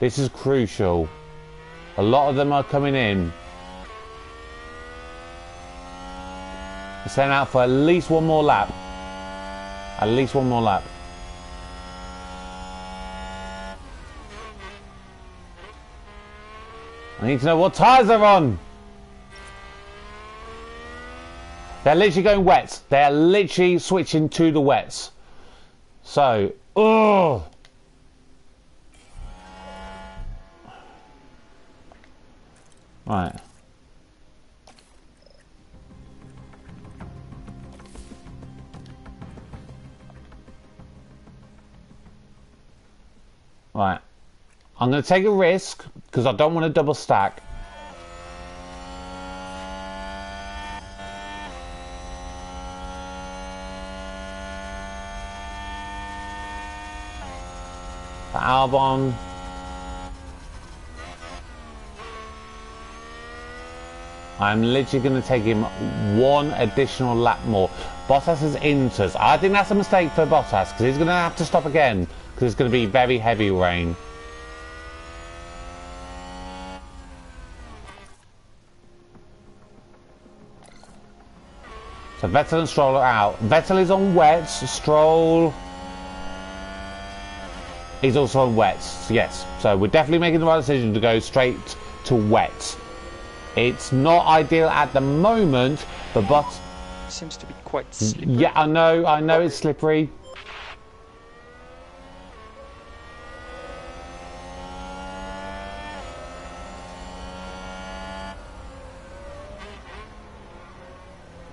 This is crucial. A lot of them are coming in. They're setting out for at least one more lap. At least one more lap. I need to know what tyres they're on. They're literally going wets. They're literally switching to the wets. So, oh. Right. Right. I'm going to take a risk because I don't want to double stack. For Albon. I'm literally going to take him one additional lap more. Bottas is inters. I think that's a mistake for Bottas because he's going to have to stop again because it's going to be very heavy rain. So Vettel and Stroll are out. Vettel is on wets. Stroll is also on wets. Yes. So we're definitely making the right decision to go straight to wets. It's not ideal at the moment, but seems to be quite slippery. Yeah, I know it's slippery.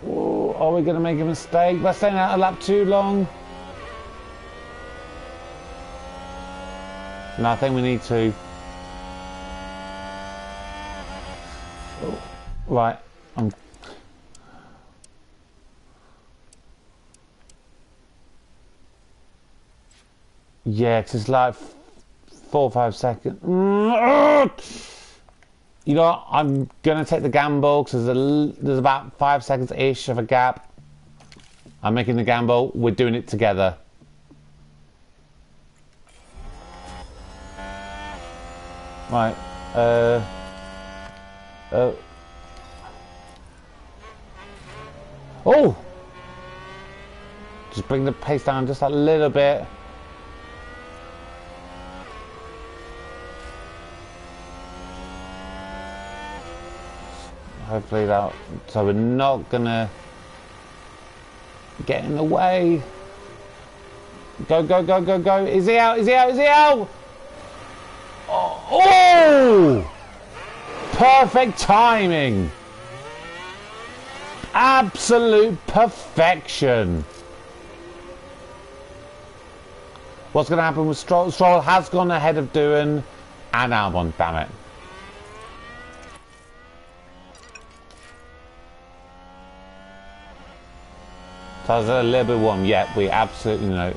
Oh, are we going to make a mistake by staying out a lap too long? No, I think we need to. Right, yeah, it's like 4 or 5 seconds. You know what? I'm gonna take the gamble because there's about 5 seconds-ish of a gap. I'm making the gamble. We're doing it together. Right. Oh! Just bring the pace down just a little bit. Hopefully that... So we're not gonna get in the way. Go, go, go, go, go. Is he out? Is he out? Is he out? Oh! Perfect timing. Absolute perfection. What's going to happen with Stroll? Stroll has gone ahead of Doohan and Albon. Damn it. So I was a little bit warm. Yeah, we absolutely know.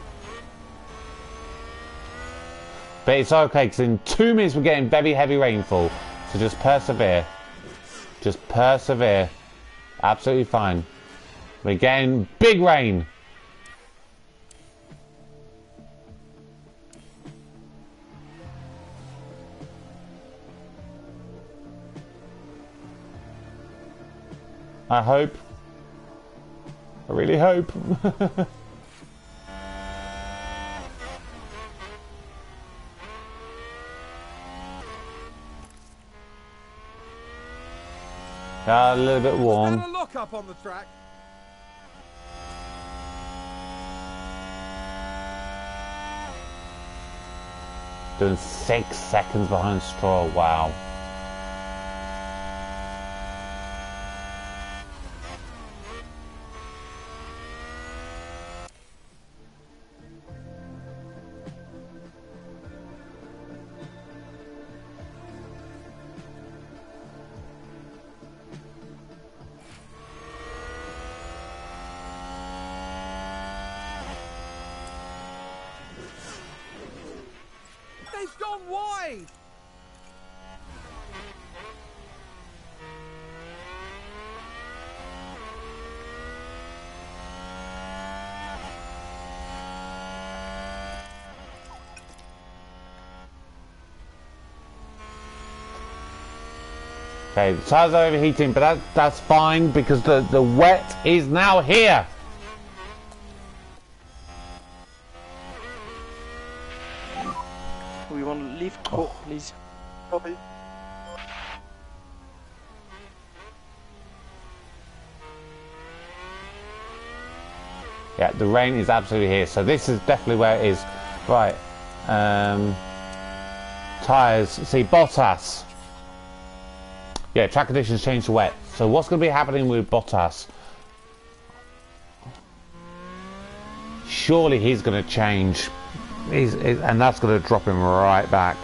But it's okay because in 2 minutes we're getting very heavy rainfall. So just persevere. Just persevere. Absolutely fine. We're getting big rain. I hope. I really hope. A little bit warm. A lock up on the track. Doing 6 seconds behind Stroll. Wow. made. Okay, the tyres are overheating, but that's fine because the wet is now here. We want to leave court, please. Copy. Yeah, the rain is absolutely here, so this is definitely where it is. Right, tyres. See, Bottas. Yeah, track conditions change to wet. So what's going to be happening with Bottas? Surely he's going to change. And that's going to drop him right back.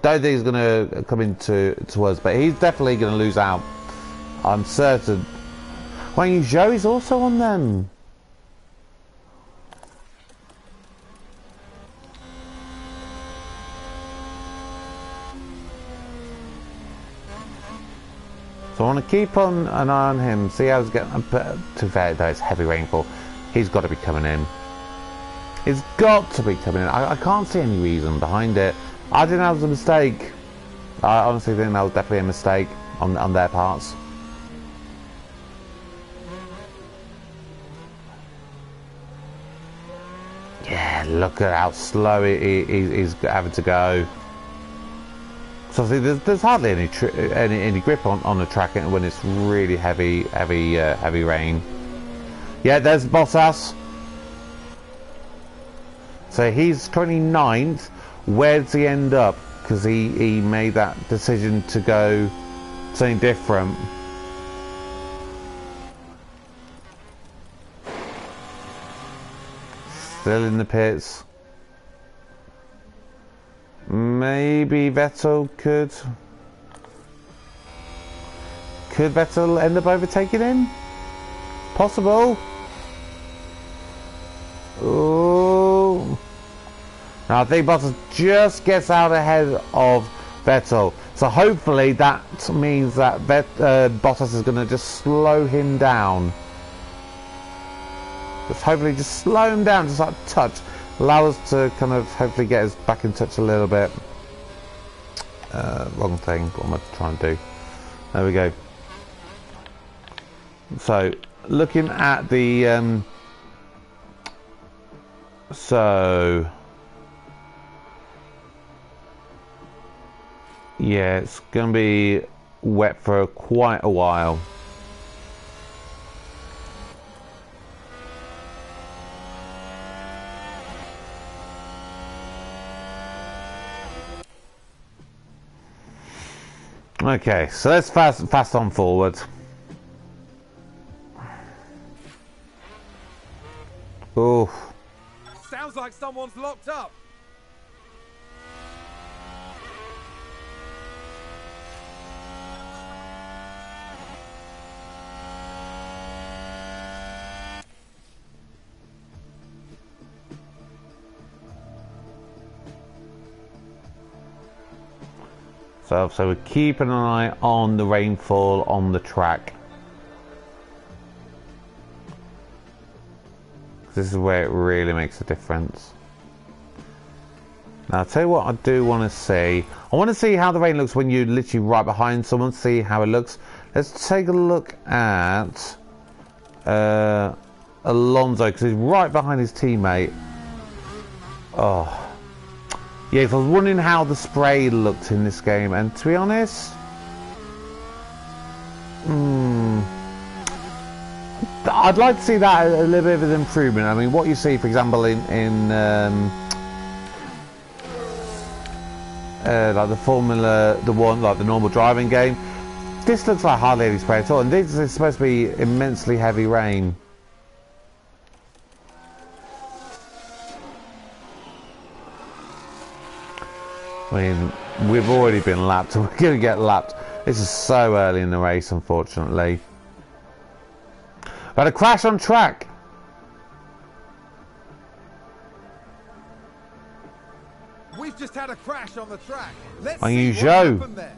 Don't think he's going to come into us, but he's definitely going to lose out. I'm certain. Wang Zhou is also on them. So I want to keep an eye on him, see how he's getting. To be fair, though, it's heavy rainfall. He's got to be coming in. He's got to be coming in. I can't see any reason behind it. I think that was a mistake. I honestly think that was definitely a mistake on their parts. Yeah, look at how slow he's having to go. So see, there's hardly any grip on the track when it's really heavy rain. Yeah, there's Bottas. So he's 29th. Where does he end up? Because he made that decision to go something different. Still in the pits. Maybe Vettel could Vettel end up overtaking him? Possible. Oh. Now I think Bottas just gets out ahead of Vettel. So hopefully that means that Bottas is going to just slow him down. Hopefully just slow him down, just like a touch. Allow us to kind of hopefully get us back in touch a little bit. Wrong thing. What am I trying to do? There we go. So looking at the yeah, it's gonna be wet for quite a while. Okay, so let's fast on forward. Oh. Sounds like someone's locked up. So we're keeping an eye on the rainfall on the track. This is where it really makes a difference. Now I'll tell you what I do want to see. I want to see how the rain looks when you're literally right behind someone, see how it looks. Let's take a look at Alonso, because he's right behind his teammate. Oh. Yeah, so I was wondering how the spray looked in this game, and to be honest, I'd like to see that a little bit of an improvement. I mean, what you see, for example, in like the Formula One, like the normal driving game, this looks like hardly any spray at all, and this is supposed to be immensely heavy rain. I mean, we've already been lapped, and we're going to get lapped. This is so early in the race, unfortunately. But a crash on track. We've just had a crash on the track. Let's Are see you what Zhou? happened there.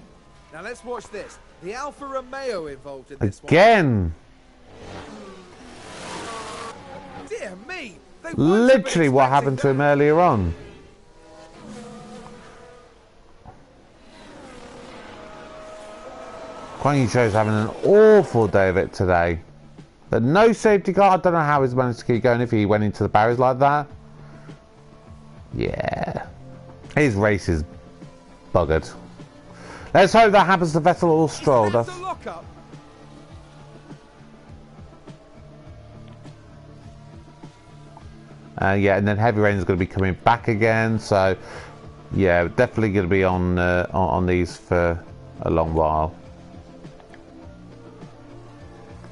Now let's watch this. The Alfa Romeo involved in this Again. one. Dear me. They weren't Literally even what happened to expecting him earlier on. Guan Yu Zhou's having an awful day of it today. But no safety car. I don't know how he's managed to keep going if he went into the barriers like that. Yeah. His race is buggered. Let's hope that happens to Vettel or Stroll. That's That's... a lock-up. Yeah, and then Heavy Rain is going to be coming back again. So, yeah, definitely going to be on these for a long while.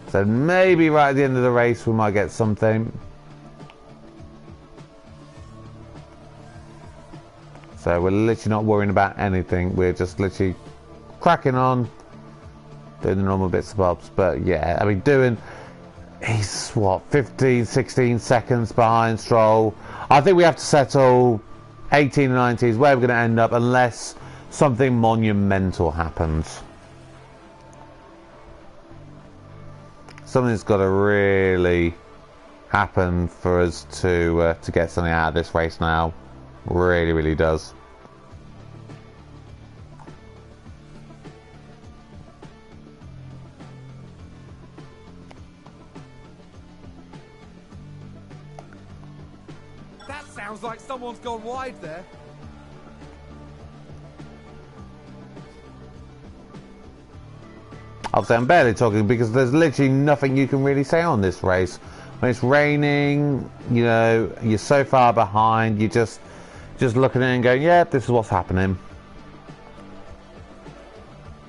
So maybe right at the end of the race we might get something. So we're literally not worrying about anything. We're just literally cracking on, doing the normal bits and bobs. But yeah, I mean, he's what, 15, 16 seconds behind Stroll. I think we have to settle 18 and 19 is where we're going to end up unless something monumental happens. Something's got to really happen for us to get something out of this race now. Really, really does. That sounds like someone's gone wide there. Obviously, I'm barely talking because there's literally nothing you can really say on this race. When it's raining, you know, you're so far behind, you're just looking at it and going, yeah, this is what's happening.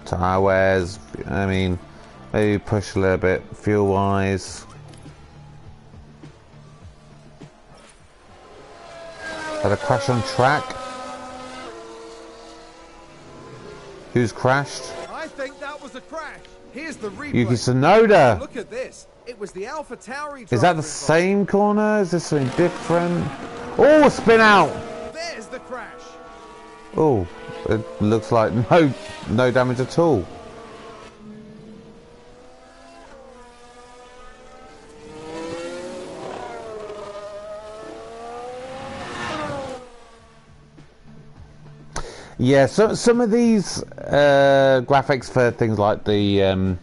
Tyre wears, I mean, maybe push a little bit fuel-wise. Had a crash on track. Who's crashed? I think that was a crash. Here's the replay. Yuki Tsunoda. Look at this. It was the Alpha Tauri. Is that the same corner? Is this something different? Oh, spin out. There's the crash. Oh, it looks like no damage at all. Yeah, so some of these graphics for things like the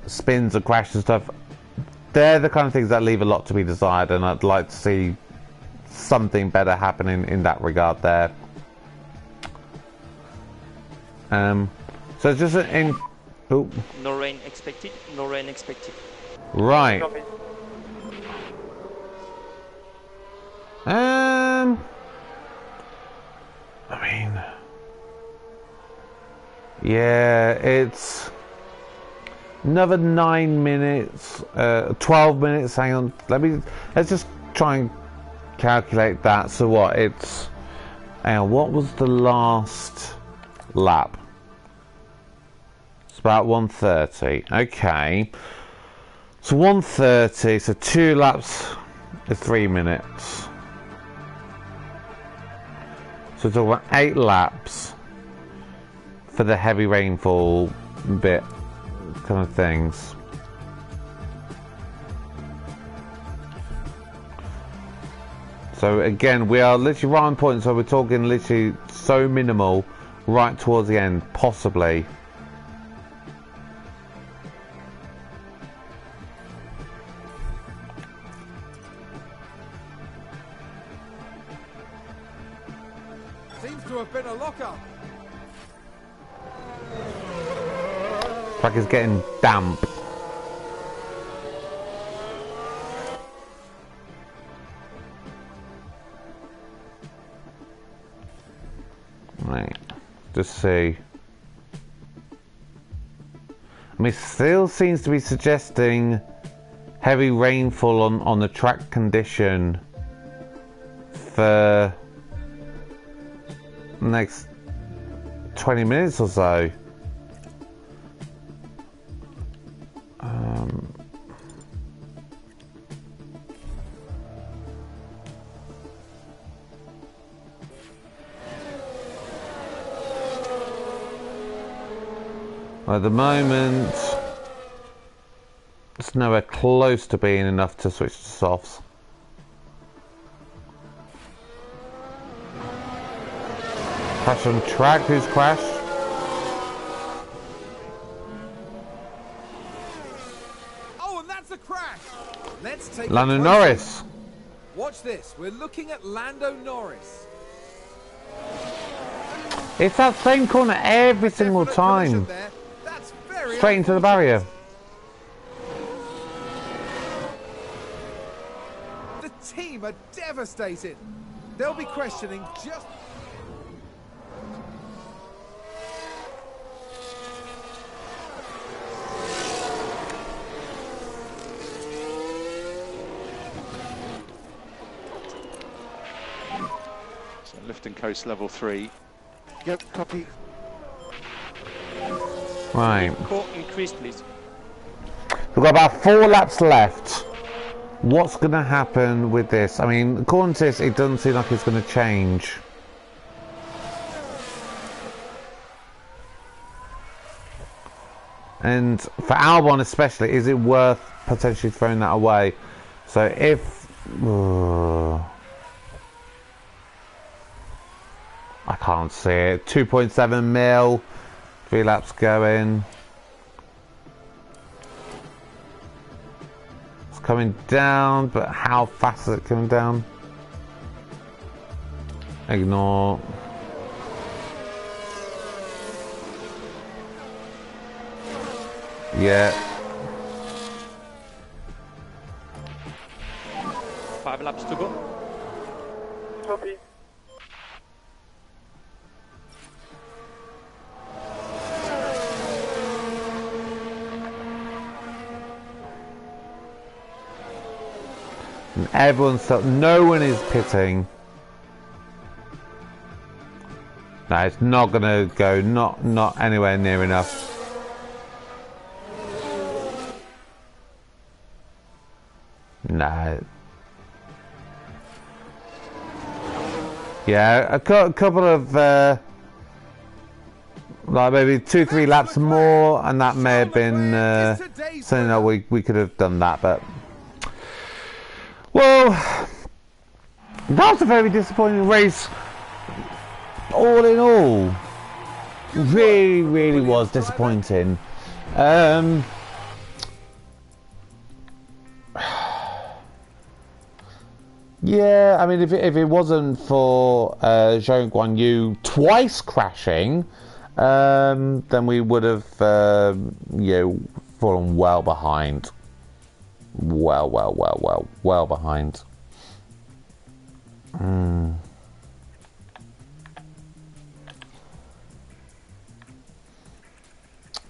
spins and crashes and stuff, they're the kind of things that leave a lot to be desired, and I'd like to see something better happening in that regard there. So it's just in... Oh. No rain expected, no rain expected. Right. I mean... Yeah, it's another 9 minutes, 12 minutes, hang on, let's just try and calculate that. So what, it's, hang on, what was the last lap? It's about 1:30, okay. So 1:30, so 2 laps is 3 minutes. So it's about 8 laps for the heavy rainfall bit kind of things. So again, we are literally right on point, so we're talking literally so minimal right towards the end, possibly. Seems to have been a lock-up. Track is getting damp. Right, just see. I mean, it still seems to be suggesting heavy rainfall on the track condition for the next 20 minutes or so. At the moment, it's nowhere close to being enough to switch to softs. Crash on track, who's crashed? Oh, and that's a crash! Let's take Lando a closer Norris. look. Watch this, we're looking at Lando Norris. It's that same corner every single Definite time. collision there. That's very Straight into the unfortunate. barrier. The team are devastated. They'll be questioning just... So lifting coast level 3. Yep, copy. Right. Core increase, please. We've got about 4 laps left. What's going to happen with this? I mean, according to this, it doesn't seem like it's going to change. And for Albon especially, is it worth potentially throwing that away? So if... I can't see it. 2.7 mil. 3 laps going. It's coming down, but how fast is it coming down? Ignore. Yeah. 5 laps to go. Copy. And everyone's still, no one is pitting. No, it's not gonna go, not anywhere near enough. No. Yeah, a couple of like maybe 2-3 laps more, and that may have been something that we could have done that, but well, that was a very disappointing race. All in all, really was disappointing. Yeah, I mean, if it wasn't for Zhou Guan Yu twice crashing, then we would have, fallen well behind. Well behind.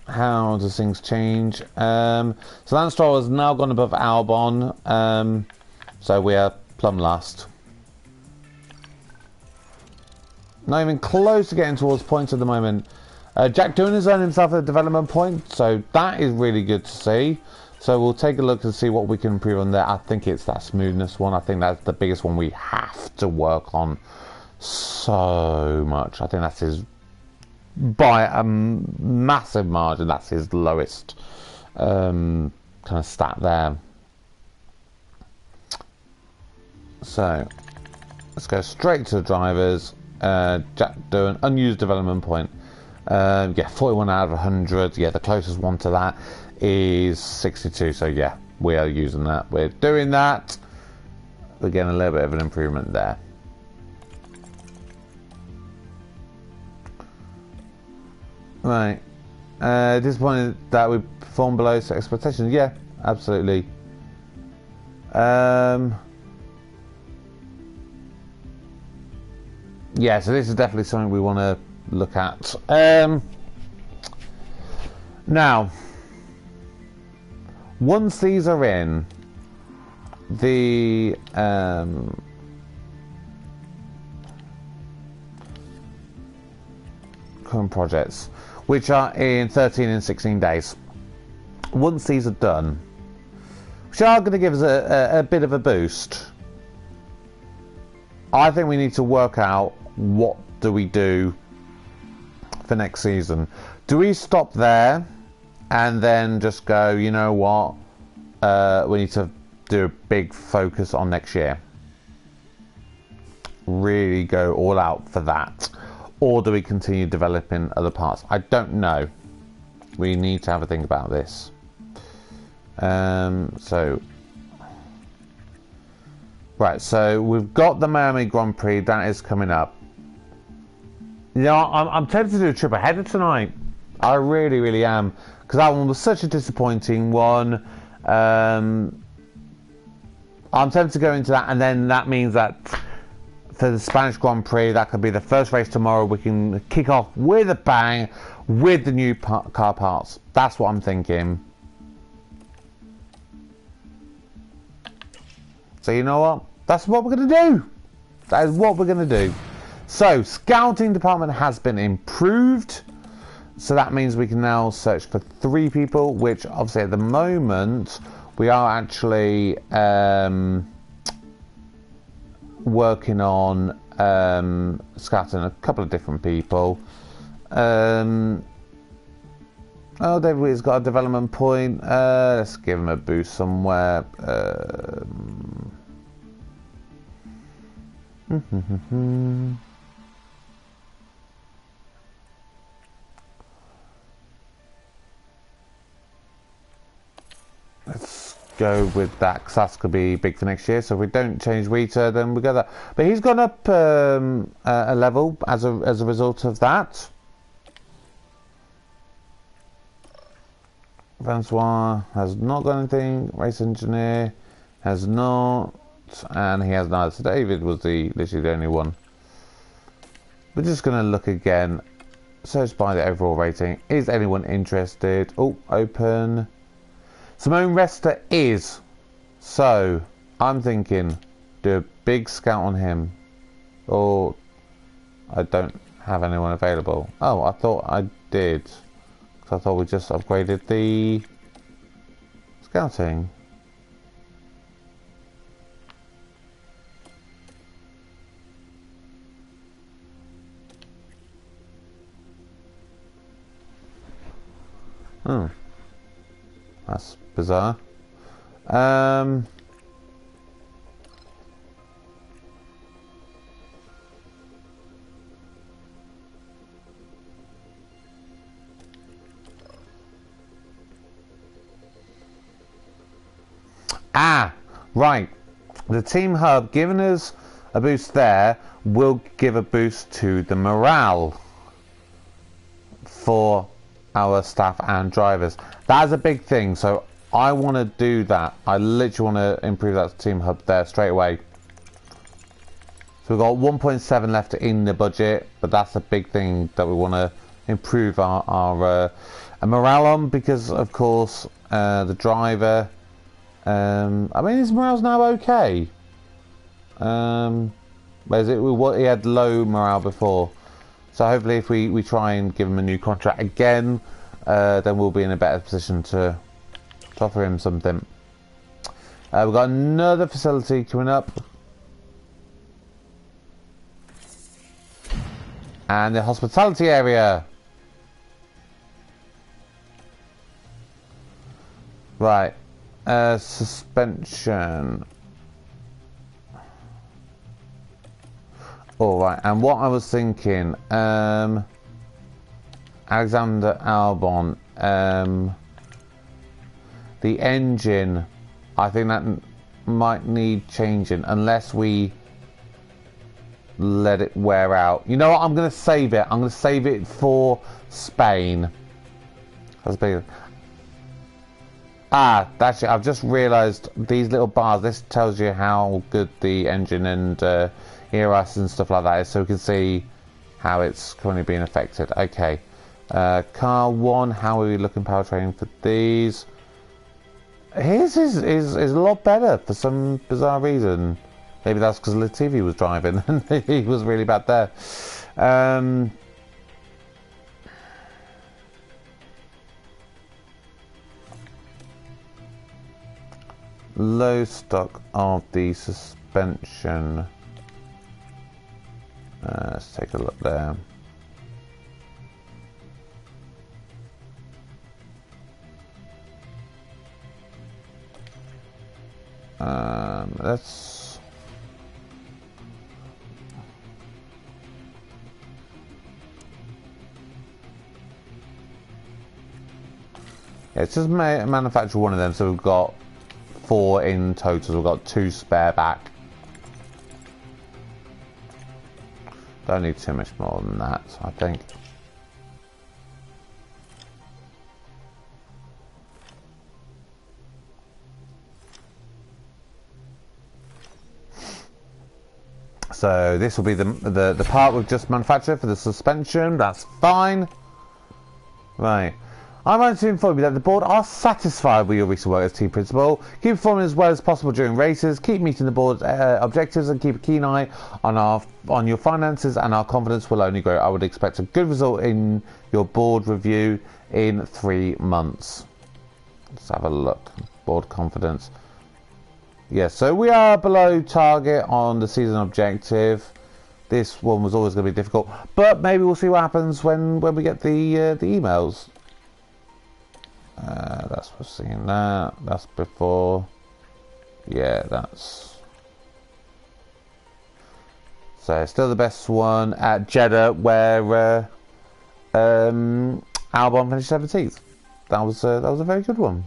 How does things change? So Lance Stroll has now gone above Albon, so we are plumb last. Not even close to getting towards points at the moment. Jack Doohan has earned himself a development point, so that is really good to see. So we'll take a look and see what we can improve on there. I think it's that smoothness one. I think that's the biggest one we have to work on so much. I think that's his, by a massive margin, that's his lowest kind of stat there. So let's go straight to the drivers. Jack Doohan, unused development point. Yeah, 41 out of 100. Yeah, the closest one to that is 62. So yeah, we are using that. We're doing that. We're getting a little bit of an improvement there. Right. Disappointed that we performed below expectations. Yeah, absolutely. Yeah, so this is definitely something we want to look at. Now, once these are in, the current projects, which are in 13 and 16 days, once these are done, which are going to give us a bit of a boost, I think we need to work out what do we do for next season. Do we stop there and then just go, you know what, we need to do a big focus on next year? Really go all out for that? Or do we continue developing other parts? I don't know. We need to have a think about this. Right, so we've got the Miami Grand Prix. That is coming up. You know, I'm tempted to do a triple header tonight. I really, really am. Because that one was such a disappointing one. I'm tempted to go into that, and then that means that for the Spanish Grand Prix, that could be the first race tomorrow. We can kick off with a bang with the new car parts. That's what I'm thinking. So you know what? That's what we're going to do. That is what we're going to do. So, scouting department has been improved. So that means we can now search for 3 people, which obviously at the moment we are actually working on scouting a couple of different people. Oh, David has got a development point. Let's give him a boost somewhere. Let's go with that, because that's going to be big for next year. So if we don't change Rita, then we go that. But he's gone up a level as a result of that. Francois has not got anything. Race engineer has not, and he has neither. So David was literally the only one. We're just going to look again. Search by the overall rating. Is anyone interested? Oh, open. Simone Resta is. So I'm thinking do a big scout on him. Or I don't have anyone available. Oh, I thought I did. Because I thought we just upgraded the scouting. Oh, that's bizarre. Right. The team hub giving us a boost there will give a boost to the morale for our staff and drivers. That is a big thing, so I want to do that. I literally want to improve that team hub there straight away. So we've got 1.7 left in the budget, but that's a big thing that we want to improve our morale on, because of course the driver, I mean, his morale's now okay. Whereas he had low morale before. So hopefully if we try and give him a new contract again, then we'll be in a better position to offer him something. We've got another facility coming up. And the hospitality area. Right. Suspension. Alright, and what I was thinking, Alexander Albon, the engine, I think that might need changing unless we let it wear out. You know what, I'm going to save it. I'm going to save it for Spain. That's big. That's it. I've just realised these little bars, this tells you how good the engine and ERS and stuff like that is, so we can see how it's currently being affected. Okay, car 1, how are we looking powertrain for these? His is a lot better for some bizarre reason. Maybe that's because Latifi was driving and he was really bad there. Low stock of the suspension. Let's take a look there. let's... Yeah, it's just manufacture one of them, so we've got 4 in total. We've got 2 spare back. Don't need too much more than that, I think. So this will be the part we've just manufactured for the suspension. That's fine. Right. I'm going to inform you that the board are satisfied with your recent work as team principal. Keep performing as well as possible during races. Keep meeting the board's objectives and keep a keen eye on your finances, and our confidence will only grow. I would expect a good result in your board review in 3 months. Let's have a look. Board confidence. Yes, so we are below target on the season objective. This one was always going to be difficult, but maybe we'll see what happens when we get the emails. That's for seeing that. That's before. Yeah, that's. So still the best one at Jeddah, where Albon finished 17th. That was a very good one.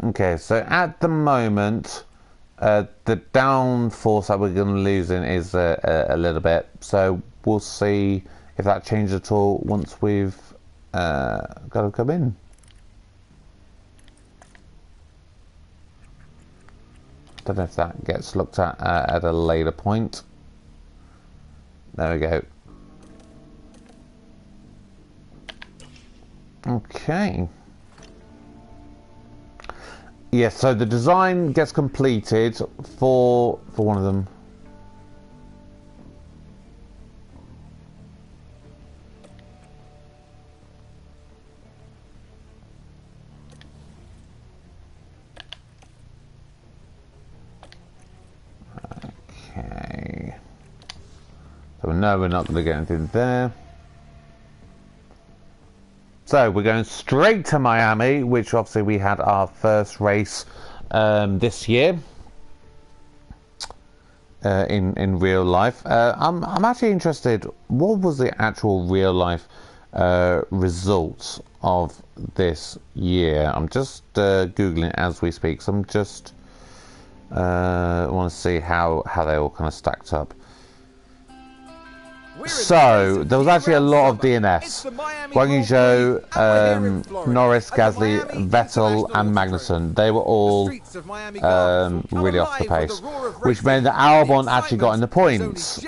Okay, so at the moment, the downforce that we're going to lose in is a little bit. So we'll see if that changes at all once we've got to come in. Don't know if that gets looked at a later point. There we go. Okay. Yes, so the design gets completed for one of them. Okay. So no, we're not going to get anything there. So we're going straight to Miami, which obviously we had our first race this year in real life. I'm actually interested. What was the actual real life results of this year? I'm just googling as we speak. So I'm just want to see how they all kind of stacked up. So there was actually a lot of DNS. Guanyu Zhou, Norris, Gasly, Vettel and Magnussen. They were all really off the pace, which meant that Albon actually got in the points.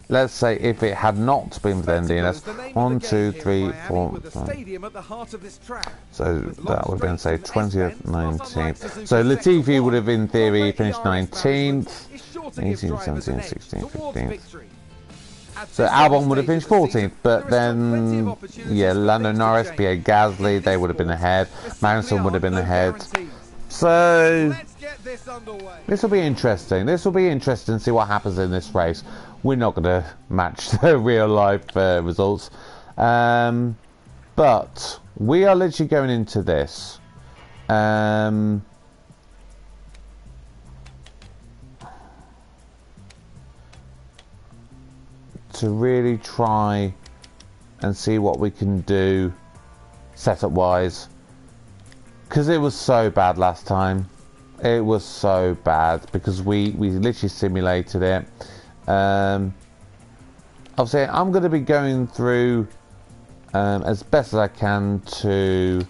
Let's say if it had not been for the DNS, 1, 2, 3, 4, 5. So that would have been, say, 20th, 19th. So Latifi would have, in theory, finished 19th, 18th, 17th, 16th, 15th. So Albon would have finished 14th, but then, yeah, Lando Norris, Pierre Gasly, they would have been ahead. Magnussen would have been ahead. So this will be interesting. This will be interesting to see what happens in this race. We're not going to match the real life results, but we are literally going into this. To really try and see what we can do setup wise, because it was so bad last time. It was so bad because we literally simulated it. Obviously I'm going to be going through as best as I can to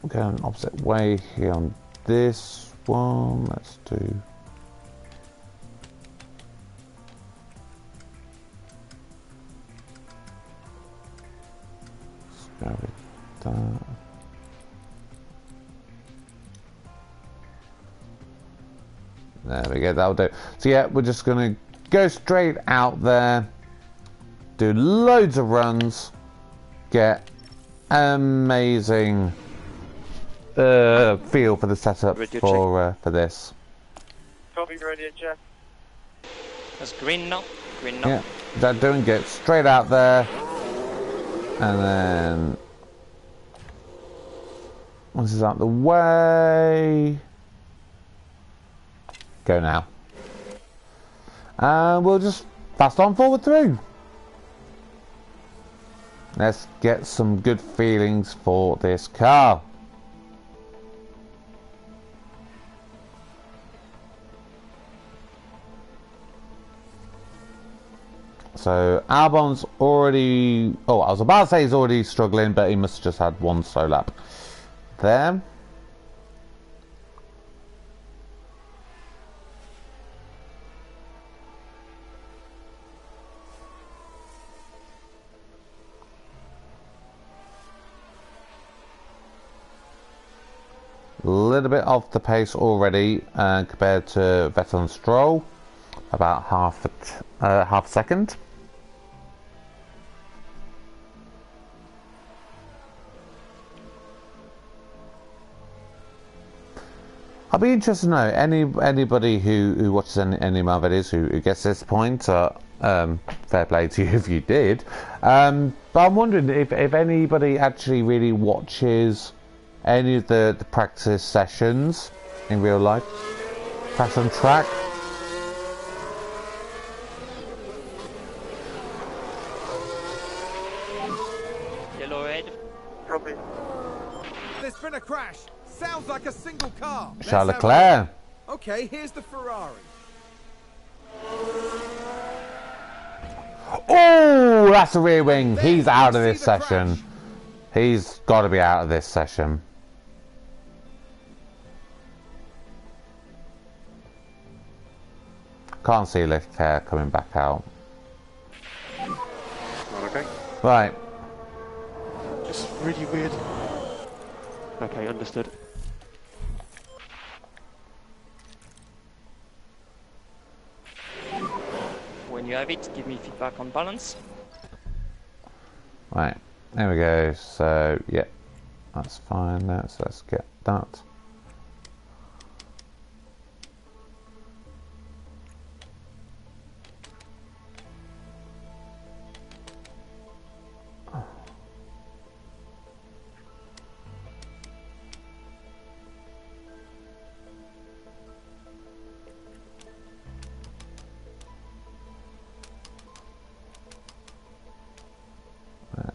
going opposite way here on this one. Let's do that. There we go, that'll do. So yeah, we're just going to go straight out there, do loads of runs, get amazing feel for the setup for this. Copy, radio check. That's green now. Green now. Yeah, that doing good. Straight out there, and then once it's out the way, go now. And we'll just fast on forward through. Let's get some good feelings for this car. So Albon's already, oh, I was about to say he's already struggling, but he must have just had one slow lap there. A little bit off the pace already compared to Vettel and Stroll, about half a second. I'll be interested to know anybody who watches any of my videos who gets this point. Fair play to you if you did. But I'm wondering if anybody actually really watches any of the practice sessions in real life. Crash on track. Yellow red. Copy. There's been a crash. Sounds like a single car. Charles Let's have Leclerc. a- Okay, here's the Ferrari. Oh, that's a rear wing. There He's you out of see this the session. crash. He's got to be out of this session. Can't see Leclerc coming back out. Okay. Right. It's really weird. Okay, understood. When you have it, give me feedback on balance. Right. There we go. So, yeah. That's fine now. So let's get that.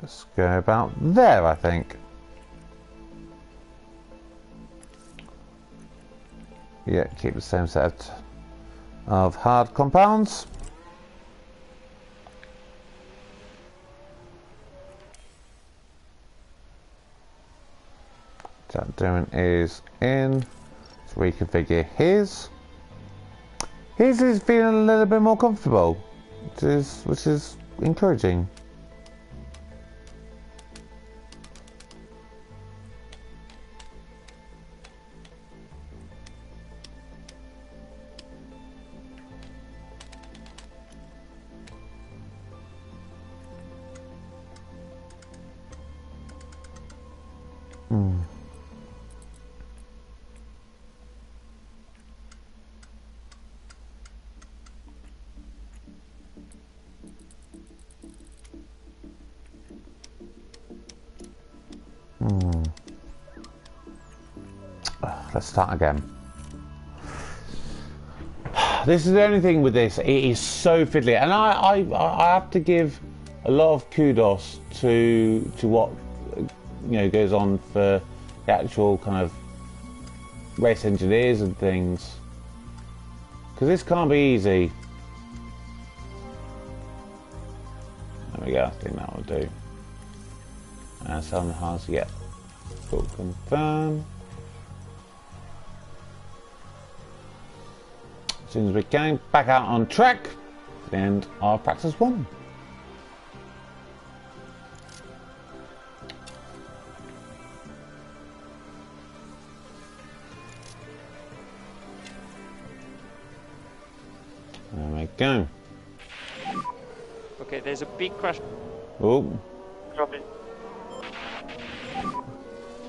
Let's go about there, I think. Yeah, keep the same set of hard compounds. That doing is in. Let's reconfigure his. His is feeling a little bit more comfortable, which is encouraging. Let's start again. This is the only thing with this. It is so fiddly, and I have to give a lot of kudos to what goes on for the actual kind of race engineers and things, because this can't be easy. There we go. I think that will do. And some has full confirm. As soon as we can, back out on track, and our practice one. There we go. Okay, there's a big crash. Oh. Copy.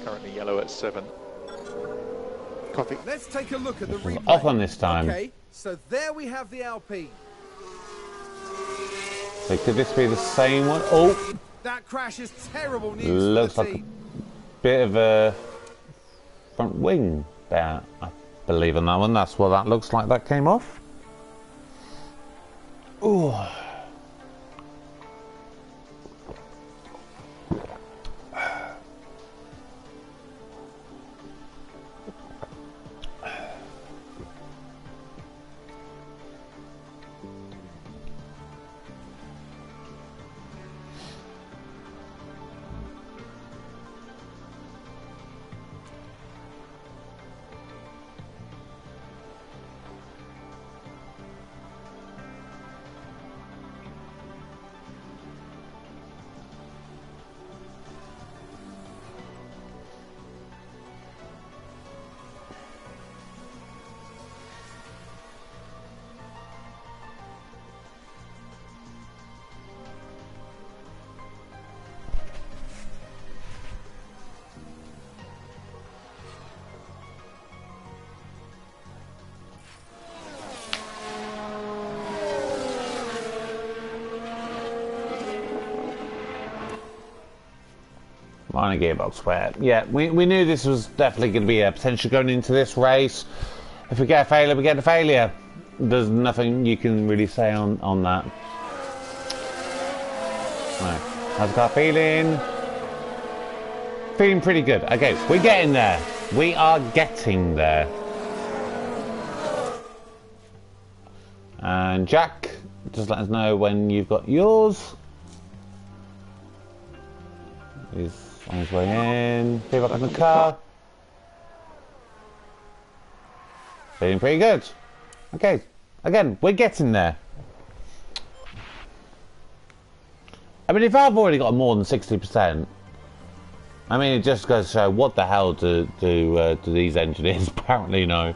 Currently yellow at 7. Copy. Let's take a look at the replay. Off on this time. Okay, so there we have the Alpine. So could this be the same one? Oh, That crash is terrible news looks for the like a team. bit of a front wing there, I believe, on that one. That's what that looks like. That came off. Ooh. Minor gearbox wear. Yeah, we knew this was definitely going to be a potential going into this race. If we get a failure, we get a failure. There's nothing you can really say on that. Right. How's the car feeling? Feeling pretty good. Okay, we're getting there. We are getting there. And Jack, just let us know when you've got yours. He's on his way in. Feedback on the car. Feeling pretty good. Okay, again, we're getting there. I mean, if I've already got more than 60%, I mean, it just goes to show what the hell do these engineers apparently know.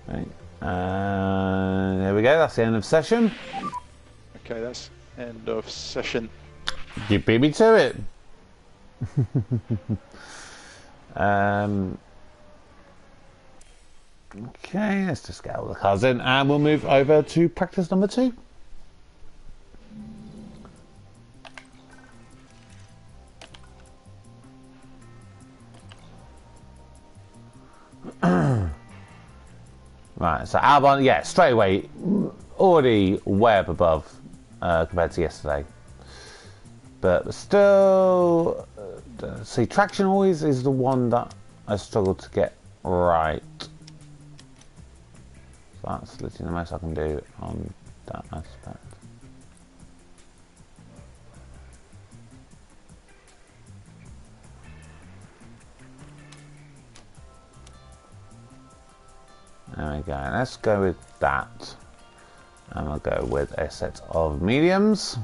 Right. There we go, that's the end of session. Okay, that's end of session. You beat me to it. Okay, let's just get all the cars in and we'll move over to practice number 2. Right, so Albon, yeah, straight away, already way up above compared to yesterday. But still, see, traction always is the one that I struggle to get right. So that's literally the most I can do on that aspect. There we go, let's go with that. And we'll go with a set of mediums.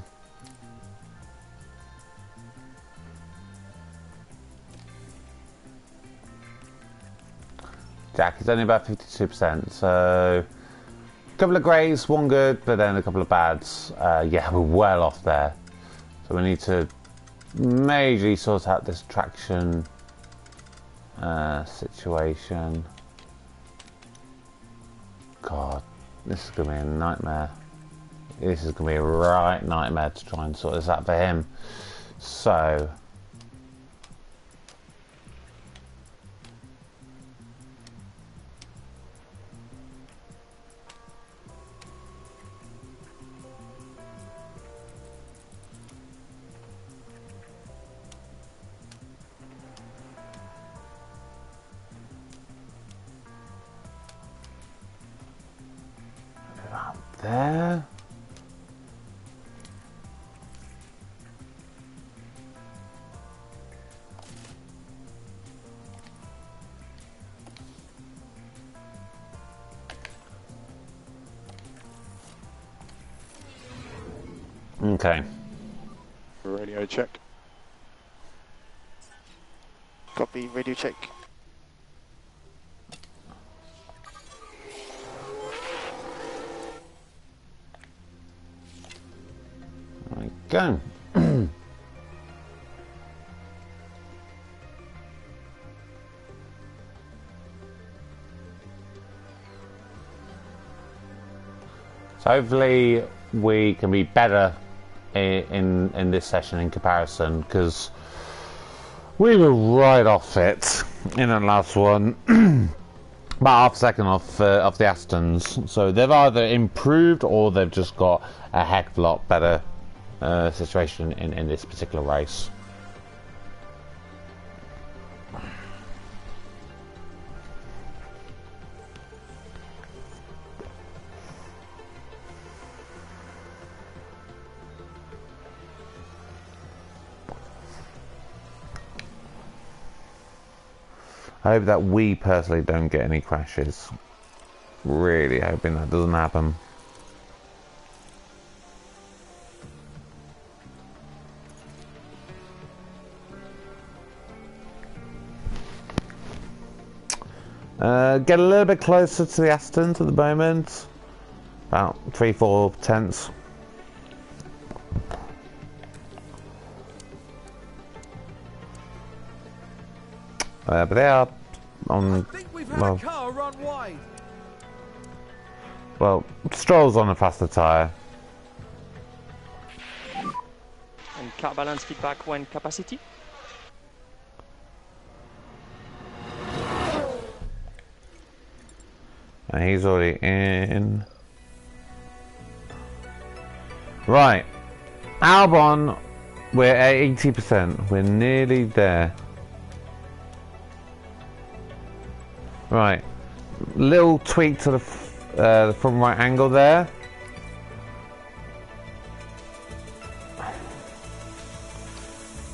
Jack is only about 52%, so a couple of greys, one good, but then a couple of bads. Yeah, we're well off there. So we need to majorly sort out this traction situation. God, this is going to be a nightmare. This is going to be a right nightmare to try and sort this out for him. So there. Okay. Radio check. Copy, radio check. go. So hopefully we can be better in this session in comparison, because we were right off it in the last one. About half a second off the Astons, so they've either improved or they've just got a heck of a lot better situation in this particular race. I hope that we personally don't get any crashes. Really hoping that doesn't happen. Get a little bit closer to the Astons at the moment. About 3-4 tenths. But they are on. I think we've had a car run wide. Well, Stroll's on a faster tyre. And car balance feedback when capacity. And he's already in. Right. Albon, we're at 80%. We're nearly there. Right. Little tweak to the front right angle there.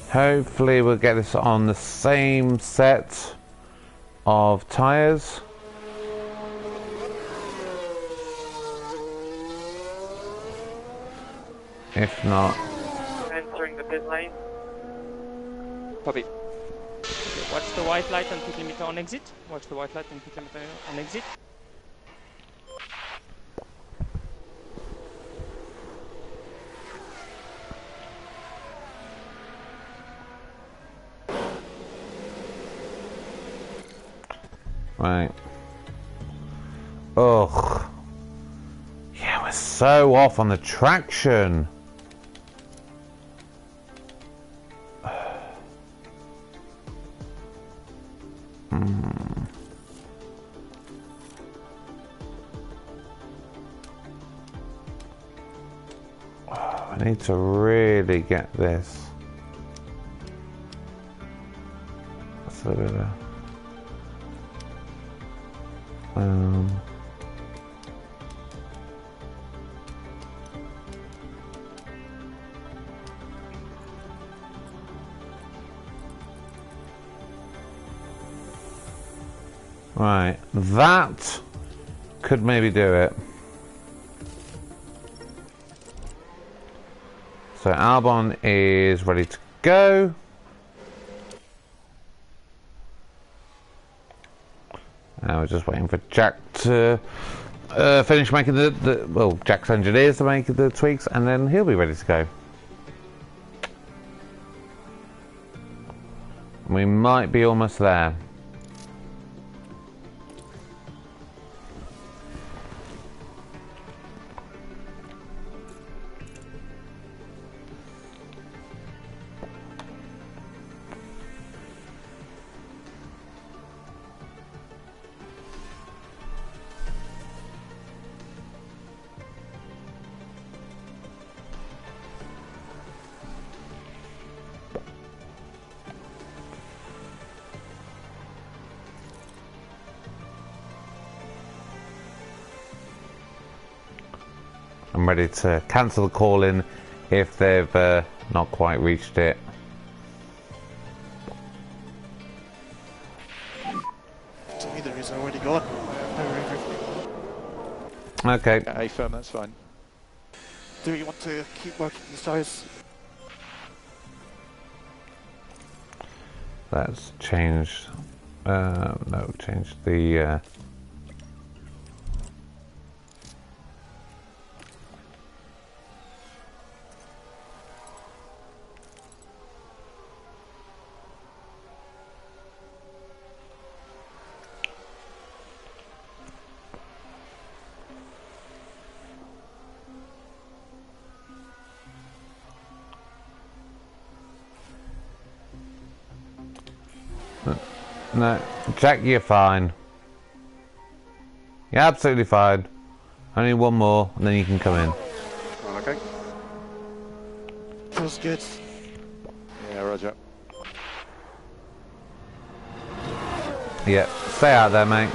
Hopefully we'll get this on the same set of tyres. If not, Entering the pit lane. Copy. Okay, watch the white light and pit limiter on exit. Watch the white light and pit limiter on exit. right. Ugh. Yeah, we're so off on the traction. I need to really get this. That's a little bit of, right, that could maybe do it. So Albon is ready to go. Now we're just waiting for Jack to finish making well, Jack's engineers to make the tweaks, and then he'll be ready to go. We might be almost there. I'm ready to cancel the call-in if they've not quite reached it. To me, there is already gone. Okay. Yeah, A-firm, that's fine. Do you want to keep working the tyres? Let's change. No, change the. No, Jack, you're fine. You're absolutely fine. Only one more, and then you can come in. Okay. Feels good. Yeah, roger. Yeah, stay out there, mate.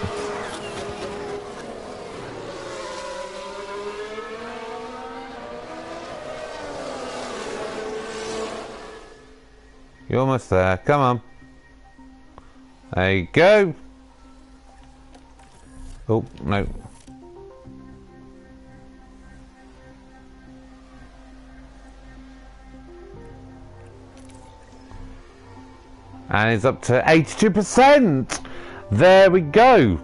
You're almost there. Come on. There you go. Oh, no. And it's up to 82%. There we go.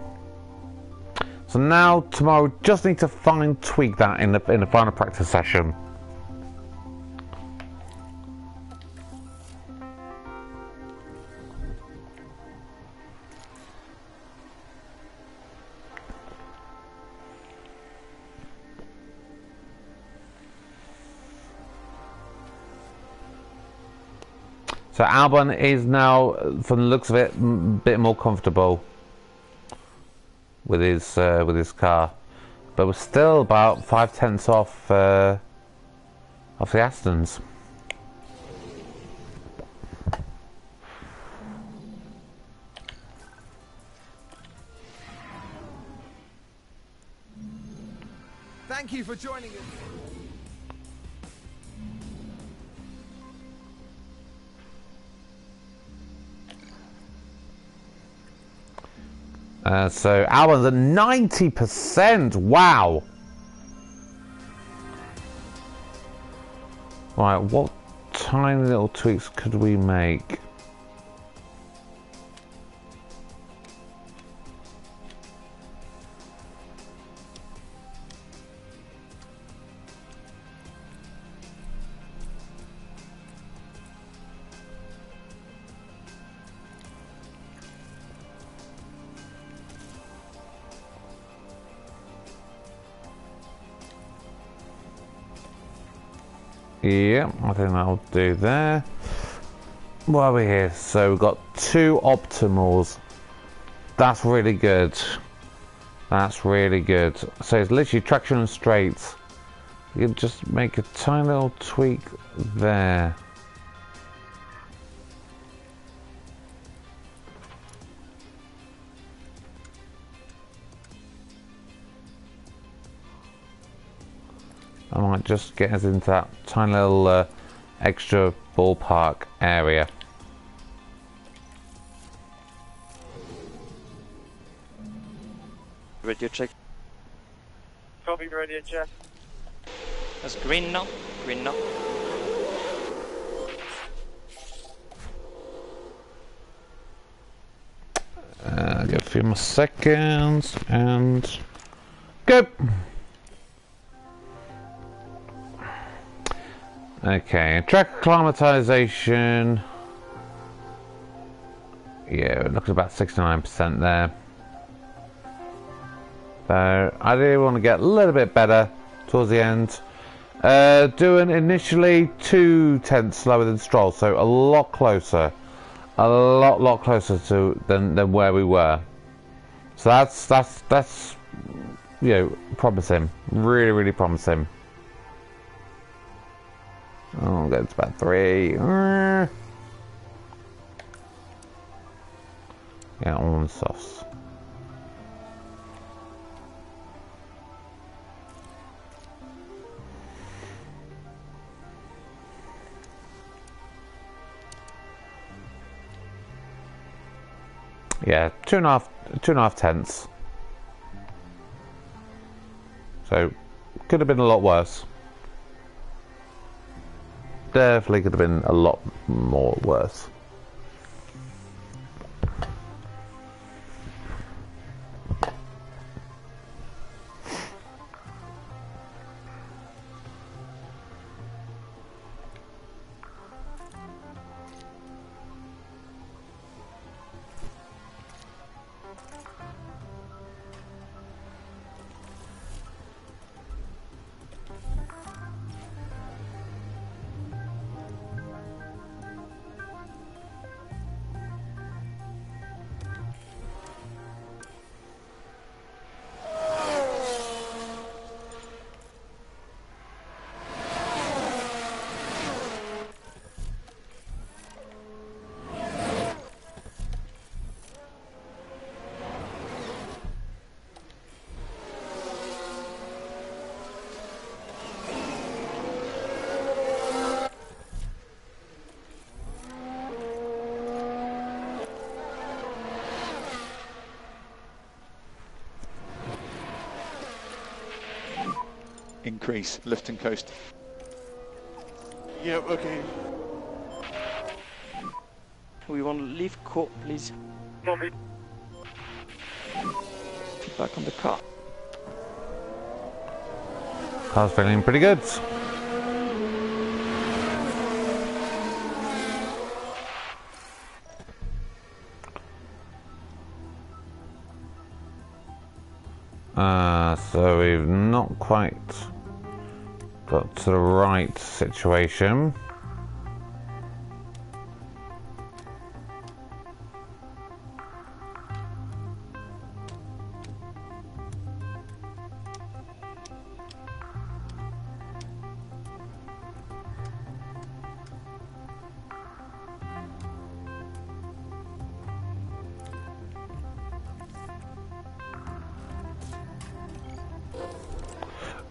So now tomorrow, just need to fine tweak that in the final practice session. So Albon is now, from the looks of it, a bit more comfortable with his car, but we're still about 5/10 off the Astons. Thank you for joining us. So Albon's at 90%. Wow. Right, what tiny little tweaks could we make? Yeah, I think that'll do there. What are we here? So we've got 2 optimals. That's really good. That's really good. So it's literally traction and straights. You can just make a tiny little tweak there. I might just get us into that tiny little extra ballpark area. Radio check. Copy, radio check. That's green now. Green now. Give a few more seconds and go. Okay, track acclimatization. Yeah, we're looking at about 69% there. So I do want to get a little bit better towards the end. Doing initially 2/10 slower than Stroll, so a lot closer, a lot closer to than where we were. So that's you know, promising, really promising. Oh, that's about 3. Yeah, all on softs. Yeah, 2.5 tenths. So could have been a lot worse. Definitely could have been a lot more worse. increase lift and coast. Yep, okay. We want to leave court, please. Copy. Back on the car. Car's feeling pretty good. So we've not quite got to the right situation.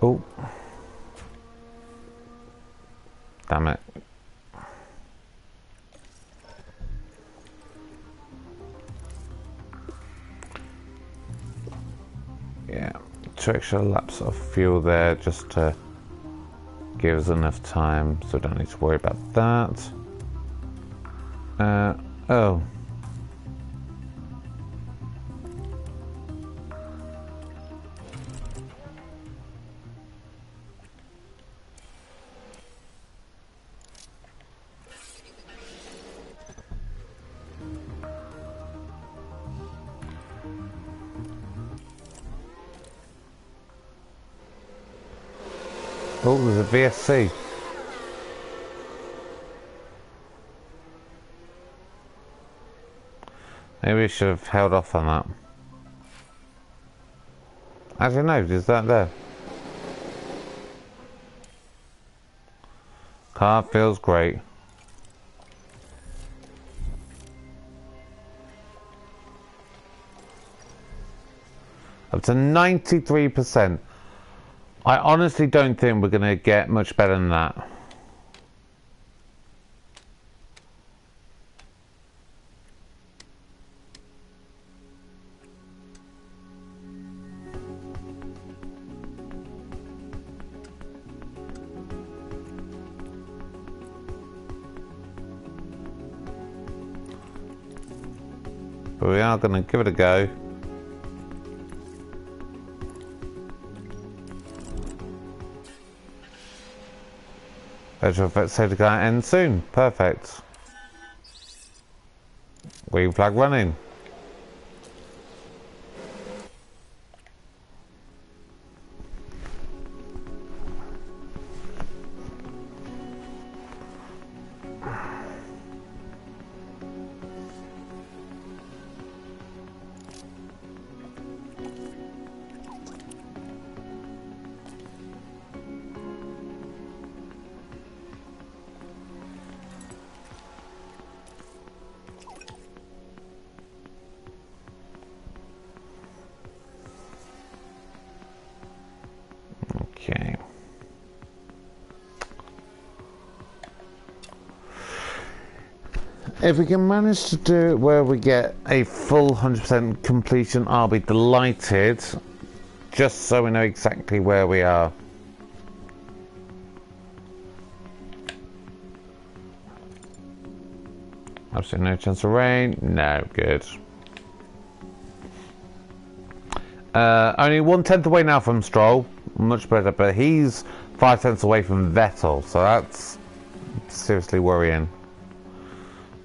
Oh, damn it. Yeah, 2 extra laps of fuel there just to give us enough time so we don't need to worry about that. Oh. Oh, there's a VSC. Maybe we should have held off on that. Actually, no, is that there? Car feels great. Up to 93%. I honestly don't think we're going to get much better than that. But we are going to give it a go. Virtual safety car ends soon. Perfect. Green flag running. Okay. If we can manage to do it where we get a full 100% completion, I'll be delighted. Just so we know exactly where we are. Absolutely no chance of rain. No, good. Only 1/10 away now from Stroll. Much better, but he's 5 tenths away from Vettel, so that's seriously worrying.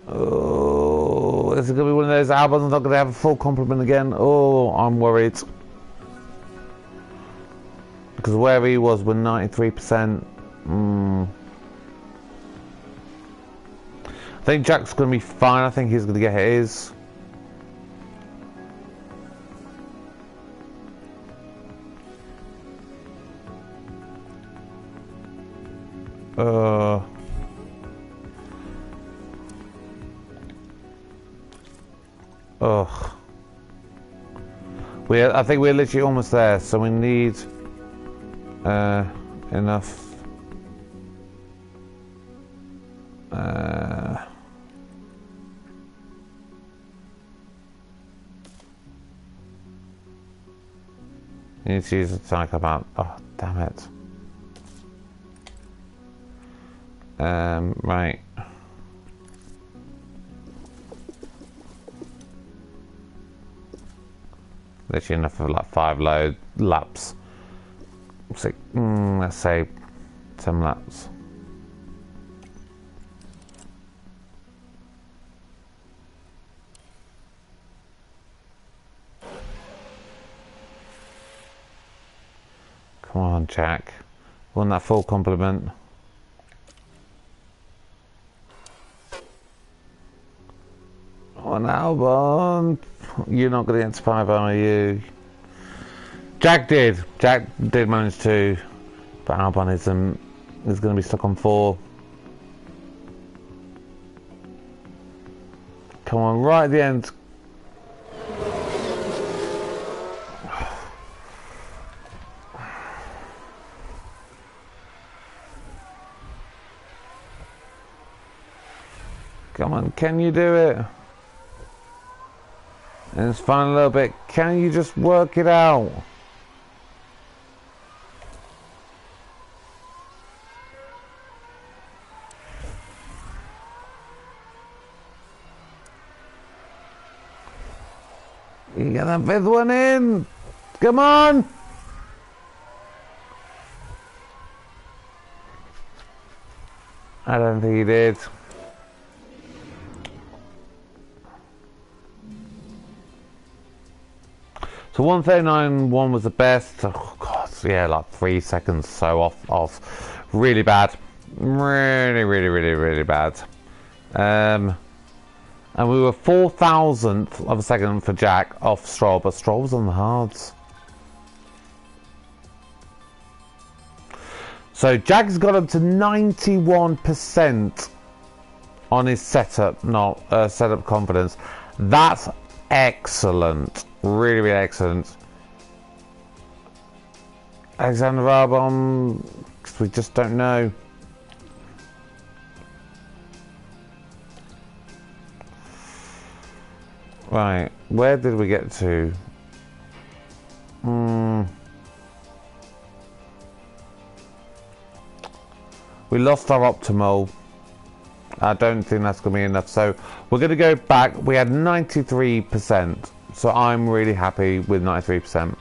Oh, is it going to be one of those Albons not going to have a full complement again? Oh, I'm worried. Because where he was with 93%. I think Jack's going to be fine. I think he's going to get his. Ugh. I think we're literally almost there, so we need enough. You need to use the tank about. Oh, damn it. Right. Literally enough for like 5 laps. Let's say 10 laps. Come on, Jack. Want that full compliment? On Albon. You're not going to get to 5, are you? Jack did. Jack did manage to, but Albon isn't. He's going to be stuck on 4. Come on, right at the end. Come on, can you do it? And it's fine a little bit. Can you just work it out? You get that 5th one in. Come on. I don't think he did. So 1:39.1 was the best. Oh god, yeah, like 3 seconds so off. Really bad. Really bad. And we were 4,000th of a second for Jack off Stroll, but Stroll was on the hards. So Jack's got up to 91% on his setup, setup confidence. That's excellent. Really excellent. Alexander Albon, we just don't know. Right, where did we get to? We lost our optimal. I don't think that's going to be enough. So we're going to go back. We had 93%. So I'm really happy with 93%. So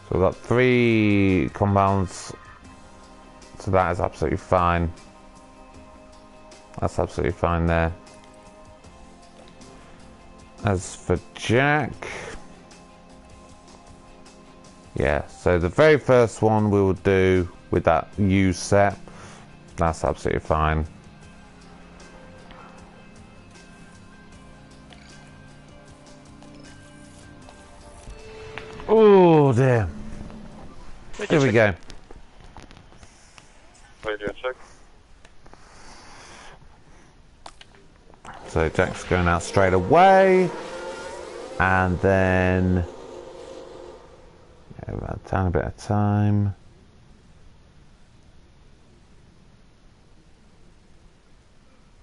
we've got 3 compounds. So that is absolutely fine. That's absolutely fine there. As for Jack, yeah, so the very first one we will do with that U set. That's absolutely fine. Oh dear. Here we go. So Jack's going out straight away, and then about a tiny bit of time.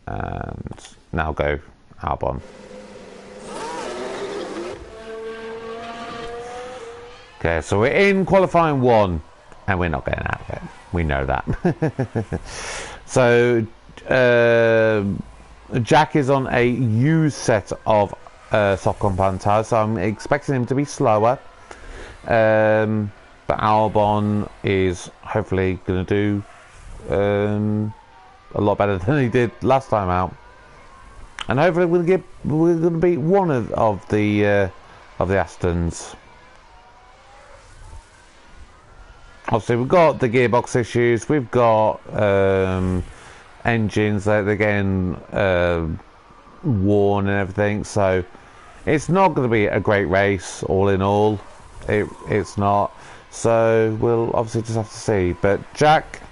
And now go Albon. Okay, so we're in qualifying 1 and we're not getting out of it. We know that. So Jack is on a U set of soft compound tyres, so I'm expecting him to be slower. But Albon is hopefully going to do a lot better than he did last time out, and hopefully we're going to beat one of the Astons. Obviously, we've got the gearbox issues. We've got engines that they're getting worn and everything. So it's not going to be a great race, all in all. It's not. So we'll obviously just have to see. But Jack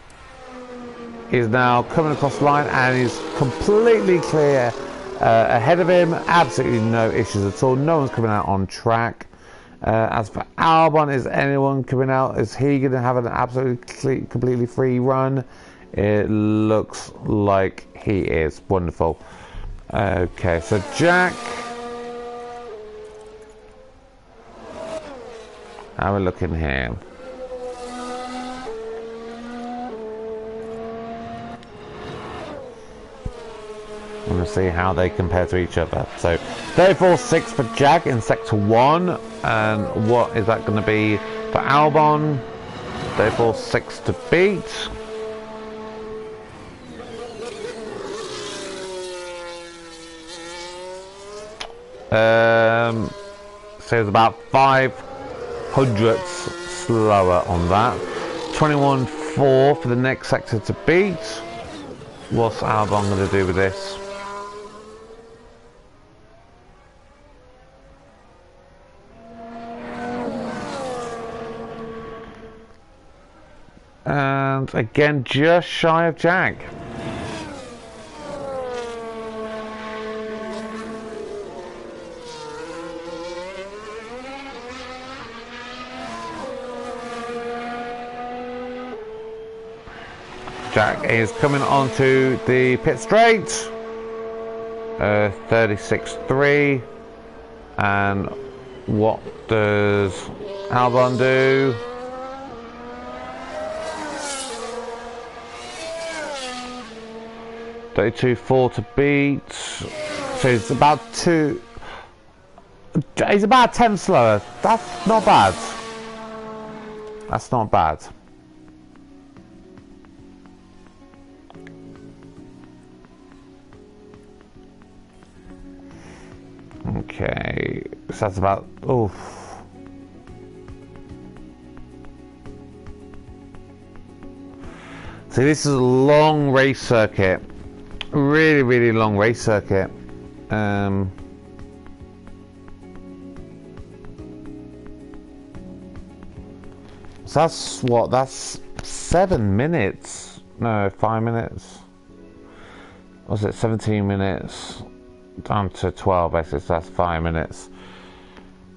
is now coming across the line and is completely clear ahead of him. Absolutely no issues at all. No one's coming out on track. As for Albon, is anyone coming out? Is he going to have an absolutely completely free run? It looks like he is. Wonderful. Okay, so Jack How are we looking here? I'm going to see how they compare to each other. So 34.6 for Jack in sector 1. And what is that going to be for Albon? 34.6 to beat. So it's about 5 hundredths slower on that. 21.4 for the next sector to beat. What's Albon going to do with this? And again, just shy of Jack. Jack is coming onto the pit straight. 36.3. And what does Albon do? $32.4 to beat. So it's about 2. He's about 10 slower. That's not bad. That's not bad. Okay, so that's about, oof. See, this is a long race circuit. Really, really long race circuit. So that's what, that's 7 minutes. No, 5 minutes. Was it 17 minutes? Down to 12 basically, so that's 5 minutes.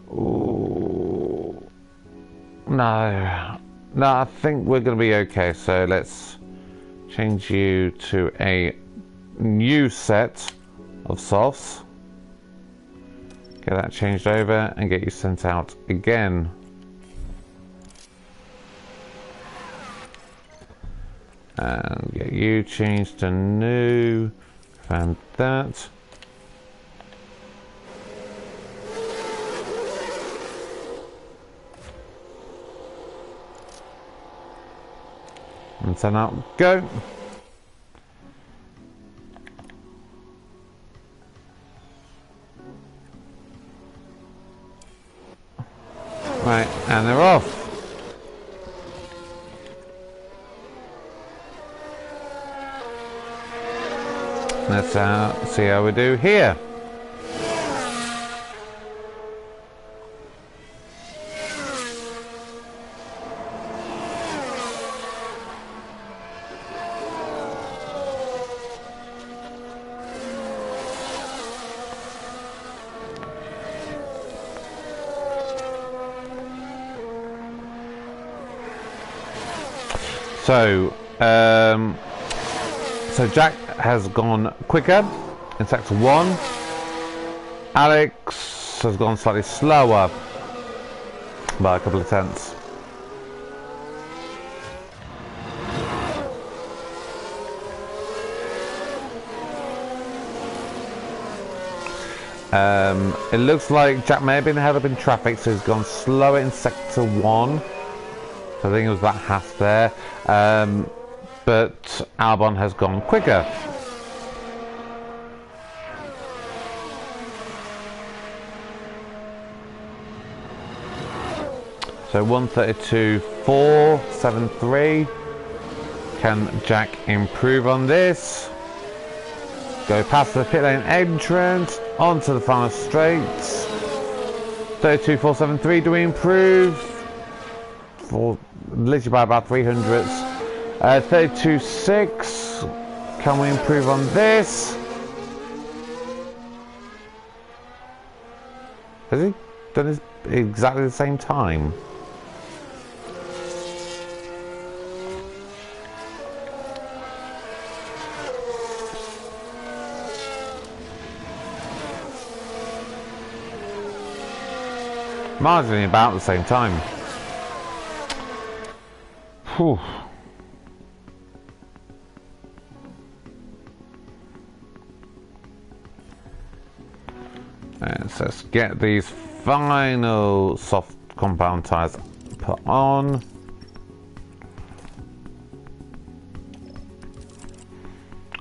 Ooh. No, I think we're going to be okay. So let's change you to a new set of softs. Get that changed over and get you sent out again. And get you changed to new. And that. And send out, go. Right, and they're off. Let's see how we do here. So Jack has gone quicker in sector 1. Alex has gone slightly slower by a couple of tenths. It looks like Jack may have been held up in traffic, so he's gone slower in sector 1. So I think it was that half there. But Albon has gone quicker. So 132.473. Can Jack improve on this? Go past the pit lane entrance onto the final straight. 32.473. Do we improve? For literally by about 300ths. 32.6. Can we improve on this? Has he done this exactly the same time? Marginally about the same time. Whew. Let's get these final soft compound tyres put on.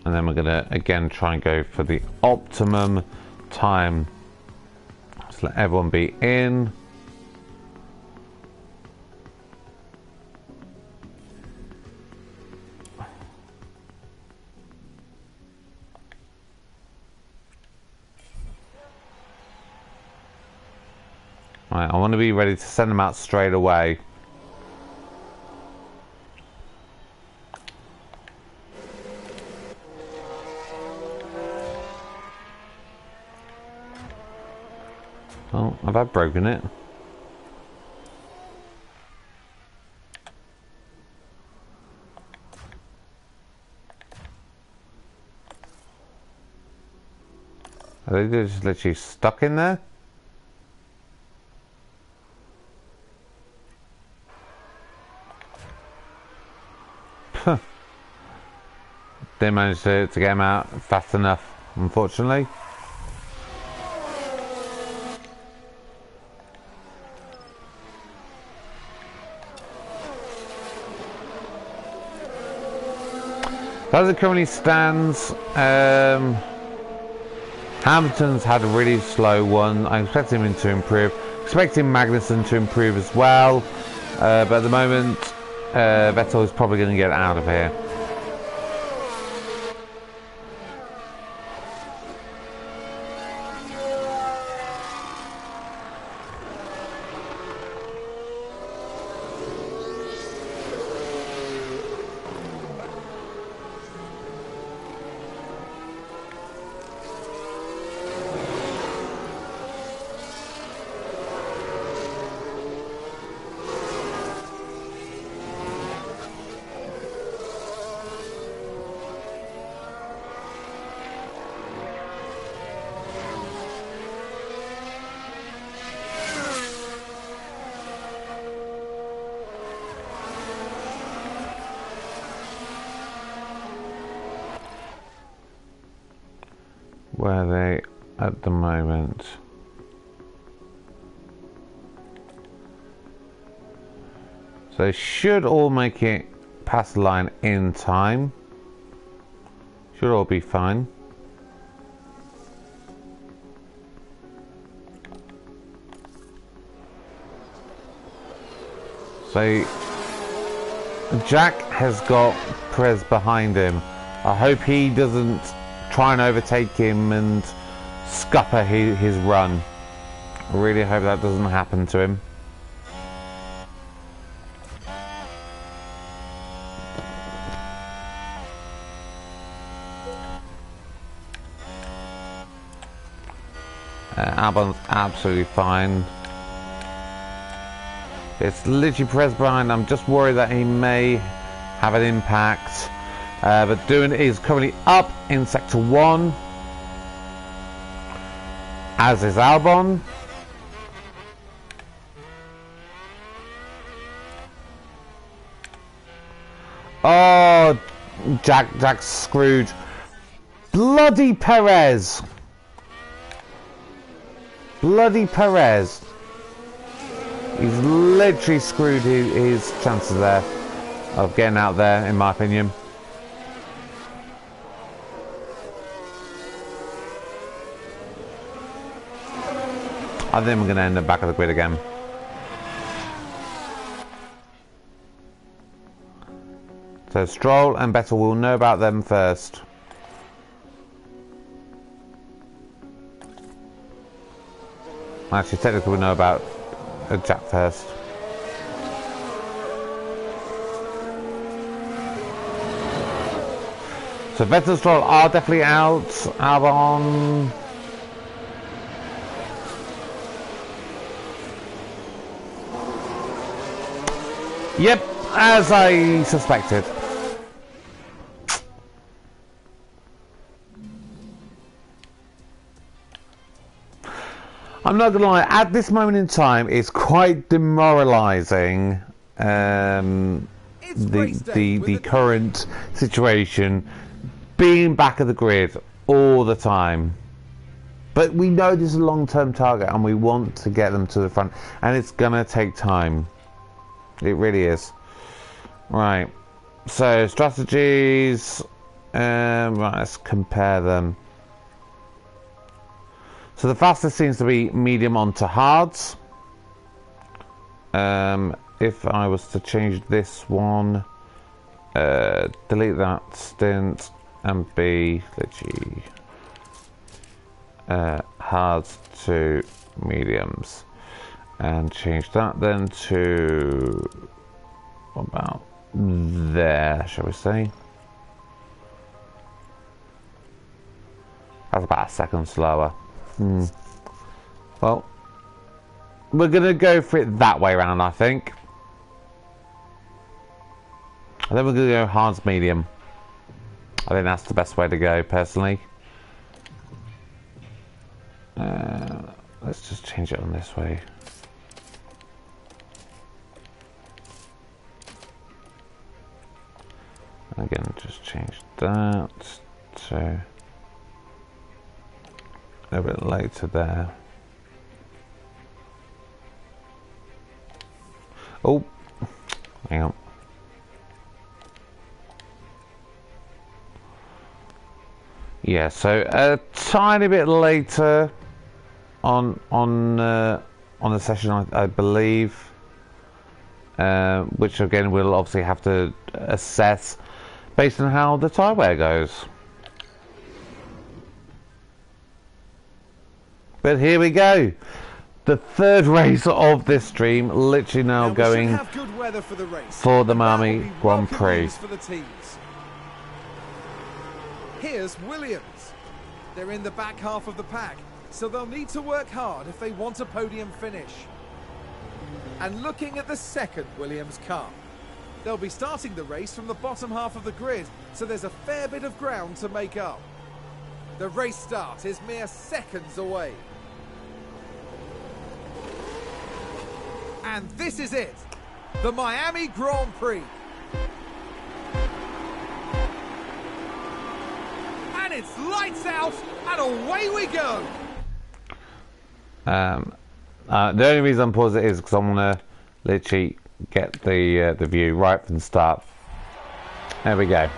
And then we're going to again try and go for the optimum time. Just let everyone be in. Right, I want to be ready to send them out straight away. Oh, have I broken it? Are they just literally stuck in there? Didn't manage to get him out fast enough, unfortunately. As it currently stands, Hamilton's had a really slow one. I expect him to improve. Expecting Magnussen to improve as well. But at the moment, Vettel is probably going to get out of here. Where are they at the moment? So they should all make it past the line in time. Should all be fine. So Jack has got Perez behind him. I hope he doesn't try and overtake him and scupper his run. I really hope that doesn't happen to him. Albon's absolutely fine. It's literally Perez behind. I'm just worried that he may have an impact. But Doohan is currently up in Sector 1, as is Albon. Oh, Jack's screwed. Bloody Perez. Bloody Perez. He's literally screwed his chances there of getting out there, in my opinion. I think we're going to end up back at the grid again. So Stroll and Vettel will know about them first. Actually, technically we'll know about Jack first. So Vettel and Stroll are definitely out. Albon. Yep, as I suspected. I'm not gonna lie, at this moment in time it's quite demoralizing the current situation, being back at the grid all the time. But we know this is a long-term target and we want to get them to the front, and it's gonna take time. It really is. Right, so strategies, right, let's compare them. So the fastest seems to be medium onto hards. If I was to change this one, delete that stint and be literally hards to mediums, and change that then to, what about there, shall we say? That's about a second slower. Well, we're gonna go for it that way around, I think. And then we're gonna go hards medium. I think that's the best way to go, personally. Let's just change it on this way. Again, just change that to a bit later there. Oh, hang on. Yeah, so a tiny bit later on the session, I believe, which again we'll obviously have to assess based on how the tyre wear goes. But here we go. The third race of this stream, literally now going have good weather for the race. For the Miami Grand Prix. For the teams. Here's Williams. They're in the back half of the pack, so they'll need to work hard if they want a podium finish. And looking at the second Williams car, they'll be starting the race from the bottom half of the grid, so there's a fair bit of ground to make up. The race start is mere seconds away. And this is it, the Miami Grand Prix. And it's lights out, and away we go. The only reason I'm pausing it is because I want to literally get the view right from the start. There we go.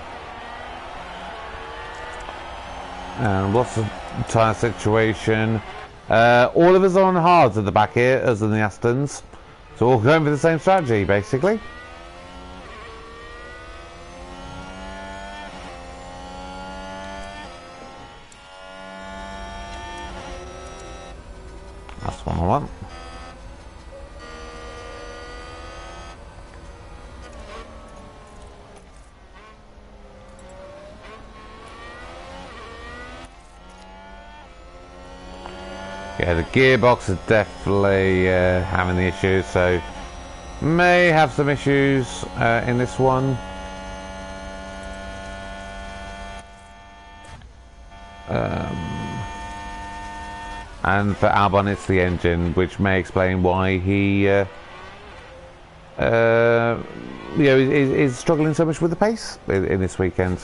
And what's the tyre situation? All of us are on hards at the back here, as in the Astons. So we're all going for the same strategy, basically. That's one I want. Yeah, the gearbox is definitely having the issues, so may have some issues in this one. And for Albon, it's the engine, which may explain why he you know, is struggling so much with the pace in this weekend.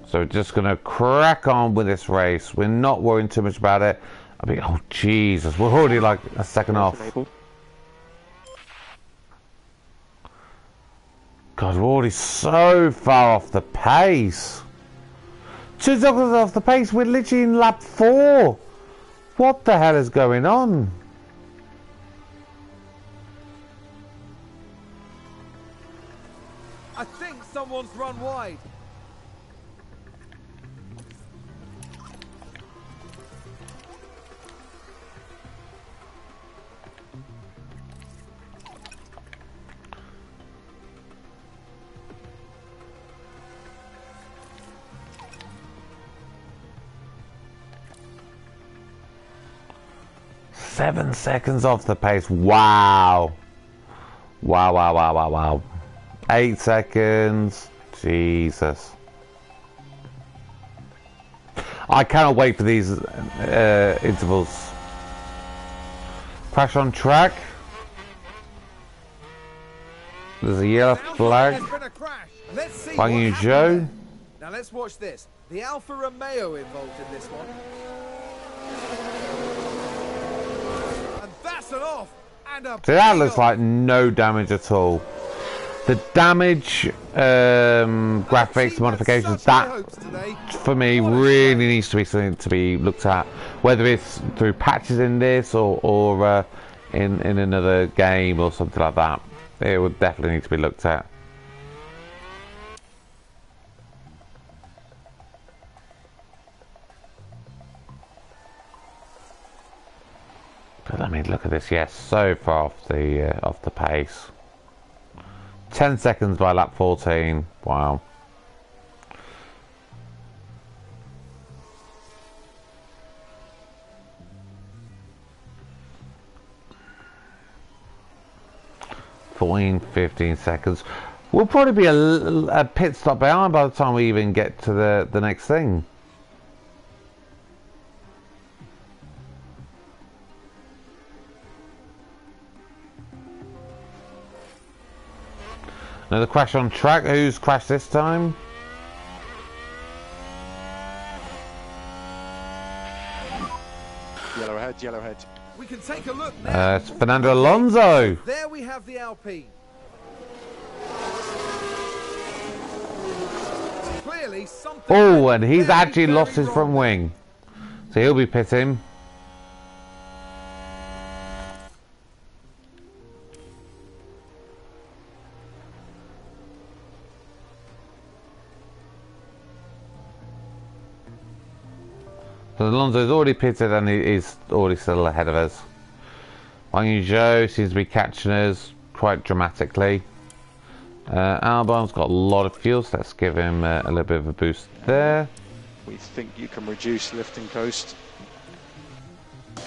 So we're just going to crack on with this race. We're not worrying too much about it. I mean, oh Jesus, we're already like a second off. God, we're already so far off the pace. 2 seconds off the pace, we're literally in lap 4. What the hell is going on? I think someone's run wide. Seven seconds off the pace. Wow. Wow, wow, wow, wow, wow. 8 seconds Jesus. I cannot wait for these intervals. Crash on track. There's a yellow flag. Banging Zhou. Now let's watch this. The Alfa Romeo involved in this one. And that's an off. And a See, that looks like no damage at all. The damage graphics modifications, that for me really needs to be something to be looked at, whether it's through patches in this or in another game or something like that. It would definitely need to be looked at. But I mean, look at this. Yes, so far off the pace. 10 seconds by lap 14. Wow. Fourteen, 15 seconds. We'll probably be a pit stop behind by the time we even get to the next thing. Another crash on track. Who's crashed this time? Yellow ahead, yellow ahead. We can take a look now. It's Fernando Alonso. There we have the Alpine. Clearly something. Oh, and he's very, actually very lost his wrong front there. wing. So he'll be pitting. So Alonso's already pitted and he's already still ahead of us. Zhou seems to be catching us quite dramatically. Albon's got a lot of fuel, so let's give him a little bit of a boost there. We think you can reduce lifting coast.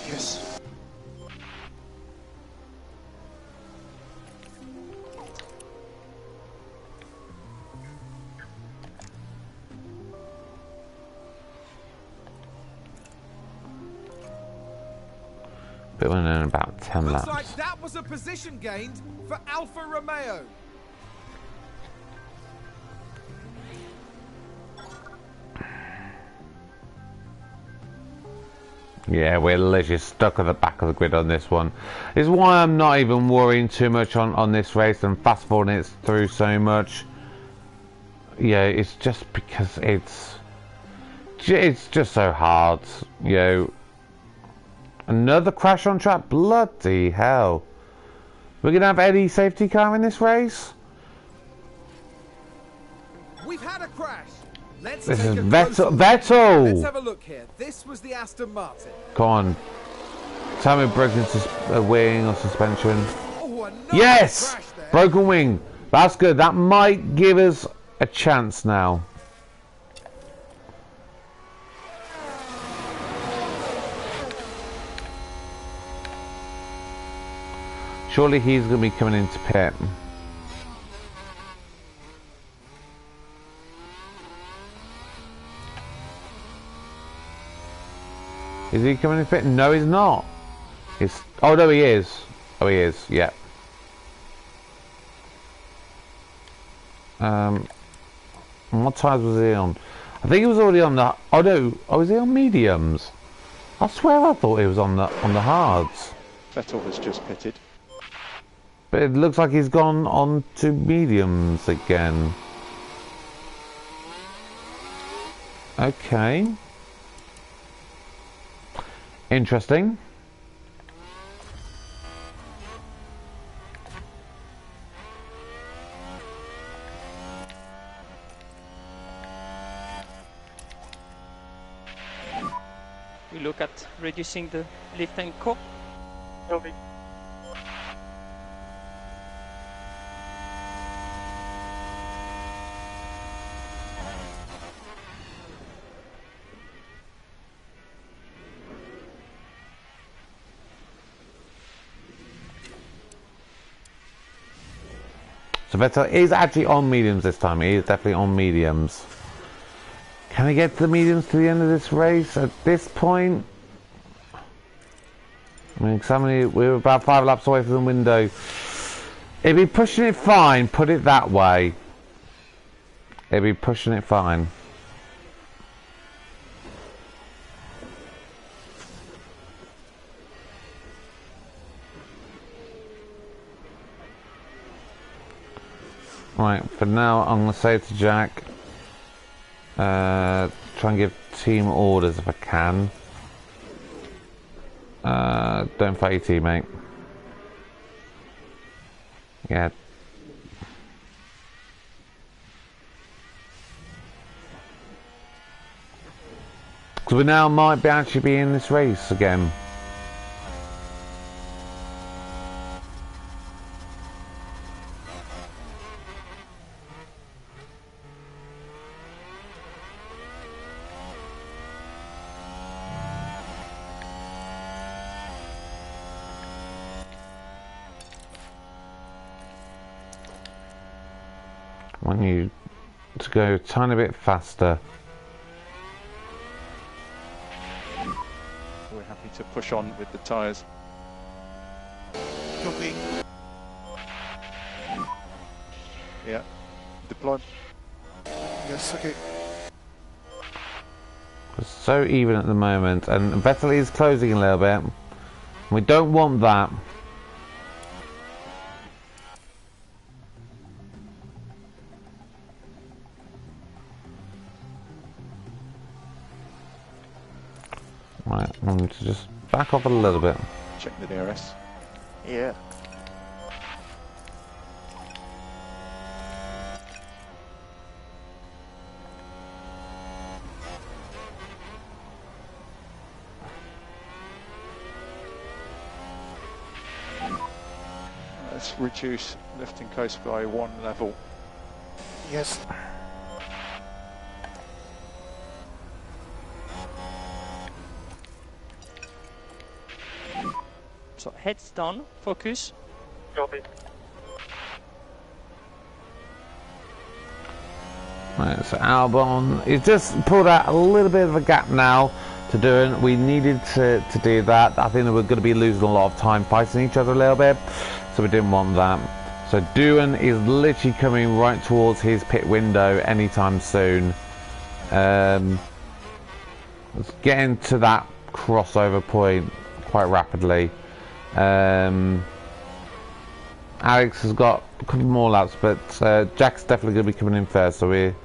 Yes. But we're in about 10 Looks laps. like that was a position gained for Alfa Romeo. Yeah, we're literally stuck at the back of the grid on this one. It's why I'm not even worrying too much on this race and fast forwarding it through so much. Yeah, it's just because it's just so hard, you know. Another crash on track? Bloody hell. We're going to have any safety car in this race? We've had a crash. Let's This take is a Vettel. closer look. Vettel! Let's have a look here. This was the Aston Martin. Come on. Tell me broken a wing or suspension. Oh, another Yes! crash there. Broken wing. That's good. That might give us a chance now. Surely he's going to be coming into pit. Is he coming into pit? No, he's not. Oh, no, he is. Oh, he is. Yeah. What tires was he on? I think he was already on the. Oh no. Oh, was he on mediums? I swear I thought he was on the hards. Vettel has just pitted. But it looks like he's gone on to mediums again. Okay. Interesting. We look at reducing the lift and core. Copy. So Vettel is actually on mediums this time. He is definitely on mediums. Can he get the mediums to the end of this race at this point? I mean, we're about 5 laps away from the window. If he's pushing it fine, put it that way. If he's pushing it fine. Right, for now, I'm going to say to Jack, try and give team orders if I can. Don't fight your teammate. Yeah. Because we now might actually be in this race again. I want you to go a tiny bit faster. We're happy to push on with the tyres. Copy. Yeah. Deploy. Yes, okay. It's so even at the moment, and Vettel is closing a little bit. We don't want that. Right, I want to just back off a little bit. Check the DRS. Yeah. Let's reduce lifting coast by 1 level. Yes. So heads down, focus. Copy. Right, so Albon, he's just pulled out a little bit of a gap now to Doohan. We needed to do that. I think that we're going to be losing a lot of time fighting each other a little bit, so we didn't want that. So Doohan is literally coming right towards his pit window anytime soon. Let's get into that crossover point quite rapidly. Alex has got a couple more laps, but Jack's definitely going to be coming in first, so we're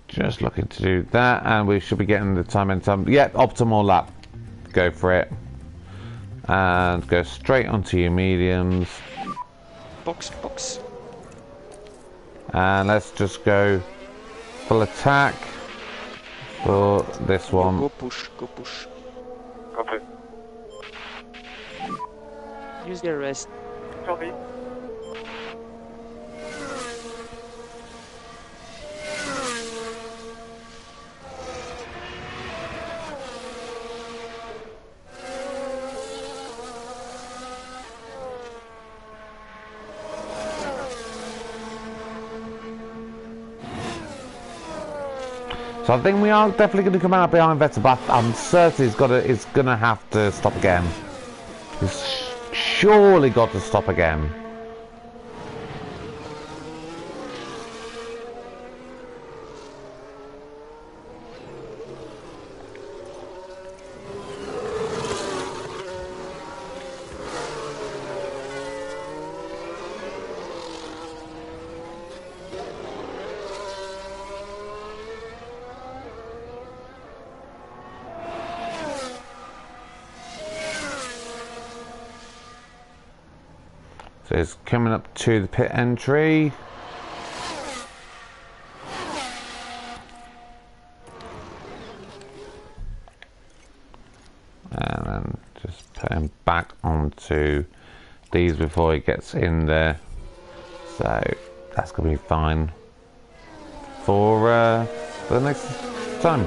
just looking to do that, and we should be getting the time in time. Yeah, optimal lap. Go for it. And go straight onto your mediums. Box, box. And let's just go full attack for this one. Go push, go push. Copy. Use the rest. Copy. So I think we are definitely going to come out behind Vettel, but I'm certain he's going to have to stop again. He's surely got to stop again. So it's coming up to the pit entry. And then just put him back onto these before he gets in there. So that's going to be fine for the next time.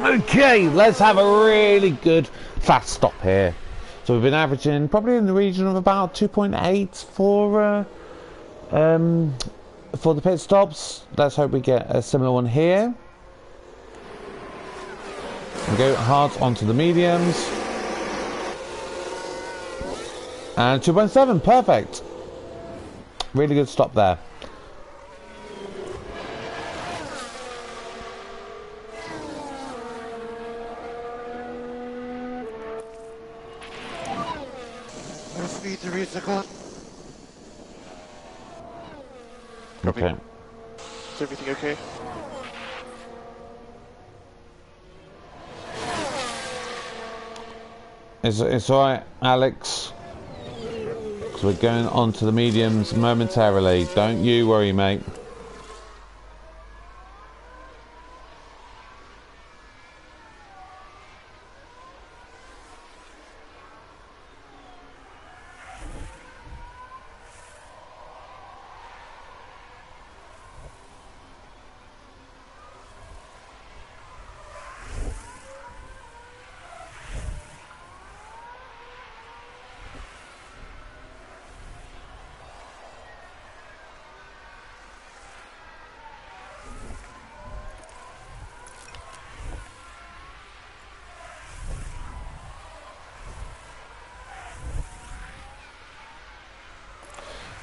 Okay, let's have a really good fast stop here. So we've been averaging probably in the region of about 2.8 for the pit stops. Let's hope we get a similar one here. We go hard onto the mediums. And 2.7, perfect. Really good stop there. Okay. Is everything okay? It's alright, Alex. Because we're going on to the mediums momentarily. Don't you worry, mate.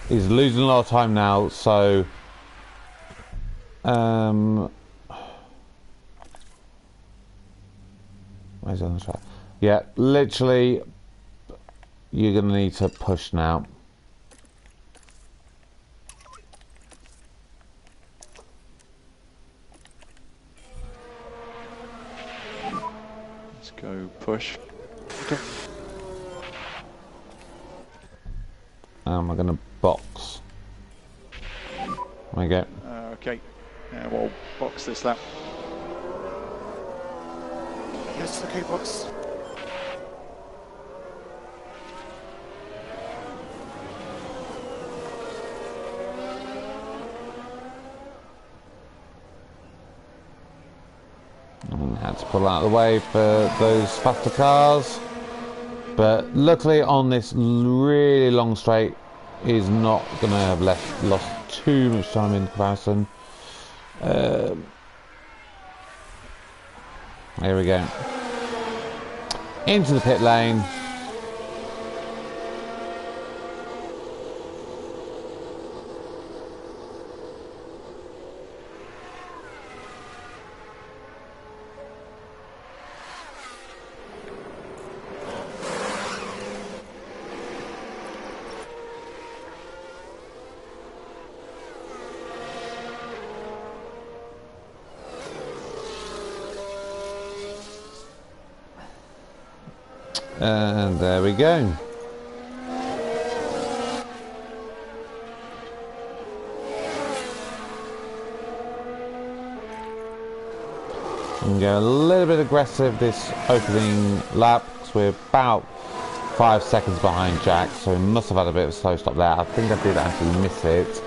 He's losing a lot of time now, so where's the other track? Yeah, literally you're gonna need to push now. Let's go push. Okay. We're gonna box. There we go. Okay, we'll box this lap. Yes, okay, box. And had to pull out of the way for those faster cars. But luckily on this really long straight, he's not going to have lost too much time in comparison. Here we go. Into the pit lane. And there we go. And go a little bit aggressive this opening lap because we're about 5 seconds behind Jack, so we must have had a bit of a slow stop there. I think I did actually miss it.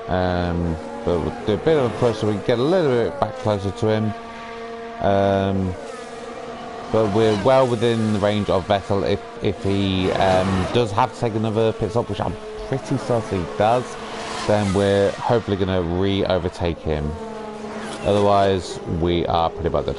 But we'll do a bit of a push so we can get a little bit back closer to him. But we're well within the range of Vettel if he does have to take another pit stop, which I'm pretty certain he does, then we're hopefully going to re-overtake him. Otherwise, we are pretty buggered.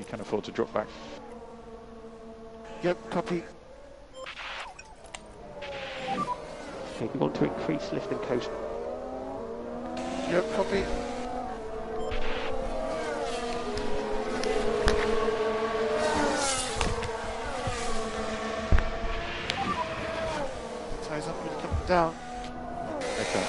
Can afford to drop back. Yep, copy. Okay, we want to increase lift and coast. Yep, copy. Ties up and come down. Okay.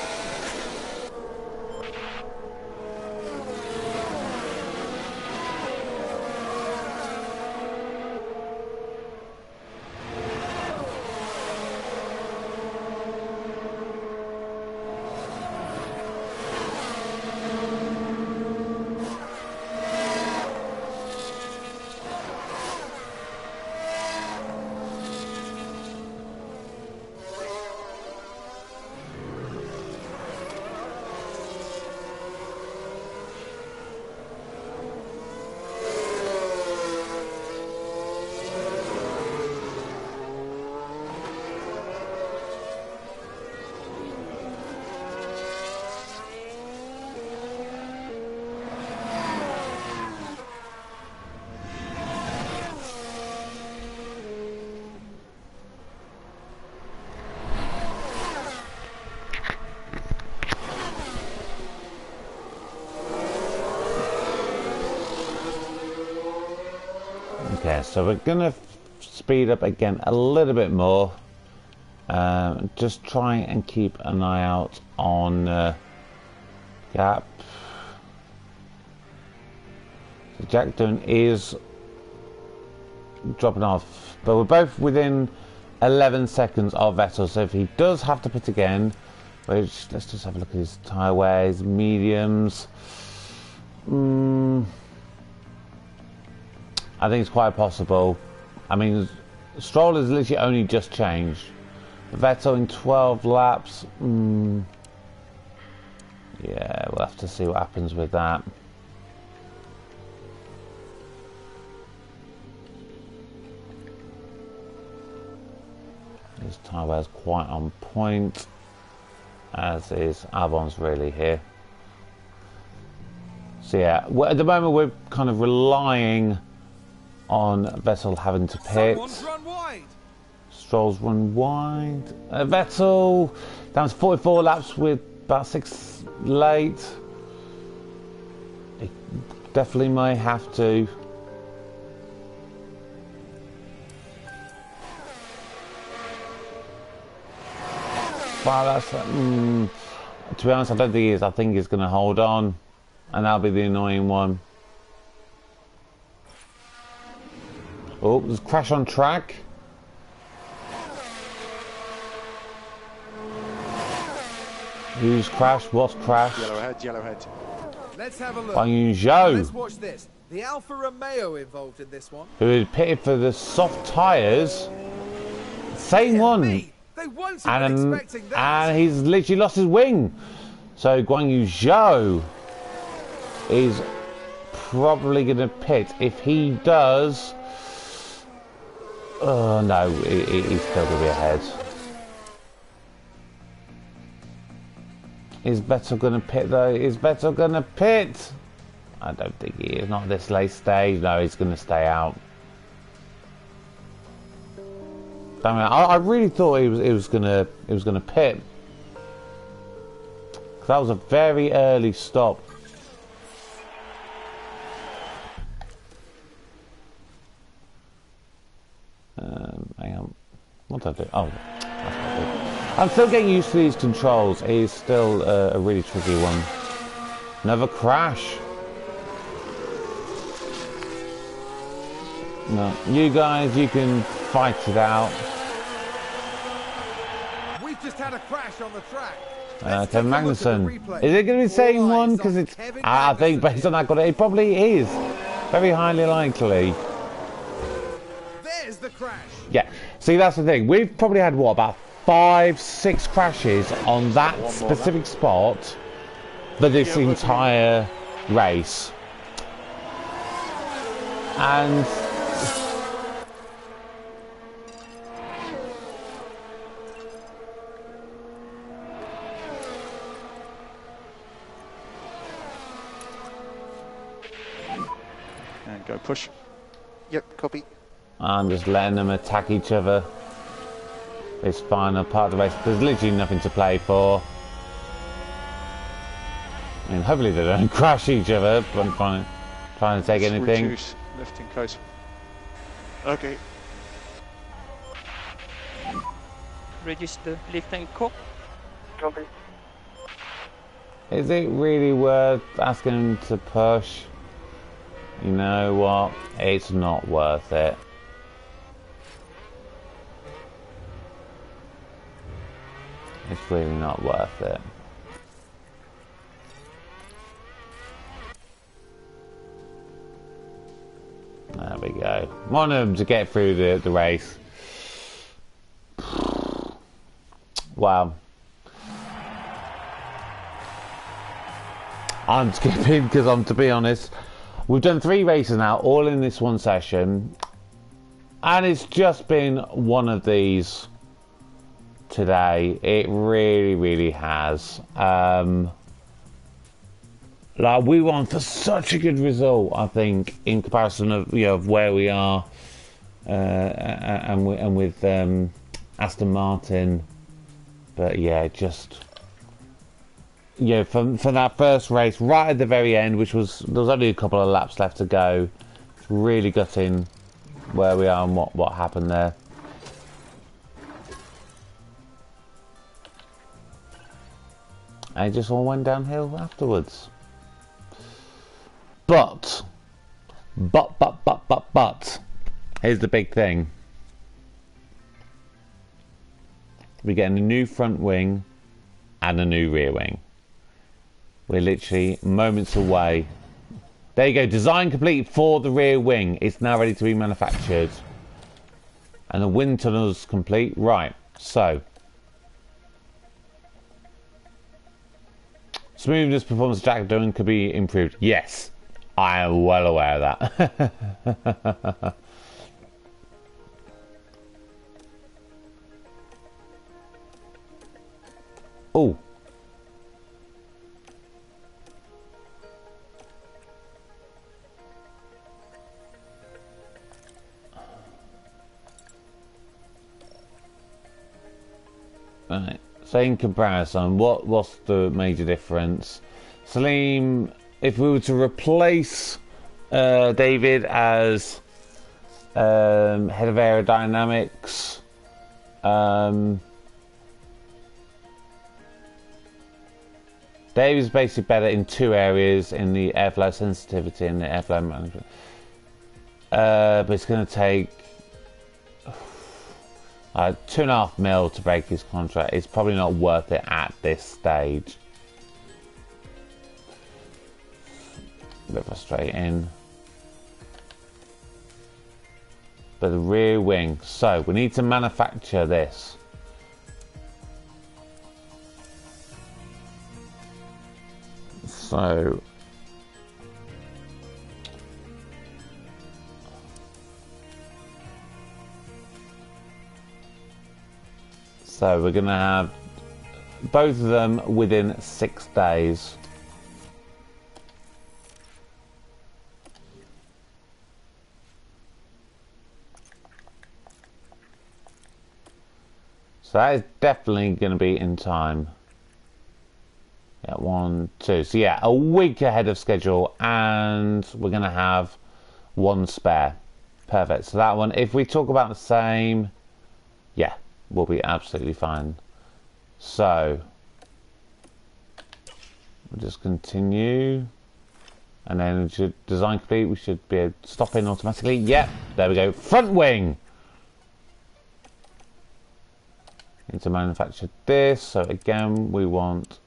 So we're gonna speed up again a little bit more. Just try and keep an eye out on gap. So Jack Doohan is dropping off, but we're both within 11 seconds of Vettel, so if he does have to pit again, which, let's just have a look at his tyre wears, mediums. I think it's quite possible. I mean, Stroll has literally only just changed. Vettel in 12 laps. Yeah, we'll have to see what happens with that. His tyre wear's quite on point, as is Albon's really here. So yeah, at the moment we're kind of relying on Vettel having to pit. Run wide. Stroll's run wide. Vettel down to 44 laps with about 6 late. He definitely may have to. Wow, that's to be honest, I don't think he is. I think he's going to hold on, and that'll be the annoying one. Oh, there's a crash on track. Who's Crash? What's Crash? Yellowhead, yellowhead. Let's have a look. Zhou. Let's watch this. The Alfa Romeo involved in this one. Who had pitted for the soft tyres. Same one. They won't have been expecting that. And he's literally lost his wing. So Zhou is probably going to pit. If he does... Oh no, he's still going to be ahead. Is Vettel going to pit though? Is Vettel going to pit? I don't think he is. Not this late stage. No, he's going to stay out. I mean, I really thought he was gonna pit. 'Cause that was a very early stop. Hang on, what did I do? Oh, that's what I did. I'm still getting used to these controls. It is still a really tricky one. Another crash. No, you guys, you can fight it out. We've just had a crash on the track. Kevin Magnussen. Is it going to be the same one? Because it's, I think based on that, it probably is. Very highly likely. There's the crash. Yeah. See, that's the thing. We've probably had, what, about 5-6 crashes on that specific spot for this entire race. And... And go push. Yep, copy. I'm just letting them attack each other. This final part of the race. There's literally nothing to play for. I mean, hopefully they don't crash each other, but I'm trying to take anything. Reduce lifting coast. Okay. Reduce the lift and core. Copy. Is it really worth asking him to push? You know what? It's not worth it. It's really not worth it. There we go. Want them to get through the race. Wow. I'm skipping because to be honest, we've done 3 races now, all in this one session, and it's just been one of these today. It really has. Like, we won for such a good result, I think, in comparison of of where we are, and with Aston Martin. But yeah, just from that first race right at the very end, which was, there was only a couple of laps left to go. It's really gutting where we are and what happened there. And it just all went downhill afterwards. But, here's the big thing. We're getting a new front wing and a new rear wing. We're literally moments away. There you go, design complete for the rear wing. It's now ready to be manufactured. And the wind tunnel's complete. Right, so. Smoothness, performance, jack doing could be improved. Yes, I am well aware of that. Oh. Right. So in comparison, what's the major difference? Salim, if we were to replace David as head of aerodynamics, David's basically better in two areas, in the airflow sensitivity and the airflow management. But it's going to take 2.5 mil to break his contract. It's probably not worth it at this stage. A bit frustrating. But the rear wing. So we need to manufacture this. So we're going to have both of them within 6 days. So that is definitely going to be in time. Yeah, 1, 2. So yeah, a week ahead of schedule, and we're going to have 1 spare. Perfect. So that one, if we talk about the same, yeah, we'll be absolutely fine. So we'll just continue, and then we should design complete. We should be able to stop in automatically. Yep, there we go. Front wing. Need to manufacture this. So again, we want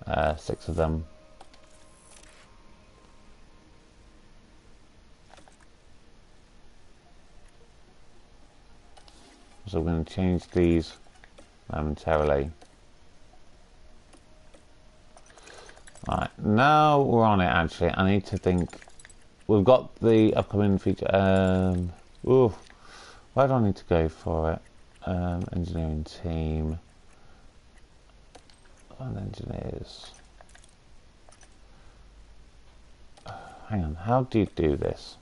6 of them. So we're going to change these momentarily. Right, now we're on it actually. I need to think. We've got the upcoming feature. Ooh, where do I need to go for it? Engineering team. And engineers. Hang on, how do you do this?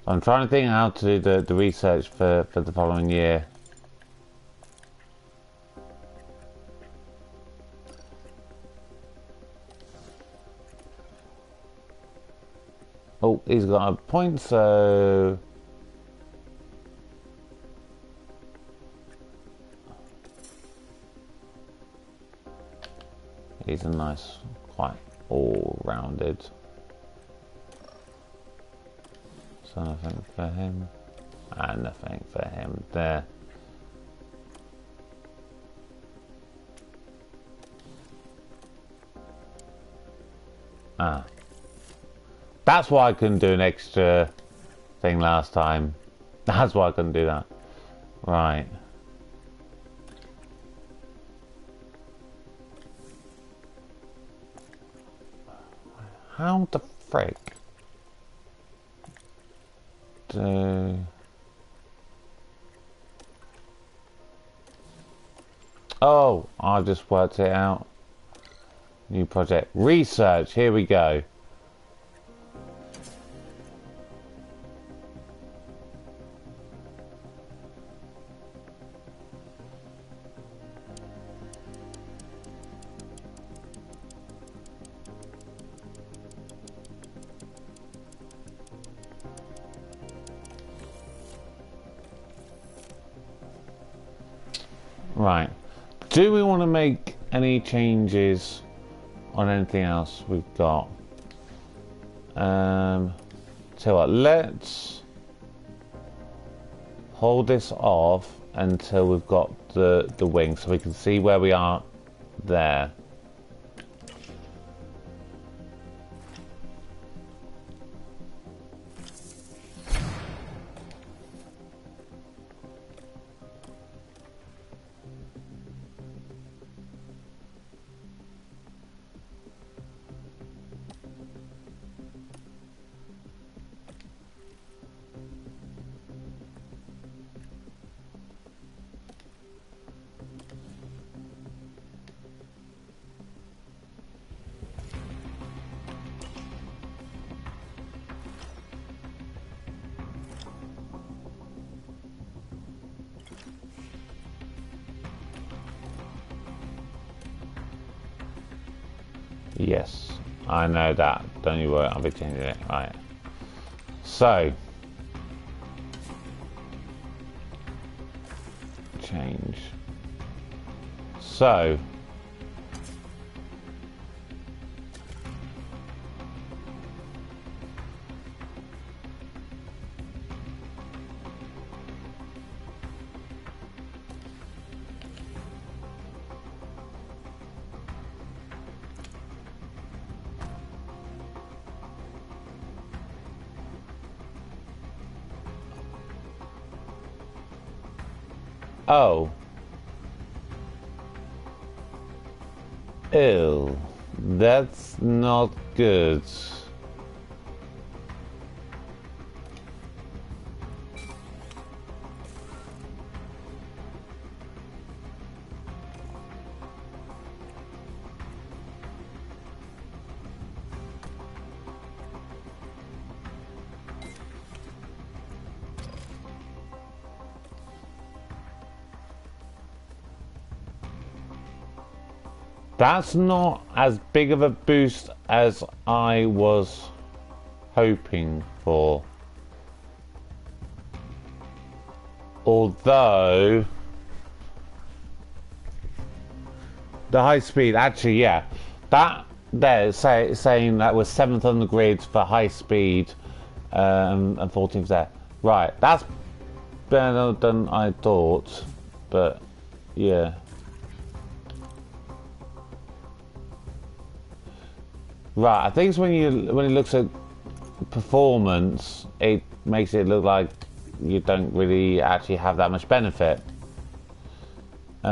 I'm trying to think how to do the research for the following year. Oh, he's got a point, so he's a nice, quite all-rounded. So nothing for him, and nothing for him there. Ah. That's why I couldn't do an extra thing last time. That's why I couldn't do that. Right. How the frick do... Oh, I just worked it out. New project. Research. Here we go. Right. Do we want to make any changes on anything else we've got? Tell you what, let's hold this off until we've got the wing so we can see where we are there. Yes, I know that. Don't you worry, I'll be changing it. Right. So, change. So, oh. Ew. That's not good. That's not as big of a boost as I was hoping for. Although the high speed, actually, yeah, that there saying that we're 7th on the grid for high speed and 14th there. Right, that's better than I thought, but yeah. Right, I think it's when it looks at performance, it makes it look like you don't really actually have that much benefit. We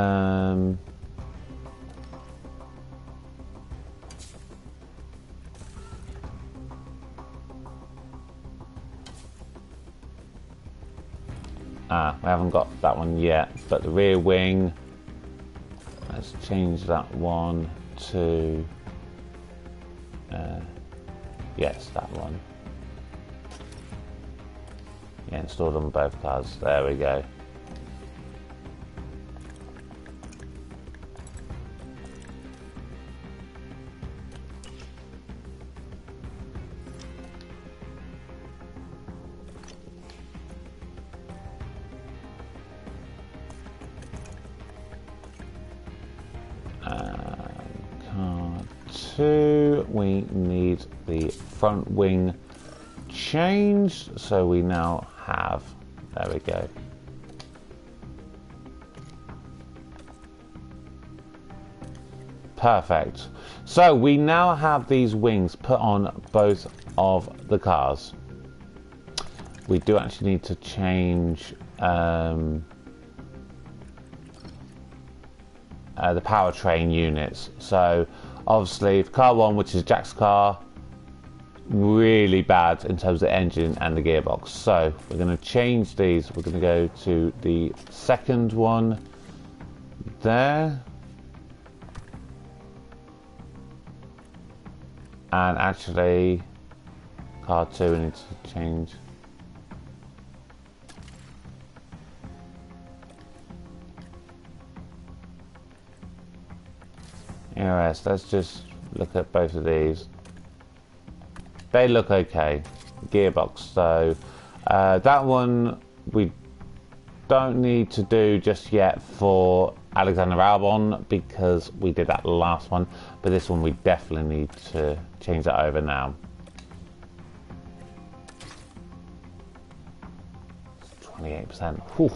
haven't got that one yet, but the rear wing, let's change that one to yes, that one. Yeah, installed on both cars. There we go. Car 2, we need the front wing changed, so we now have, there we go. Perfect. So we now have these wings put on both of the cars. We do actually need to change the powertrain units. So obviously for car 1, which is Jack's car, really bad in terms of the engine and the gearbox. So we're going to change these. We're going to go to the second one there. And actually, car 2 we need to change. Yes, let's just look at both of these. They look okay. Gearbox, so that one we don't need to do just yet for Alexander Albon because we did that last one, but this one we definitely need to change that over now. 28%. Whew.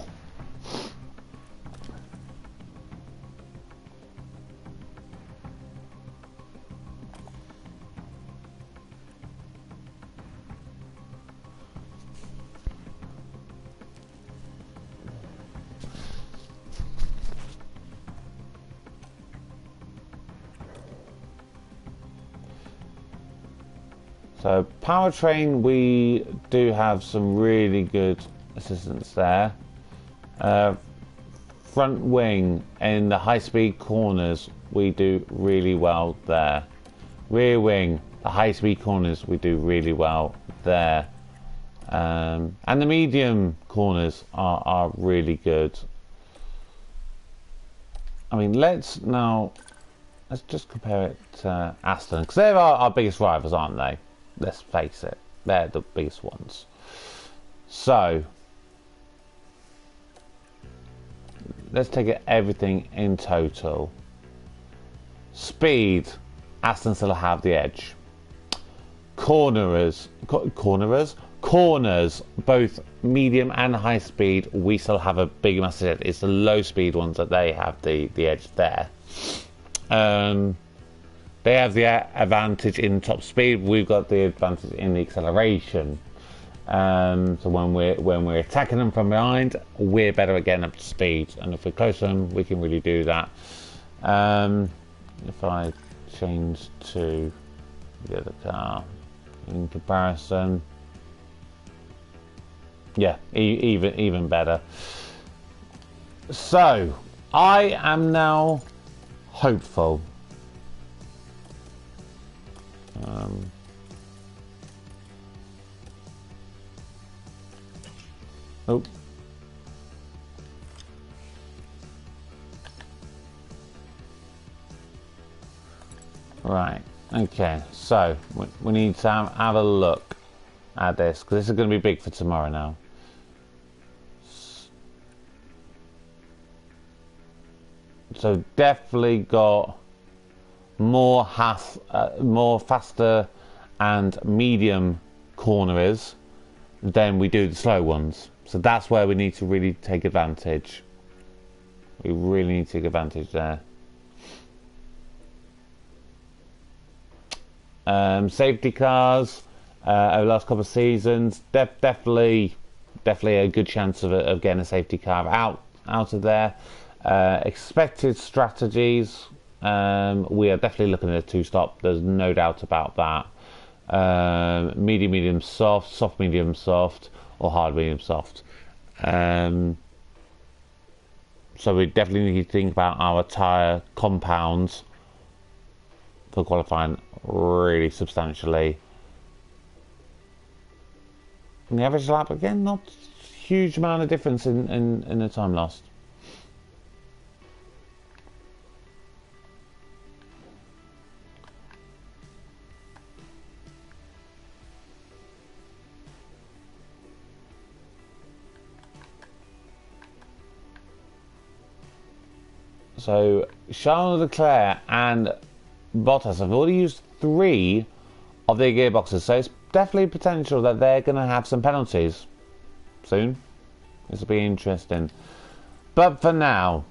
So powertrain, we do have some really good assistance there. Front wing in the high-speed corners, we do really well there. Rear wing, the high-speed corners, we do really well there. And the medium corners are really good. I mean, let's just compare it to Aston, because they're our biggest rivals, aren't they? Let's face it, they're the biggest ones. So let's take everything in total. Speed, Aston still have the edge. Corners, both medium and high speed, we still have a big massive edge. It's the low speed ones that they have the edge there. They have the advantage in top speed. We've got the advantage in the acceleration. So when we're attacking them from behind, we're better at getting up to speed. And if we're close to them, we can really do that. If I change to the other car in comparison, yeah, even better. So I am now hopeful. Oh. Right, okay, so we need to have a look at this, because this is going to be big for tomorrow now. So definitely got more faster and medium corners than we do the slow ones. So that's where we need to really take advantage. We really need to take advantage there. Safety cars over the last couple of seasons, definitely a good chance of getting a safety car out of there. Expected strategies, we are definitely looking at a two-stop. There's no doubt about that. Medium, soft, medium, soft, or hard, medium, soft. So we definitely need to think about our tyre compounds for qualifying really substantially. And the average lap, again, not a huge amount of difference in the time lost. So Charles Leclerc and Bottas have already used 3 of their gearboxes, so it's definitely potential that they're going to have some penalties soon. This will be interesting. But for now,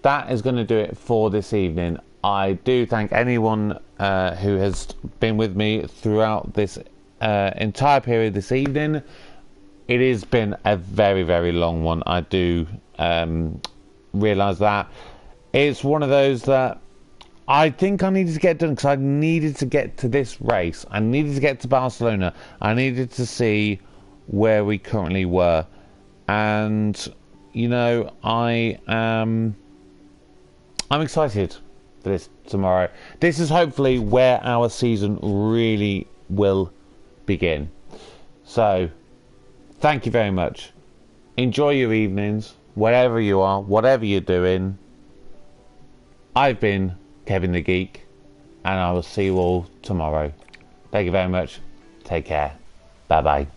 that is going to do it for this evening. I do thank anyone who has been with me throughout this entire period this evening. It has been a very, very long one. I do realise that. It's one of those that I think I needed to get done because I needed to get to this race. I needed to get to Barcelona. I needed to see where we currently were. And, you know, I'm excited for this tomorrow. This is hopefully where our season really will begin. So, thank you very much. Enjoy your evenings, wherever you are, whatever you're doing. I've been Kevin the Geek, and I will see you all tomorrow. Thank you very much. Take care. Bye-bye.